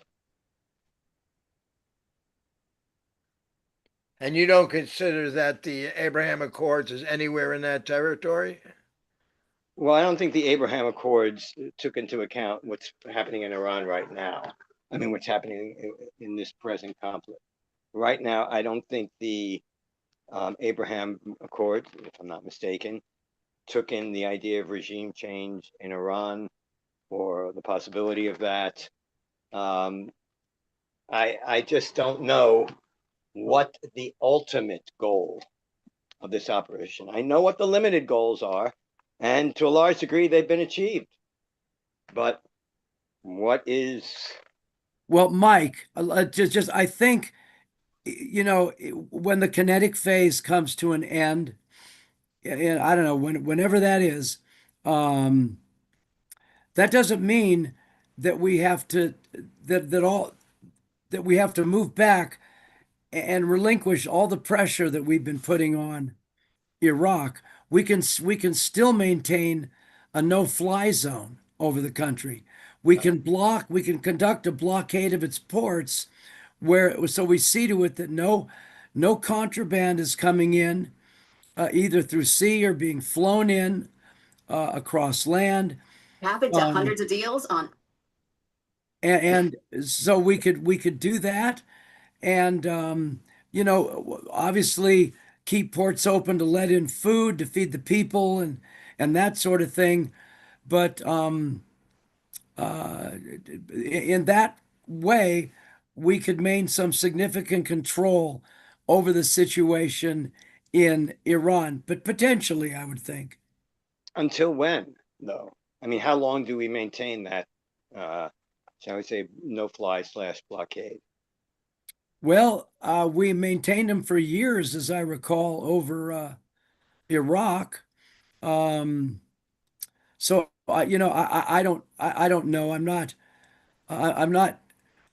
and you don't consider that the Abraham Accords is anywhere in that territory? Well, I don't think the Abraham Accords took into account what's happening in Iran right now. I mean, what's happening in this present conflict. Right now, I don't think the Abraham Accords, if I'm not mistaken, took in the idea of regime change in Iran or the possibility of that. I just don't know what the ultimate goal of this operation. I know what the limited goals are, and to a large degree, they've been achieved. But what is? Well, Mike, just I think, when the kinetic phase comes to an end, and I don't know whenever that is, um, that doesn't mean that we have to that we have to move back and relinquish all the pressure that we've been putting on Iraq. We can still maintain a no-fly zone over the country. We can conduct a blockade of its ports so we see to it that no contraband is coming in either through sea or being flown in across land. Happened to hundreds of deals on. And so we could do that, and obviously keep ports open to let in food to feed the people, and that sort of thing. But in that way, we could maintain some significant control over the situation in Iran, but potentially, I would think. Until when, though? I mean, how long do we maintain that, uh, shall we say, no-fly/blockade? Well, we maintained them for years, as I recall, over Iraq. Um, so I don't know. I'm not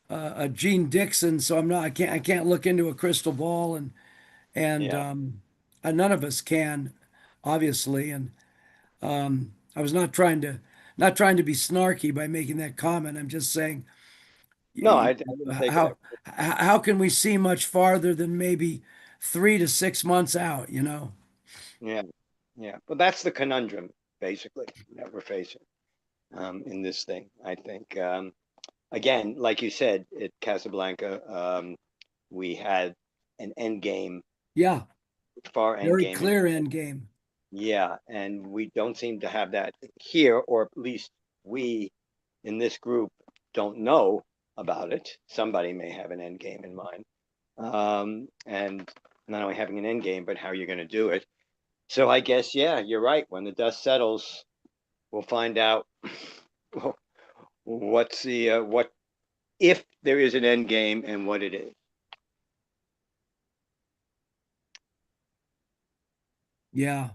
a Gene Dixon, so I can't look into a crystal ball, and Yeah. none of us can, obviously. And I was not trying to be snarky by making that comment. I'm just saying, No, I didn't take it. how can we see much farther than maybe 3 to 6 months out? Yeah, yeah. But that's the conundrum, basically, that we're facing in this thing. I think, again, like you said, at Casablanca, we had an end game, Yeah, far end very game. clear end game. Yeah, and we don't seem to have that here, or at least we in this group don't know about it. Somebody may have an end game in mind. And not only having an end game, but how you're going to do it. So I guess, yeah, you're right. When the dust settles, we'll find out what's what if there is an end game and what it is. Yeah.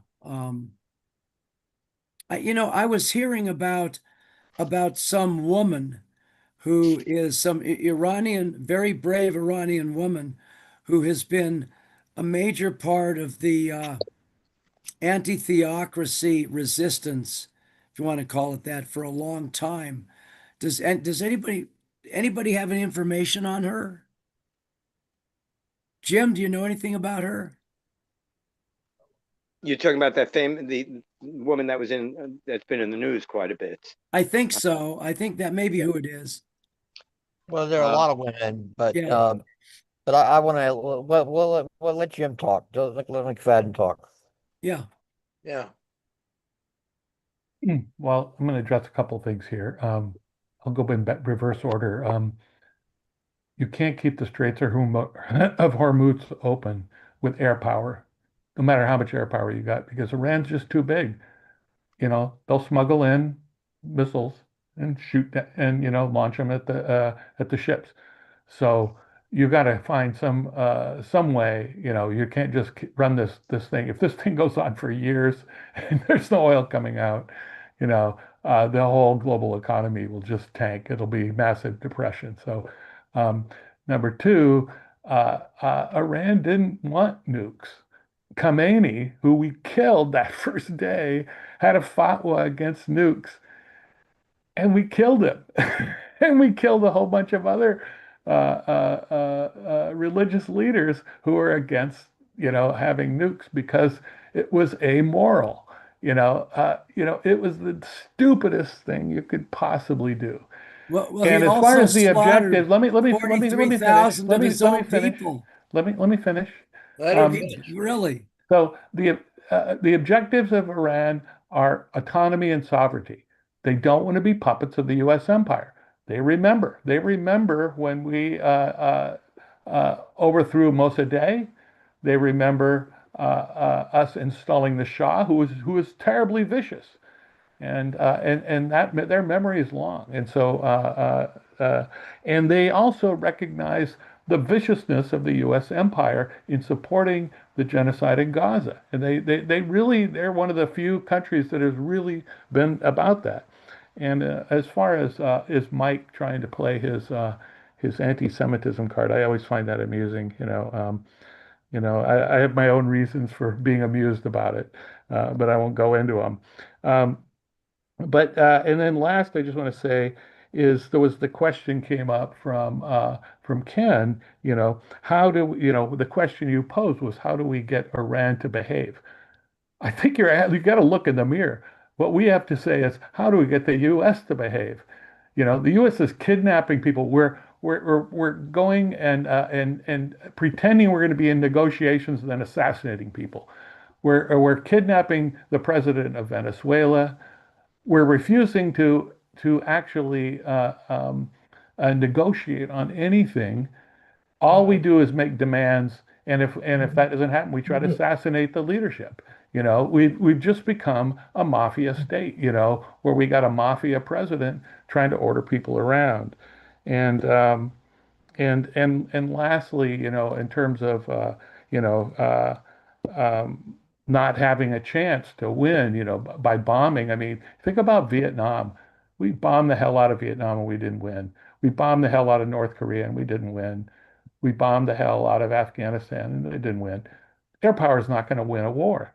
I was hearing about some woman who is some Iranian, very brave Iranian woman who has been a major part of the anti-theocracy resistance, if you want to call it that, for a long time. Does anybody have any information on her? Jim, do you know anything about her? You're talking about the woman that was in that's been in the news quite a bit. I think so. I think that may be who it is. Well, there are a lot of women, but Yeah. I want to we'll let Jim talk. Let McFadden talk. Yeah. Yeah. Well, I'm going to address a couple things here. I'll go in reverse order. You can't keep the Straits of Hormuz open with air power, no matter how much air power you got, because Iran's just too big. They'll smuggle in missiles and and launch them at the ships. So you got to find some way. You can't just run this thing. If this thing goes on for years and there's no oil coming out, the whole global economy will just tank. It'll be massive depression. So um, number two, Iran didn't want nukes. Khamenei, who we killed that first day, had a fatwa against nukes, and we killed him. And we killed a whole bunch of other religious leaders who were against, having nukes because it was amoral. It was the stupidest thing you could possibly do. Well, he And as far also as the objective, slaughtered let me finish. 43,000 Let of me his let me own finish. people. Let me finish. Let him Um, finish. Really? so the objectives of Iran are autonomy and sovereignty. They don't want to be puppets of the U.S. empire. They remember. They remember when we overthrew Mossadegh. They remember us installing the Shah, who was terribly vicious, and that their memory is long. And so and they also recognize the viciousness of the U.S. empire in supporting the genocide in Gaza. And they're one of the few countries that has really been about that. And as far as is Mike trying to play his anti-Semitism card, I always find that amusing. I have my own reasons for being amused about it, but I won't go into them. But and then last, I just want to say is there was the question came up from Ken. The question you posed was how do we get Iran to behave? I think you got to look in the mirror. What we have to say is how do we get the U.S. to behave? The U.S. is kidnapping people. We're going and pretending we're going to be in negotiations and then assassinating people. We're kidnapping the president of Venezuela. We're refusing to actually negotiate on anything. All we do is make demands, and if that doesn't happen, we try to assassinate the leadership. We've just become a mafia state, where we got a mafia president trying to order people around. And and lastly, in terms of you know, not having a chance to win, by bombing. I mean, think about Vietnam. We bombed the hell out of Vietnam and we didn't win. We bombed the hell out of North Korea and we didn't win. We bombed the hell out of Afghanistan and they didn't win. Air power is not going to win a war.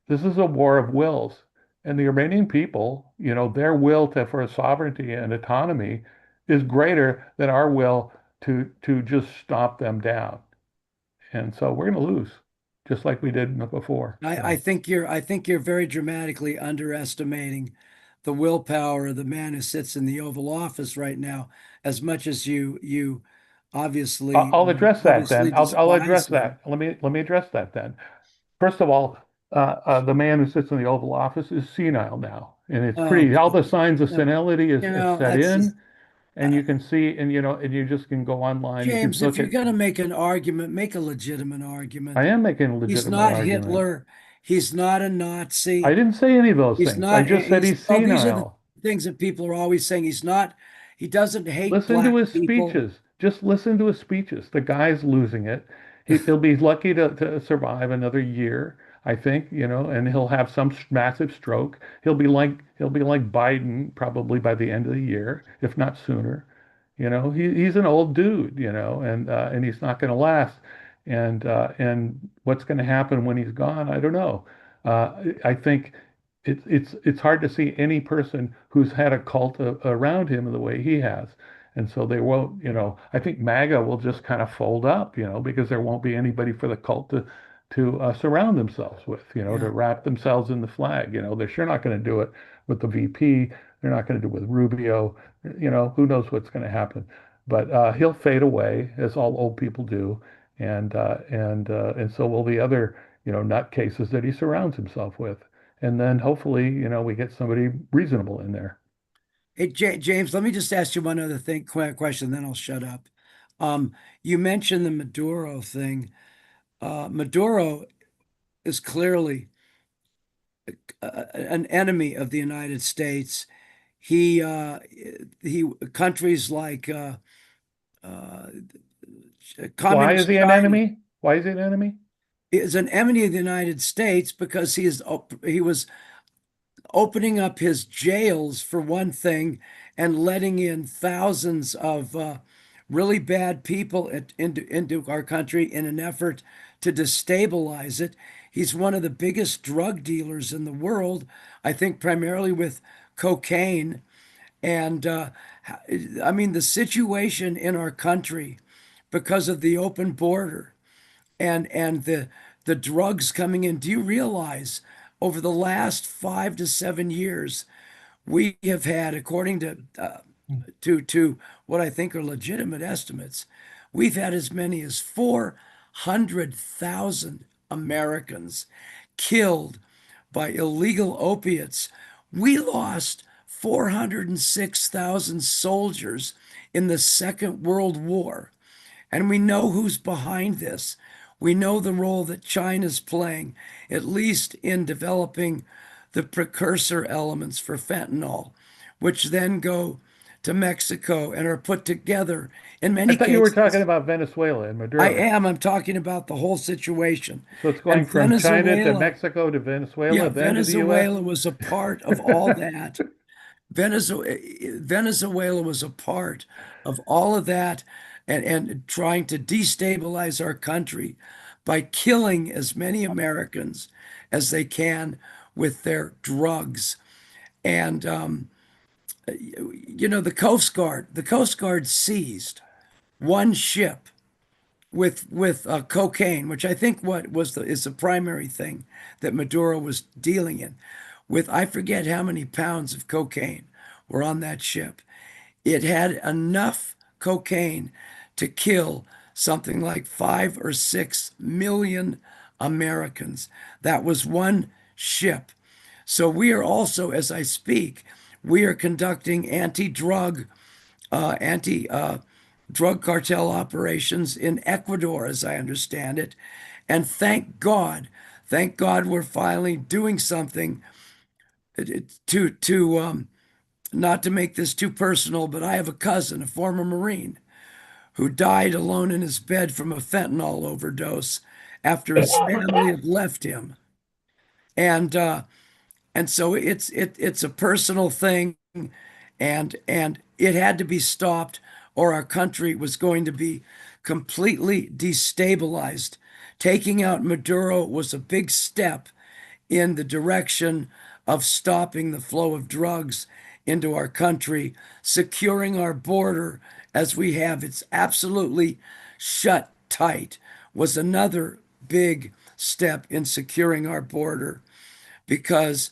This is a war of wills. And the Iranian people, their will for sovereignty and autonomy is greater than our will to just stomp them down. And so we're going to lose, just like we did before. I think you're very dramatically underestimating the willpower of the man who sits in the Oval Office right now, as much as you obviously I'll address that then. I'll address despise him. that. Let me address that then. First of all, the man who sits in the Oval Office is senile now, and it's pretty. All the signs of senility is set in, and you can see, and and you just can go online. James, you if you're going to make an argument, make a legitimate argument. I am making a legitimate He's not argument. Hitler. He's not a Nazi. I didn't say any of those things. I just said he's senile. These are the things that people are always saying. He's not. He doesn't hate Listen black to his people. speeches. Just listen to his speeches. The guy's losing it. He'll be lucky to survive another year, I think, and he'll have some massive stroke. He'll be like Biden probably by the end of the year, if not sooner. He's an old dude, and he's not going to last. And what's going to happen when he's gone, I don't know. I think it's hard to see any person who's had a cult around him the way he has. And so they won't, I think MAGA will just kind of fold up, because there won't be anybody for the cult to surround themselves with, to wrap themselves in the flag. They're sure not going to do it with the VP. They're not going to do it with Rubio. Who knows what's going to happen. But he'll fade away, as all old people do. And so will the other, nutcases that he surrounds himself with. And then hopefully, we get somebody reasonable in there. Hey, James, let me just ask you one other question, then I'll shut up. You mentioned the Maduro thing. Maduro is clearly an enemy of the United States. He countries like Why is he an enemy? Why is he an enemy? Is an enemy of the United States because he was opening up his jails for one thing and letting in thousands of really bad people into our country in an effort to destabilize it. He's one of the biggest drug dealers in the world, I think primarily with cocaine. And I mean, the situation in our country because of the open border and the drugs coming in. Do you realize over the last 5 to 7 years, we have had, according to what I think are legitimate estimates, we've had as many as 400,000 Americans killed by illegal opiates. We lost 406,000 soldiers in the Second World War. And we know who's behind this. We know the role that China's playing, at least in developing the precursor elements for fentanyl, which then go to Mexico and are put together in many cases. I thought you were talking about Venezuela and Maduro. I am. I'm talking about the whole situation. So it's going from China to Mexico to Venezuela, yeah, then Venezuela to the US? was a part of all that. Venezuela was a part of all of that and trying to destabilize our country by killing as many Americans as they can with their drugs. And, the Coast Guard seized one ship with cocaine, which I think is the primary thing that Maduro was dealing in with. I forget how many pounds of cocaine were on that ship. It had enough cocaine to kill something like 5 or 6 million Americans. That was one ship. So we are also, as I speak, we are conducting anti drug cartel operations in Ecuador, as I understand it. And thank God we're finally doing something to not to make this too personal, but I have a cousin, a former Marine, who died alone in his bed from a fentanyl overdose after his family had left him. And so it's a personal thing, and it had to be stopped, or our country was going to be completely destabilized. Taking out Maduro was a big step in the direction of stopping the flow of drugs into our country, securing our border as we have. It's absolutely shut tight, was another big step in securing our border, because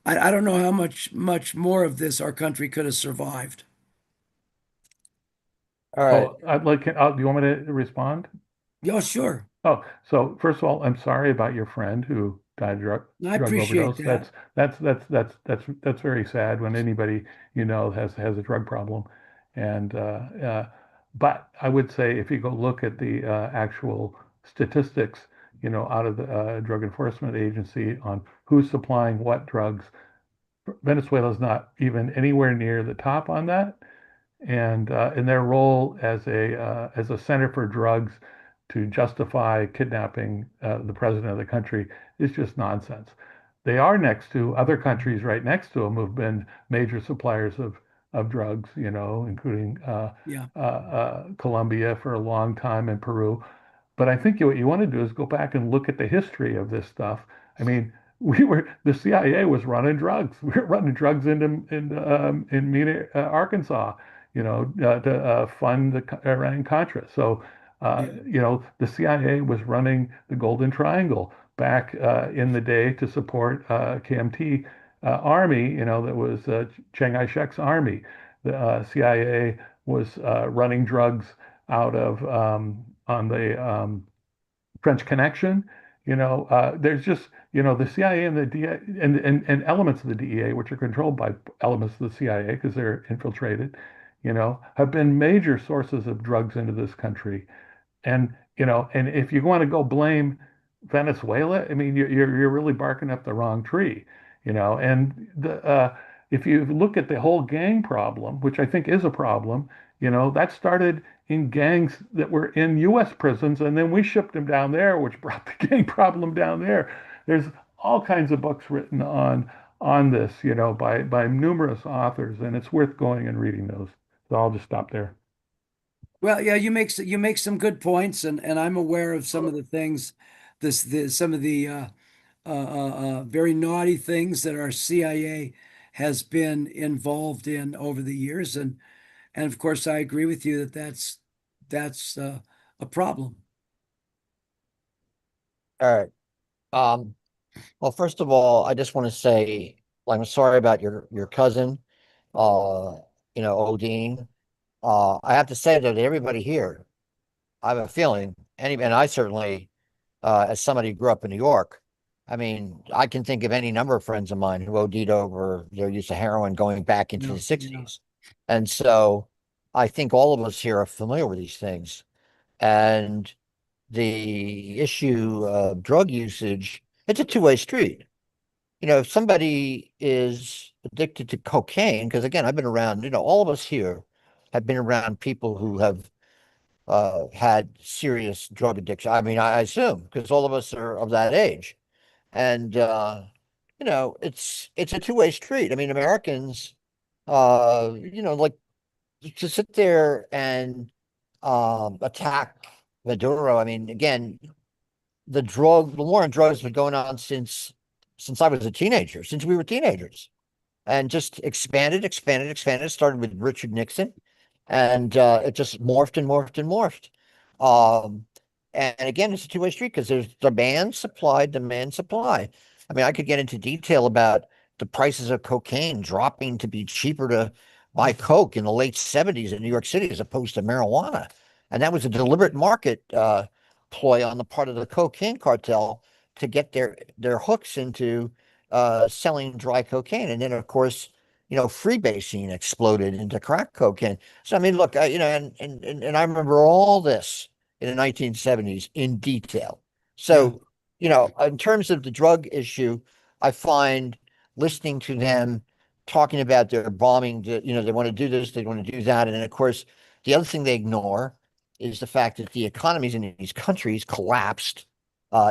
I don't know how much more of this our country could have survived. All right. Oh, I'd like, do you want me to respond? Yeah, sure. Oh, so first of all, I'm sorry about your friend who died of I drug appreciate overdose. that. That's very sad when anybody has a drug problem, and but I would say if you go look at the actual statistics, out of the Drug Enforcement Agency on who's supplying what drugs, Venezuela is not even anywhere near the top on that, and in their role as a center for drugs to justify kidnapping the president of the country is just nonsense. They are next to other countries right next to them who've been major suppliers of drugs, including Yeah. Colombia for a long time and Peru. But I think what you want to do is go back and look at the history of this stuff. I mean, the CIA was running drugs. We were running drugs in Mena, Arkansas, to fund the Iran Contra. So, Yeah. the CIA was running the Golden Triangle back in the day to support KMT army, that was Chiang Kai-shek's army. The CIA was running drugs out of on the French Connection. There's just, the CIA and the DEA and elements of the DEA, which are controlled by elements of the CIA because they're infiltrated, have been major sources of drugs into this country. And if you want to go blame Venezuela, I mean, you're really barking up the wrong tree. And if you look at the whole gang problem, which I think is a problem, that started in gangs that were in U.S. prisons, and then we shipped them down there, which brought the gang problem down there. There's all kinds of books written on this, by numerous authors, and it's worth going and reading those. So I'll just stop there. Well, yeah, you make some good points, and I'm aware of some of the things, some of the very naughty things that our CIA has been involved in over the years, and of course I agree with you that that's a problem. All right. Well, first of all, I just want to say, I'm sorry about your cousin, Odine. I have to say that everybody here, I have a feeling, and I certainly, as somebody who grew up in New York, I mean, I can think of any number of friends of mine who OD'd over their use of heroin going back into the Yeah. 60s. And so I think all of us here are familiar with these things. And the issue of drug usage, it's a two-way street. If somebody is addicted to cocaine, because again, I've been around, all of us here have been around people who have had serious drug addiction. I mean, I assume, because all of us are of that age. And it's a two-way street. I mean, Americans, like to sit there and attack Maduro. I mean, again, the war on drugs has been going on since I was a teenager, since we were teenagers, and just expanded, expanded, expanded. It started with Richard Nixon, and it just morphed and morphed and morphed. And again, it's a two-way street because there's demand, supply, demand, supply. I mean, I could get into detail about the prices of cocaine dropping to be cheaper to buy coke in the late 70s in New York City as opposed to marijuana. And that was a deliberate market ploy on the part of the cocaine cartel to get their hooks into selling dry cocaine. And then, of course, freebasing exploded into crack cocaine. So, I mean, look, and I remember all this in the 1970s in detail. So, in terms of the drug issue, I find listening to them talking about their bombing, they want to do this, they want to do that. And then, of course, the other thing they ignore is the fact that the economies in these countries collapsed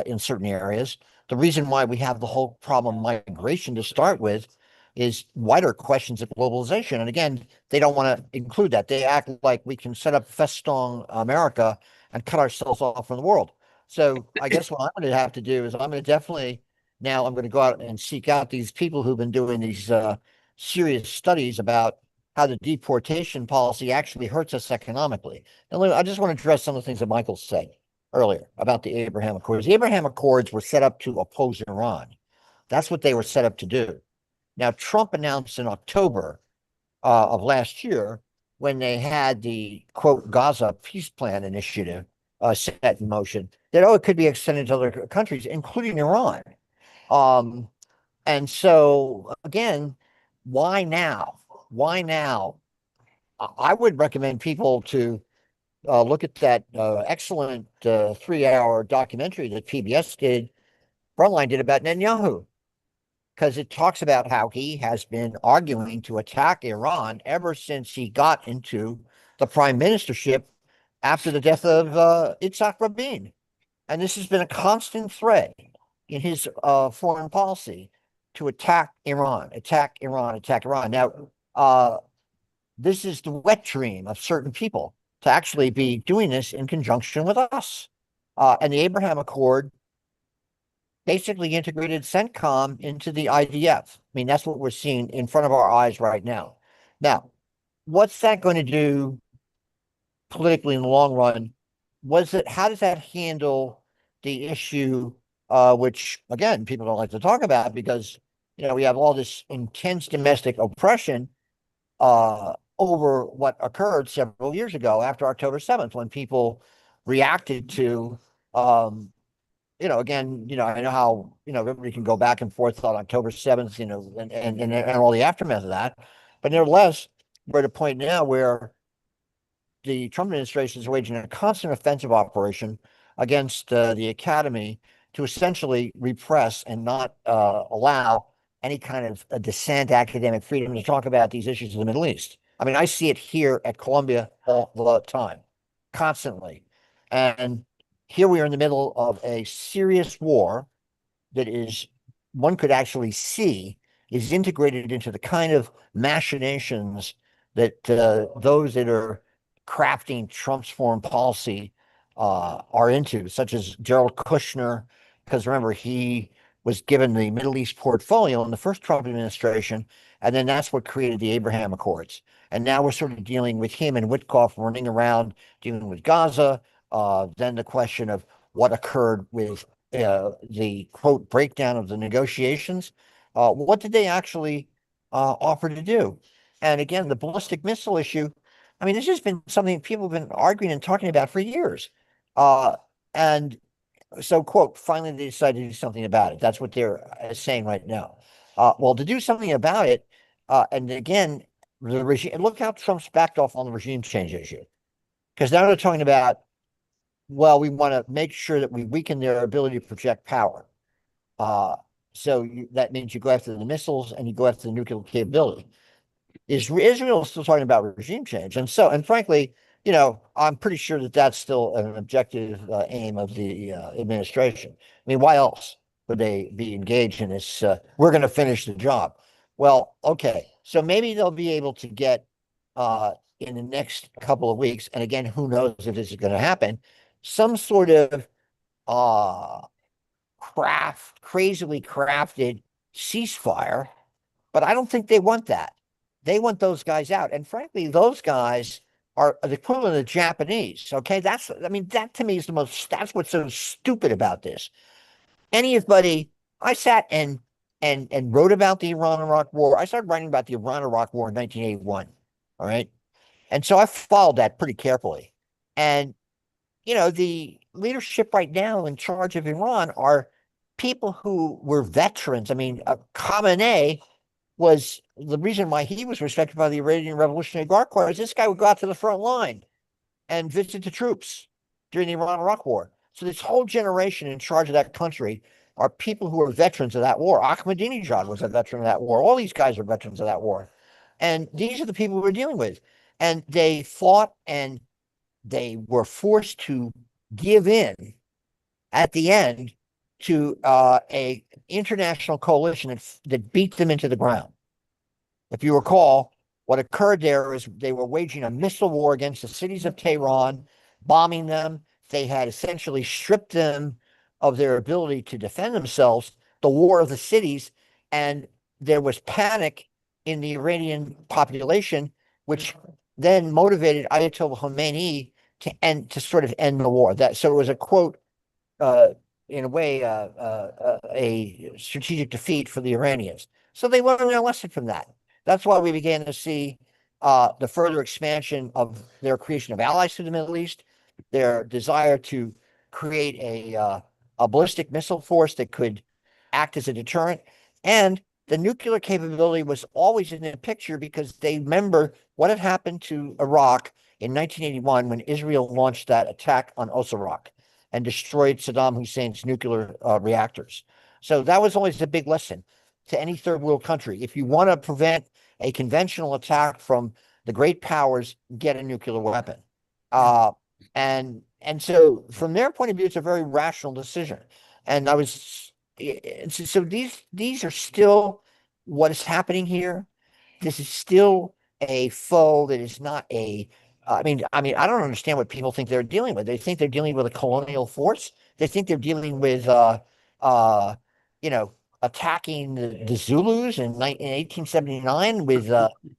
in certain areas. The reason why we have the whole problem of migration to start with is wider questions of globalization. And again, they don't want to include that. They act like we can set up Festung America and cut ourselves off from the world. So I guess what I'm going to have to do is I'm going to go out and seek out these people who've been doing these serious studies about how the deportation policy actually hurts us economically. And I just want to address some of the things that Michael said earlier about the Abraham Accords. The Abraham Accords were set up to oppose Iran. That's what they were set up to do. Now, Trump announced in October of last year, when they had the quote Gaza peace plan initiative set in motion, that it could be extended to other countries, including Iran. And so again, why now? Why now? I would recommend people to look at that excellent 3-hour documentary that PBS did, Frontline did about Netanyahu, because it talks about how he has been arguing to attack Iran ever since he got into the prime ministership after the death of Yitzhak Rabin. And this has been a constant thread in his foreign policy to attack Iran, attack Iran, attack Iran. Now, this is the wet dream of certain people to actually be doing this in conjunction with us. And the Abraham Accord basically integrated CENTCOM into the IDF. I mean, that's what we're seeing in front of our eyes right now. Now, what's that going to do politically in the long run? How does that handle the issue, which again, people don't like to talk about because, we have all this intense domestic oppression over what occurred several years ago after October 7th, when people reacted to, again, I know how, everybody can go back and forth on October 7th, and all the aftermath of that. But nevertheless, we're at a point now where the Trump administration is waging a constant offensive operation against the academy to essentially repress and not allow any kind of a dissent, academic freedom to talk about these issues in the Middle East. I mean, I see it here at Columbia all the time, constantly. And here we are in the middle of a serious war that is, one could actually see, is integrated into the kind of machinations that those that are crafting Trump's foreign policy are into, such as Gerald Kushner, because remember, he was given the Middle East portfolio in the first Trump administration, and then that's what created the Abraham Accords. And now we're sort of dealing with him and Witkoff running around dealing with Gaza. Then the question of what occurred with the quote breakdown of the negotiations. What did they actually offer to do? And again, the ballistic missile issue. I mean, this has been something people have been arguing and talking about for years. And so, quote, finally they decided to do something about it. That's what they're saying right now. Well, to do something about it, and again, the regime, look how Trump's backed off on the regime change issue. Because now they're talking about, well, we want to make sure that we weaken their ability to project power. So that means you go after the missiles and you go after the nuclear capability. Israel is still talking about regime change. And frankly, I'm pretty sure that that's still an objective aim of the administration. I mean, why else would they be engaged in this? We're going to finish the job. Well, okay. So maybe they'll be able to get in the next couple of weeks, and again, who knows if this is going to happen, some sort of crazily crafted ceasefire. But I don't think they want that. They want those guys out. And frankly, those guys are the equivalent of the Japanese. Okay. That to me is that's what's so stupid about this. I sat and wrote about the Iran-Iraq war. I started writing about the Iran-Iraq war in 1981. All right. And so I followed that pretty carefully. And the leadership right now in charge of Iran are people who were veterans. I mean, Khamenei was the reason why he was respected by the Iranian Revolutionary Guard Corps. Is this guy would go out to the front line and visit the troops during the Iran-Iraq War. So this whole generation in charge of that country are people who are veterans of that war. Ahmadinejad was a veteran of that war. All these guys are veterans of that war. And these are the people we're dealing with. And they fought and they were forced to give in at the end to a international coalition that beat them into the ground. If you recall, what occurred there is they were waging a missile war against the cities of Tehran, bombing them. They had essentially stripped them of their ability to defend themselves, the war of the cities, and there was panic in the Iranian population, which then motivated Ayatollah Khomeini to sort of end the war. So it was a quote, uh, in a way, a strategic defeat for the Iranians. So they learned their lesson from that. That's why we began to see the further expansion of their creation of allies to the Middle East, their desire to create a ballistic missile force that could act as a deterrent. And the nuclear capability was always in the picture because they remember what had happened to Iraq in 1981 when Israel launched that attack on Osirak and destroyed Saddam Hussein's nuclear reactors. So that was always the big lesson to any third world country. If you want to prevent a conventional attack from the great powers, get a nuclear weapon. And so from their point of view, it's a very rational decision. And so these are still what is happening here. This is still a foe that is not I mean, I don't understand what people think they're dealing with. They think they're dealing with a colonial force. They think they're dealing with, attacking the Zulus in 1879 with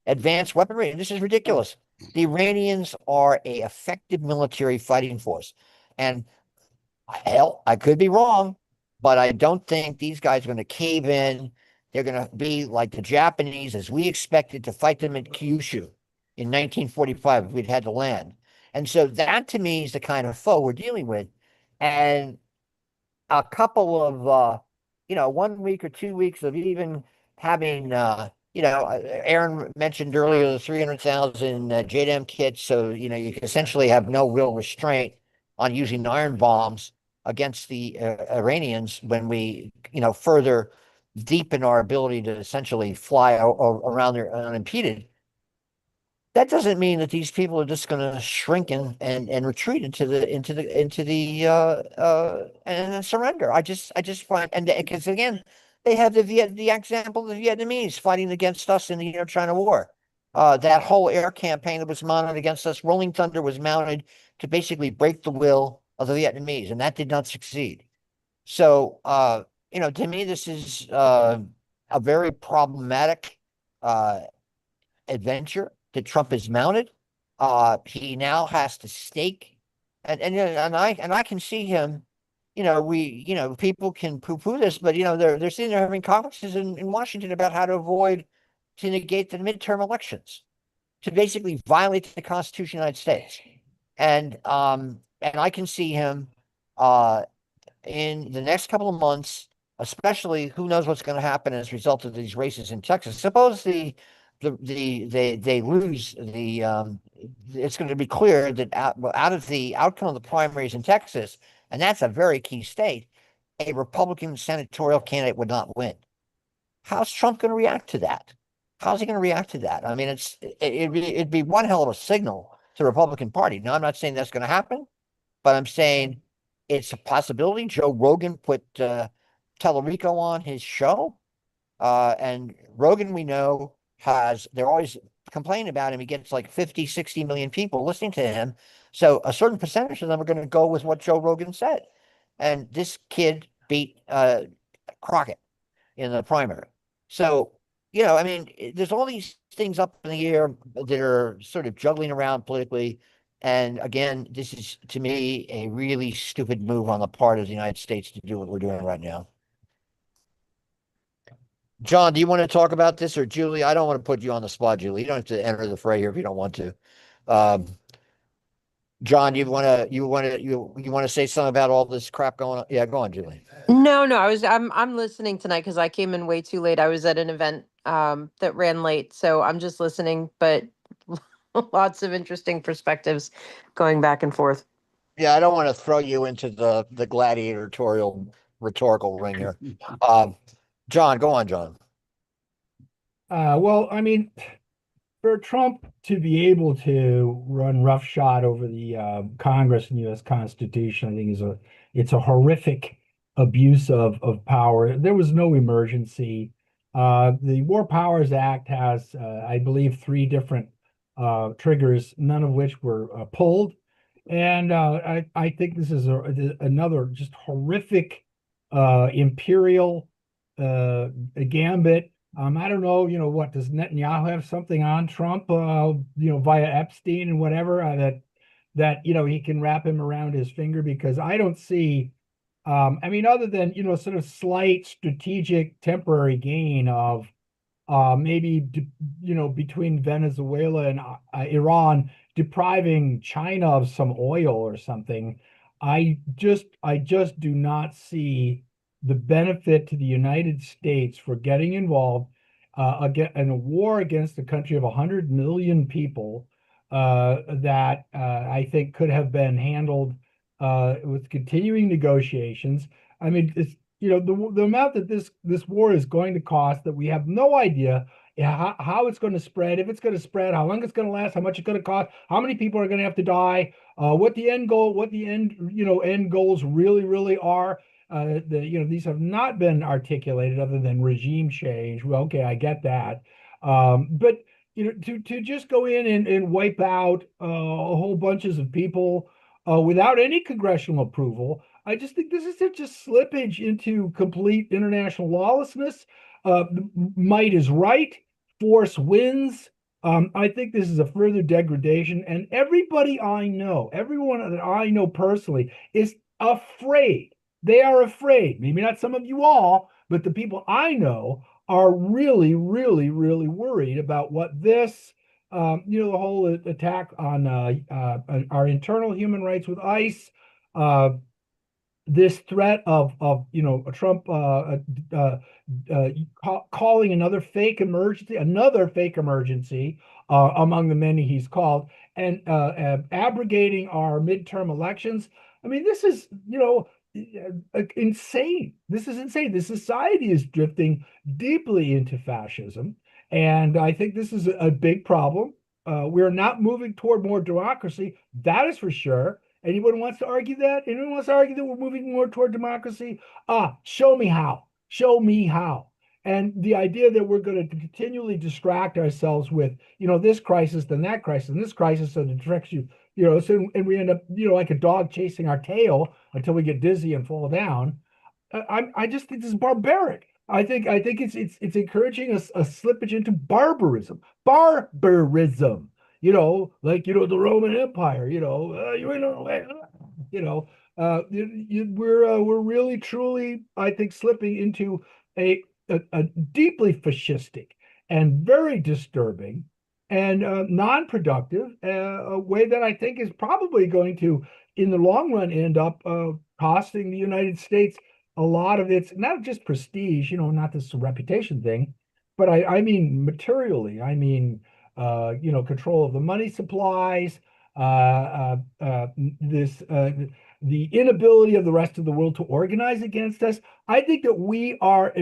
advanced weaponry. And this is ridiculous. The Iranians are a effective military fighting force. And hell, I could be wrong, but I don't think these guys are going to cave in. They're going to be like the Japanese, as we expected to fight them at Kyushu in 1945 if we'd had to land. And so that to me is the kind of foe we're dealing with. And a couple of 1 week or 2 weeks of even having Aaron mentioned earlier the 300,000 JDAM kits, so you can essentially have no real restraint on using iron bombs against the Iranians when we further deepen our ability to essentially fly around there unimpeded. That doesn't mean that these people are just going to shrink and retreat into the and surrender. I just find, and because again, they have the example of the Vietnamese fighting against us in the China War. That whole air campaign that was mounted against us, Rolling Thunder, was mounted to basically break the will of the Vietnamese, and that did not succeed. So, to me, this is a very problematic adventure that Trump has mounted. He now has to stake, and I can see him. People can poo-poo this, but they're sitting there having conferences in Washington about how to avoid to negate the midterm elections, to basically violate the Constitution of the United States, and I can see him in the next couple of months, especially who knows what's going to happen as a result of these races in Texas. Suppose they lose it's going to be clear that out of the outcome of the primaries in Texas, and that's a very key state, a Republican senatorial candidate would not win. How's Trump going to react to that? How's he going to react to that? I mean, it'd be one hell of a signal to the Republican Party. Now, I'm not saying that's going to happen, but I'm saying it's a possibility. Joe Rogan put Tellerico on his show. And Rogan, we know, they're always complaining about him. He gets like 50, 60 million people listening to him. So a certain percentage of them are going to go with what Joe Rogan said. And this kid beat Crockett in the primary. So, I mean, there's all these things up in the air that are sort of juggling around politically. And again, this is, to me, a really stupid move on the part of the United States to do what we're doing right now. John, do you want to talk about this, or Julie? I don't want to put you on the spot, Julie. You don't have to enter the fray here if you don't want to. John, you want to say something about all this crap going on? Yeah, go on, Julie. No, I'm listening tonight because I came in way too late. I was at an event that ran late, so I'm just listening, but lots of interesting perspectives going back and forth. Yeah, I don't want to throw you into the gladiatorial rhetorical ring here. John, go on, John. Well, I mean, for Trump to be able to run roughshod over the Congress and U.S. Constitution, I think it's a horrific abuse of power. There was no emergency. The War Powers Act has, I believe, three different triggers, none of which were pulled. And I think this is another just horrific imperial gambit. I don't know, what does Netanyahu have something on Trump, via Epstein and whatever, that he can wrap him around his finger, because I don't see, other than, sort of slight strategic temporary gain of maybe between Venezuela and Iran depriving China of some oil or something. I just do not see the benefit to the United States for getting involved again in a war against a country of 100 million people that I think could have been handled with continuing negotiations. I mean, it's the amount that this war is going to cost, that we have no idea how it's going to spread, if it's going to spread, how long it's going to last, how much it's going to cost, how many people are going to have to die, what the end end goals really are. These have not been articulated other than regime change. Well, okay, I get that. But to just go in and wipe out whole bunches of people without any congressional approval, I just think this is just slippage into complete international lawlessness. Might is right, force wins. I think this is a further degradation, and everybody I know, everyone that I know personally, is afraid. They are afraid. Maybe not some of you all, but the people I know are really, really, really worried about what this, the whole attack on our internal human rights with ICE, this threat of Trump calling another fake emergency among the many he's called, and abrogating our midterm elections. I mean, this is insane. This is insane. This society is drifting deeply into fascism, and I think this is a big problem. We're not moving toward more democracy, that is for sure. Anyone wants to argue that? Anyone wants to argue that we're moving more toward democracy? Show me how. Show me how. And the idea that we're going to continually distract ourselves with, this crisis, then that crisis, and this crisis, and it directs you, and we end up, like a dog chasing our tail until we get dizzy and fall down. I just think this is barbaric. I think it's encouraging a slippage into barbarism. Barbarism. Like the Roman Empire. We're really truly, I think, slipping into a deeply fascistic and very disturbing and non-productive a way that I think is probably going to, in the long run, end up costing the United States a lot of its, not just prestige, not this reputation thing, but I mean materially. I mean, control of the money supplies, this the inability of the rest of the world to organize against us. I think that we are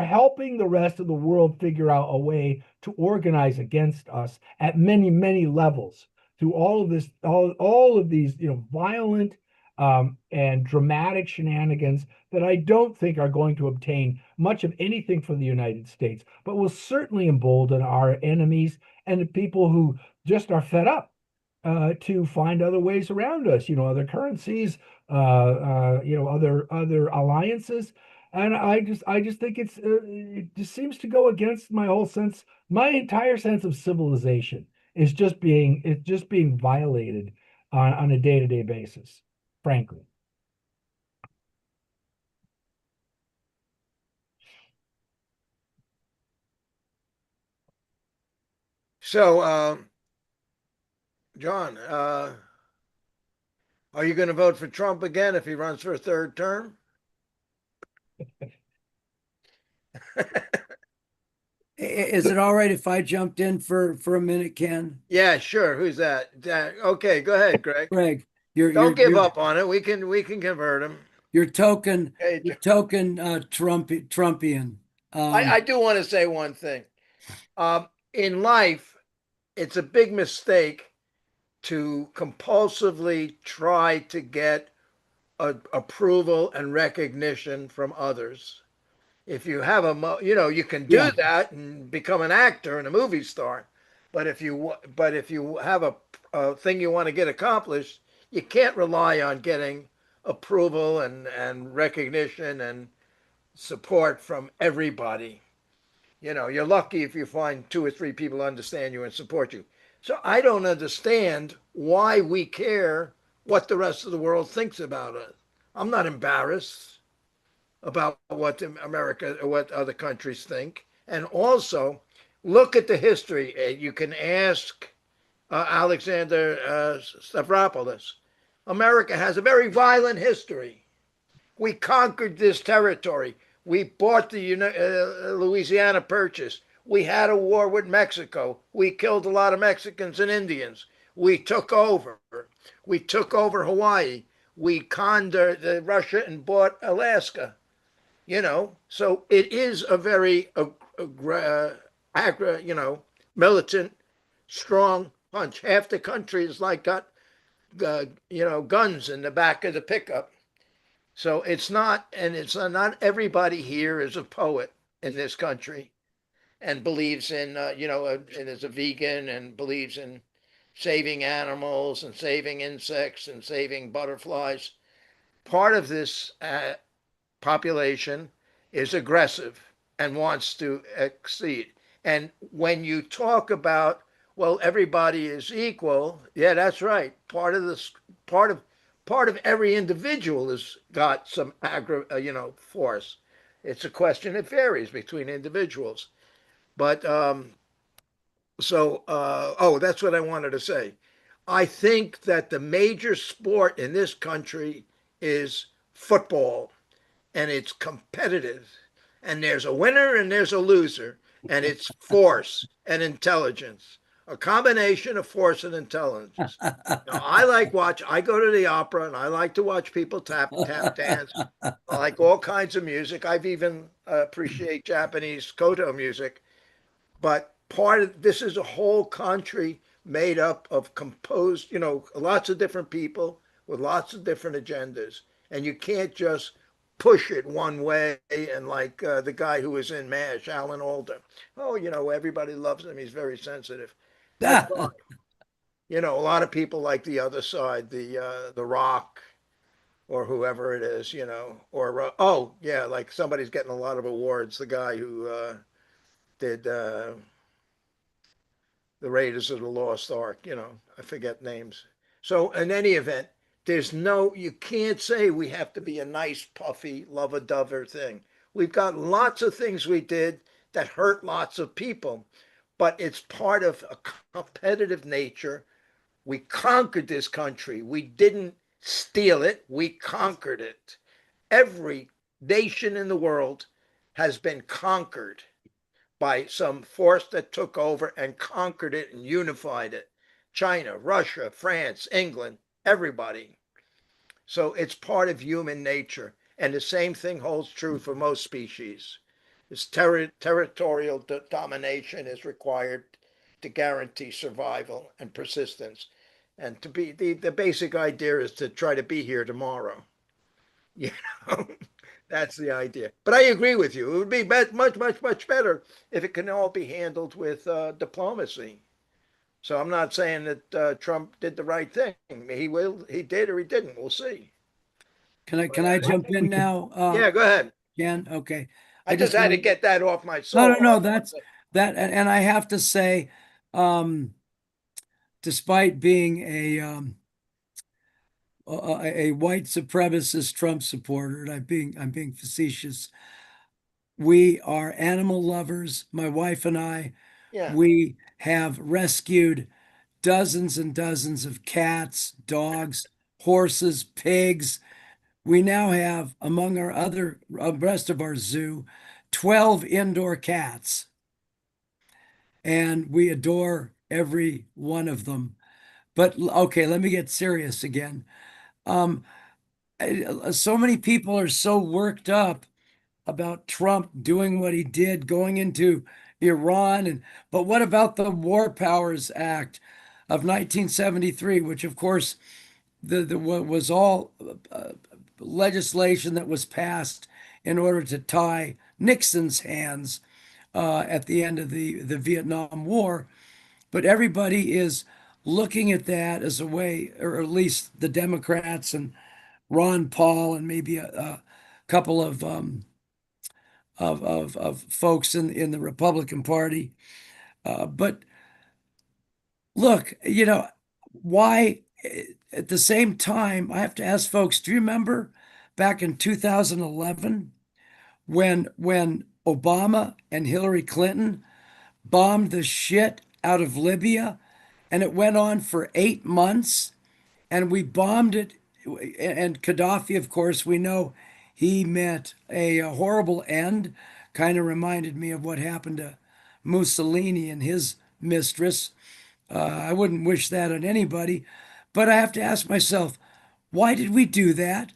helping the rest of the world figure out a way to organize against us at many levels through all of this, all of these, violent and dramatic shenanigans that I don't think are going to obtain much of anything from the United States, but will certainly embolden our enemies and the people who just are fed up to find other ways around us, other currencies, other alliances. And I just think it just seems to go against my entire sense of civilization is just being violated on a day-to-day basis, frankly. So, John, Are you going to vote for Trump again if he runs for a third term? Is it all right if I jumped in for a minute, Ken? Yeah, sure. Who's that? Okay, go ahead, Greg. Greg, Don't give up on it. We can convert him. your token Hey, your token Trumpian. I do want to say one thing. In life, it's a big mistake to compulsively try to get approval and recognition from others. If you have you can do Yeah. that and become an actor and a movie star, but if you have a thing you want to get accomplished, you can't rely on getting approval and recognition and support from everybody. You're lucky if you find two or three people understand you and support you. So I don't understand why we care what the rest of the world thinks about us. I'm not embarrassed about what America or what other countries think. And also, look at the history. You can ask Alexander Stavropoulos. America has a very violent history. We conquered this territory. We bought the Louisiana Purchase. We had a war with Mexico. We killed a lot of Mexicans and Indians. We took over. We took over Hawaii. We conned Russia and bought Alaska. So it is a very, militant, strong punch. Half the country is like got, guns in the back of the pickup. So it's not everybody here is a poet in this country and believes in, and is a vegan and believes in saving animals and saving insects and saving butterflies. Part of this population is aggressive and wants to exceed. And when you talk about, well, everybody is equal, yeah, that's right. Part of every individual has got some force. It's a question. It varies between individuals, but that's what I wanted to say. I think that the major sport in this country is football, and it's competitive, and there's a winner and there's a loser, and it's force and intelligence, a combination of force and intelligence. Now, I go to the opera and I like to watch people tap dance. I like all kinds of music. I've even appreciate Japanese koto music. But part of this is a whole country made up of composed, lots of different people with lots of different agendas. And you can't just push it one way. And like the guy who was in MASH, Alan Alda. Oh, everybody loves him. He's very sensitive. That's fine. A lot of people like the other side, the Rock or whoever it is, or oh yeah, like somebody's getting a lot of awards. The guy who did the Raiders of the Lost Ark, I forget names. So in any event, you can't say we have to be a nice, puffy, love-a-dover thing. We've got lots of things we did that hurt lots of people, but it's part of a competitive nature. We conquered this country. We didn't steal it. We conquered it. Every nation in the world has been conquered by some force that took over and conquered it and unified it. China, Russia, France, England, everybody. So it's part of human nature. And the same thing holds true for most species. This territorial domination is required to guarantee survival and persistence. And to be the basic idea is to try to be here tomorrow. You know, that's the idea. But I agree with you. It would be much, much, much better if it can all be handled with diplomacy. So I'm not saying that Trump did the right thing. He did, or he didn't. We'll see. Can I jump in now? Yeah, go ahead. Ken? Okay. I just had to get that off my No, soul. no, that's that, and I have to say, despite being a white supremacist Trump supporter, and I'm being facetious. We are animal lovers, my wife and I. Yeah. We have rescued dozens and dozens of cats, dogs, horses, pigs. We now have, among our other rest of our zoo, 12 indoor cats. And we adore every one of them. But okay, let me get serious again. So many people are so worked up about Trump doing what he did, going into Iran, but what about the War Powers Act of 1973, which of course the was all legislation that was passed in order to tie Nixon's hands at the end of the Vietnam War. But everybody is looking at that as a way, or at least the Democrats and Ron Paul and maybe a couple of folks in the Republican Party. But look, why at the same time, I have to ask folks, do you remember back in 2011 when Obama and Hillary Clinton bombed the shit out of Libya and it went on for 8 months and we bombed it? And Gaddafi, of course, we know he met a horrible end. Kind of reminded me of what happened to Mussolini and his mistress. I wouldn't wish that on anybody, but I have to ask myself, why did we do that?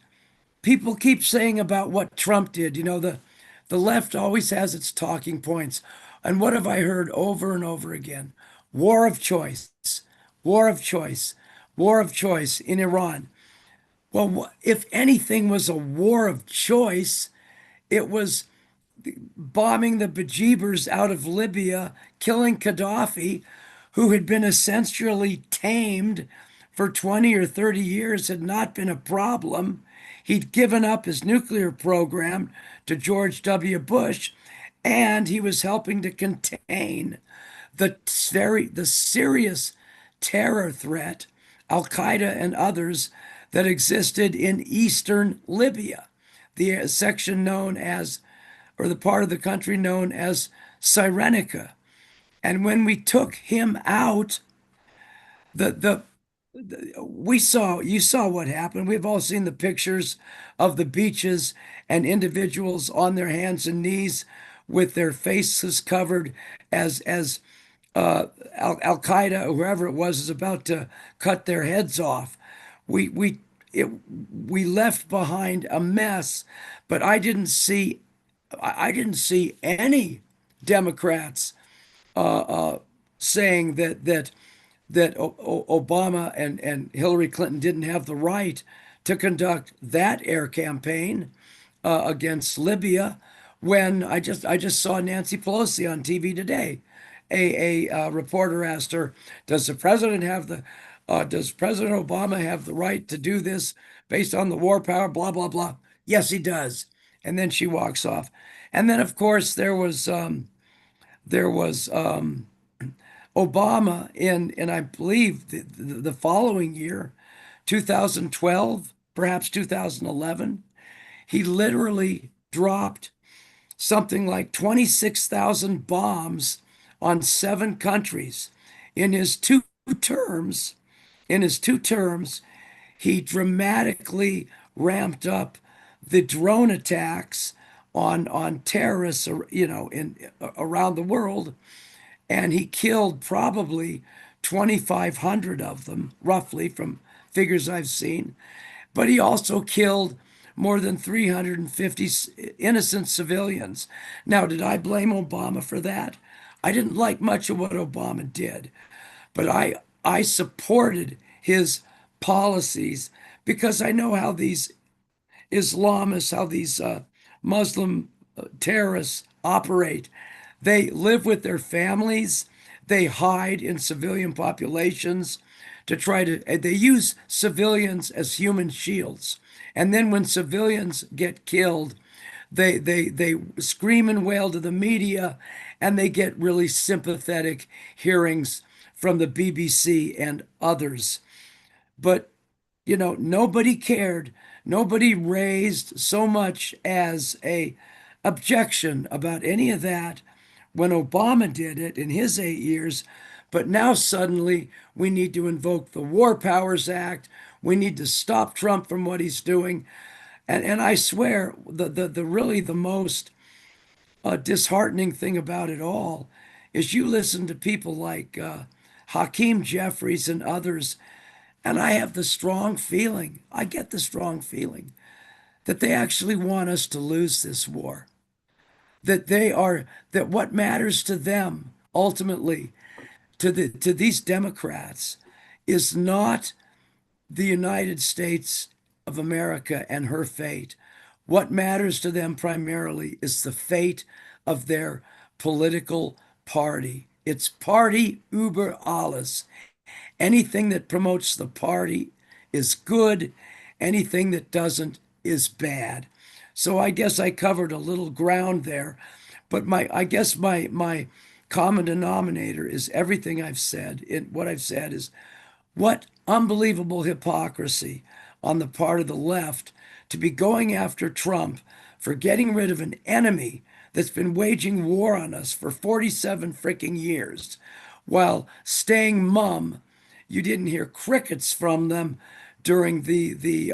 People keep saying about what Trump did. The left always has its talking points. And what have I heard over and over again? War of choice, war of choice, war of choice in Iran. Well, if anything was a war of choice, it was bombing the bejeebers out of Libya, killing Gaddafi, who had been essentially tamed for 20 or 30 years, had not been a problem. He'd given up his nuclear program to George W. Bush, and he was helping to contain the serious terror threat, Al Qaeda and others, that existed in eastern Libya, the section known as, or the part of the country known as Cyrenaica. And when we took him out, you saw what happened. We've all seen the pictures of the beaches and individuals on their hands and knees with their faces covered as Al Qaeda or whoever it was is about to cut their heads off. We left behind a mess, but I didn't see any Democrats saying that Obama and Hillary Clinton didn't have the right to conduct that air campaign against Libya. When I just saw Nancy Pelosi on TV today, a reporter asked her, "Does President Obama have the right to do this based on the war power?" Blah blah blah. Yes, he does. And then she walks off. And then, of course, there was Obama in I believe the following year, 2012, perhaps 2011. He literally dropped something like 26,000 bombs on 7 countries in his two terms. In his 2 terms, he dramatically ramped up the drone attacks on terrorists, around the world, and he killed probably 2,500 of them, roughly, from figures I've seen. But he also killed more than 350 innocent civilians. Now, did I blame Obama for that? I didn't like much of what Obama did, but I supported his policies because I know how these Islamists, how these Muslim terrorists operate. They live with their families. They hide in civilian populations they use civilians as human shields. And then when civilians get killed, they scream and wail to the media, and they get really sympathetic hearings from the BBC and others. But nobody cared. Nobody raised so much as a objection about any of that when Obama did it in his 8 years. But now suddenly we need to invoke the War Powers Act. We need to stop Trump from what he's doing. And I swear, the really the most disheartening thing about it all is you listen to people like Hakeem Jeffries and others, and I have the strong feeling, I get the strong feeling that they actually want us to lose this war. That what matters to them ultimately, to these Democrats, is not the United States of America and her fate. What matters to them primarily is the fate of their political party. It's party über alles. Anything that promotes the party is good. Anything that doesn't is bad. So I guess I covered a little ground there, but I guess my common denominator is everything I've said. What I've said is what unbelievable hypocrisy on the part of the left to be going after Trump for getting rid of an enemy that's been waging war on us for 47 freaking years while staying mum. You didn't hear crickets from them during the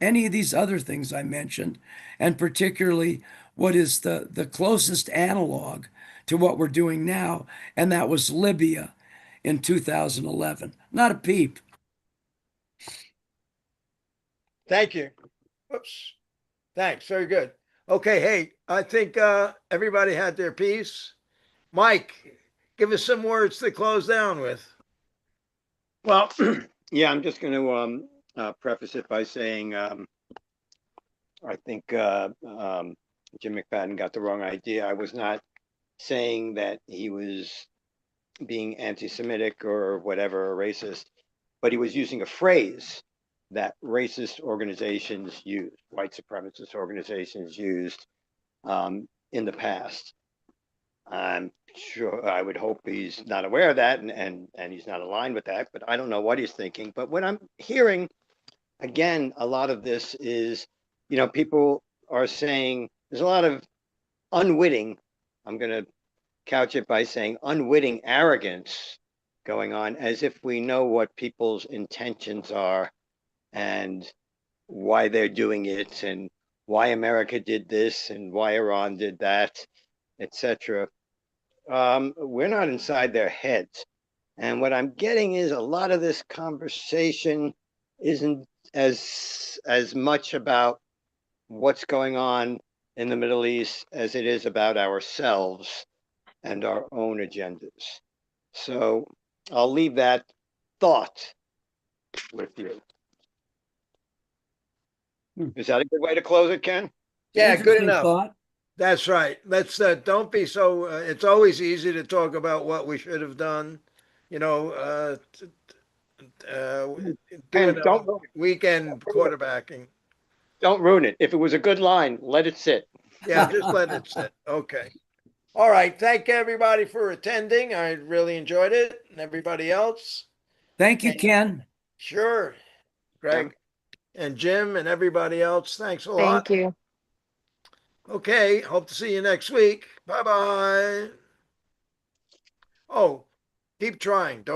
any of these other things I mentioned, and particularly what is the closest analog to what we're doing now, and that was Libya in 2011. Not a peep. Thank you. Whoops. Thanks. Very good. Okay. Hey, I think everybody had their piece. Mike, give us some words to close down with. Well, yeah, I'm just going to preface it by saying I think Jim McFadden got the wrong idea. I was not saying that he was being anti-Semitic or whatever, or racist, but he was using a phrase that racist organizations used, white supremacist organizations used in the past. I'm sure, I would hope he's not aware of that and he's not aligned with that, but I don't know what he's thinking. But what I'm hearing, again, a lot of this is, people are saying there's a lot of unwitting, I'm going to couch it by saying unwitting arrogance going on, as if we know what people's intentions are and why they're doing it and why America did this and why Iran did that, etc. We're not inside their heads. And what I'm getting is a lot of this conversation isn't as much about what's going on in the Middle East as it is about ourselves and our own agendas. So I'll leave that thought with you. Is that a good way to close it, Ken? Yeah, good enough. Thought. That's right. Let's don't be so. It's always easy to talk about what we should have done. Doing weekend quarterbacking. Don't ruin it. If it was a good line, let it sit. Yeah, just let it sit. Okay. All right. Thank everybody for attending. I really enjoyed it, and everybody else. Thank you, Ken. Sure, Greg and Jim and everybody else. Thanks a lot. Thank you. Okay. Hope to see you next week. Bye bye. Oh, keep trying. Don't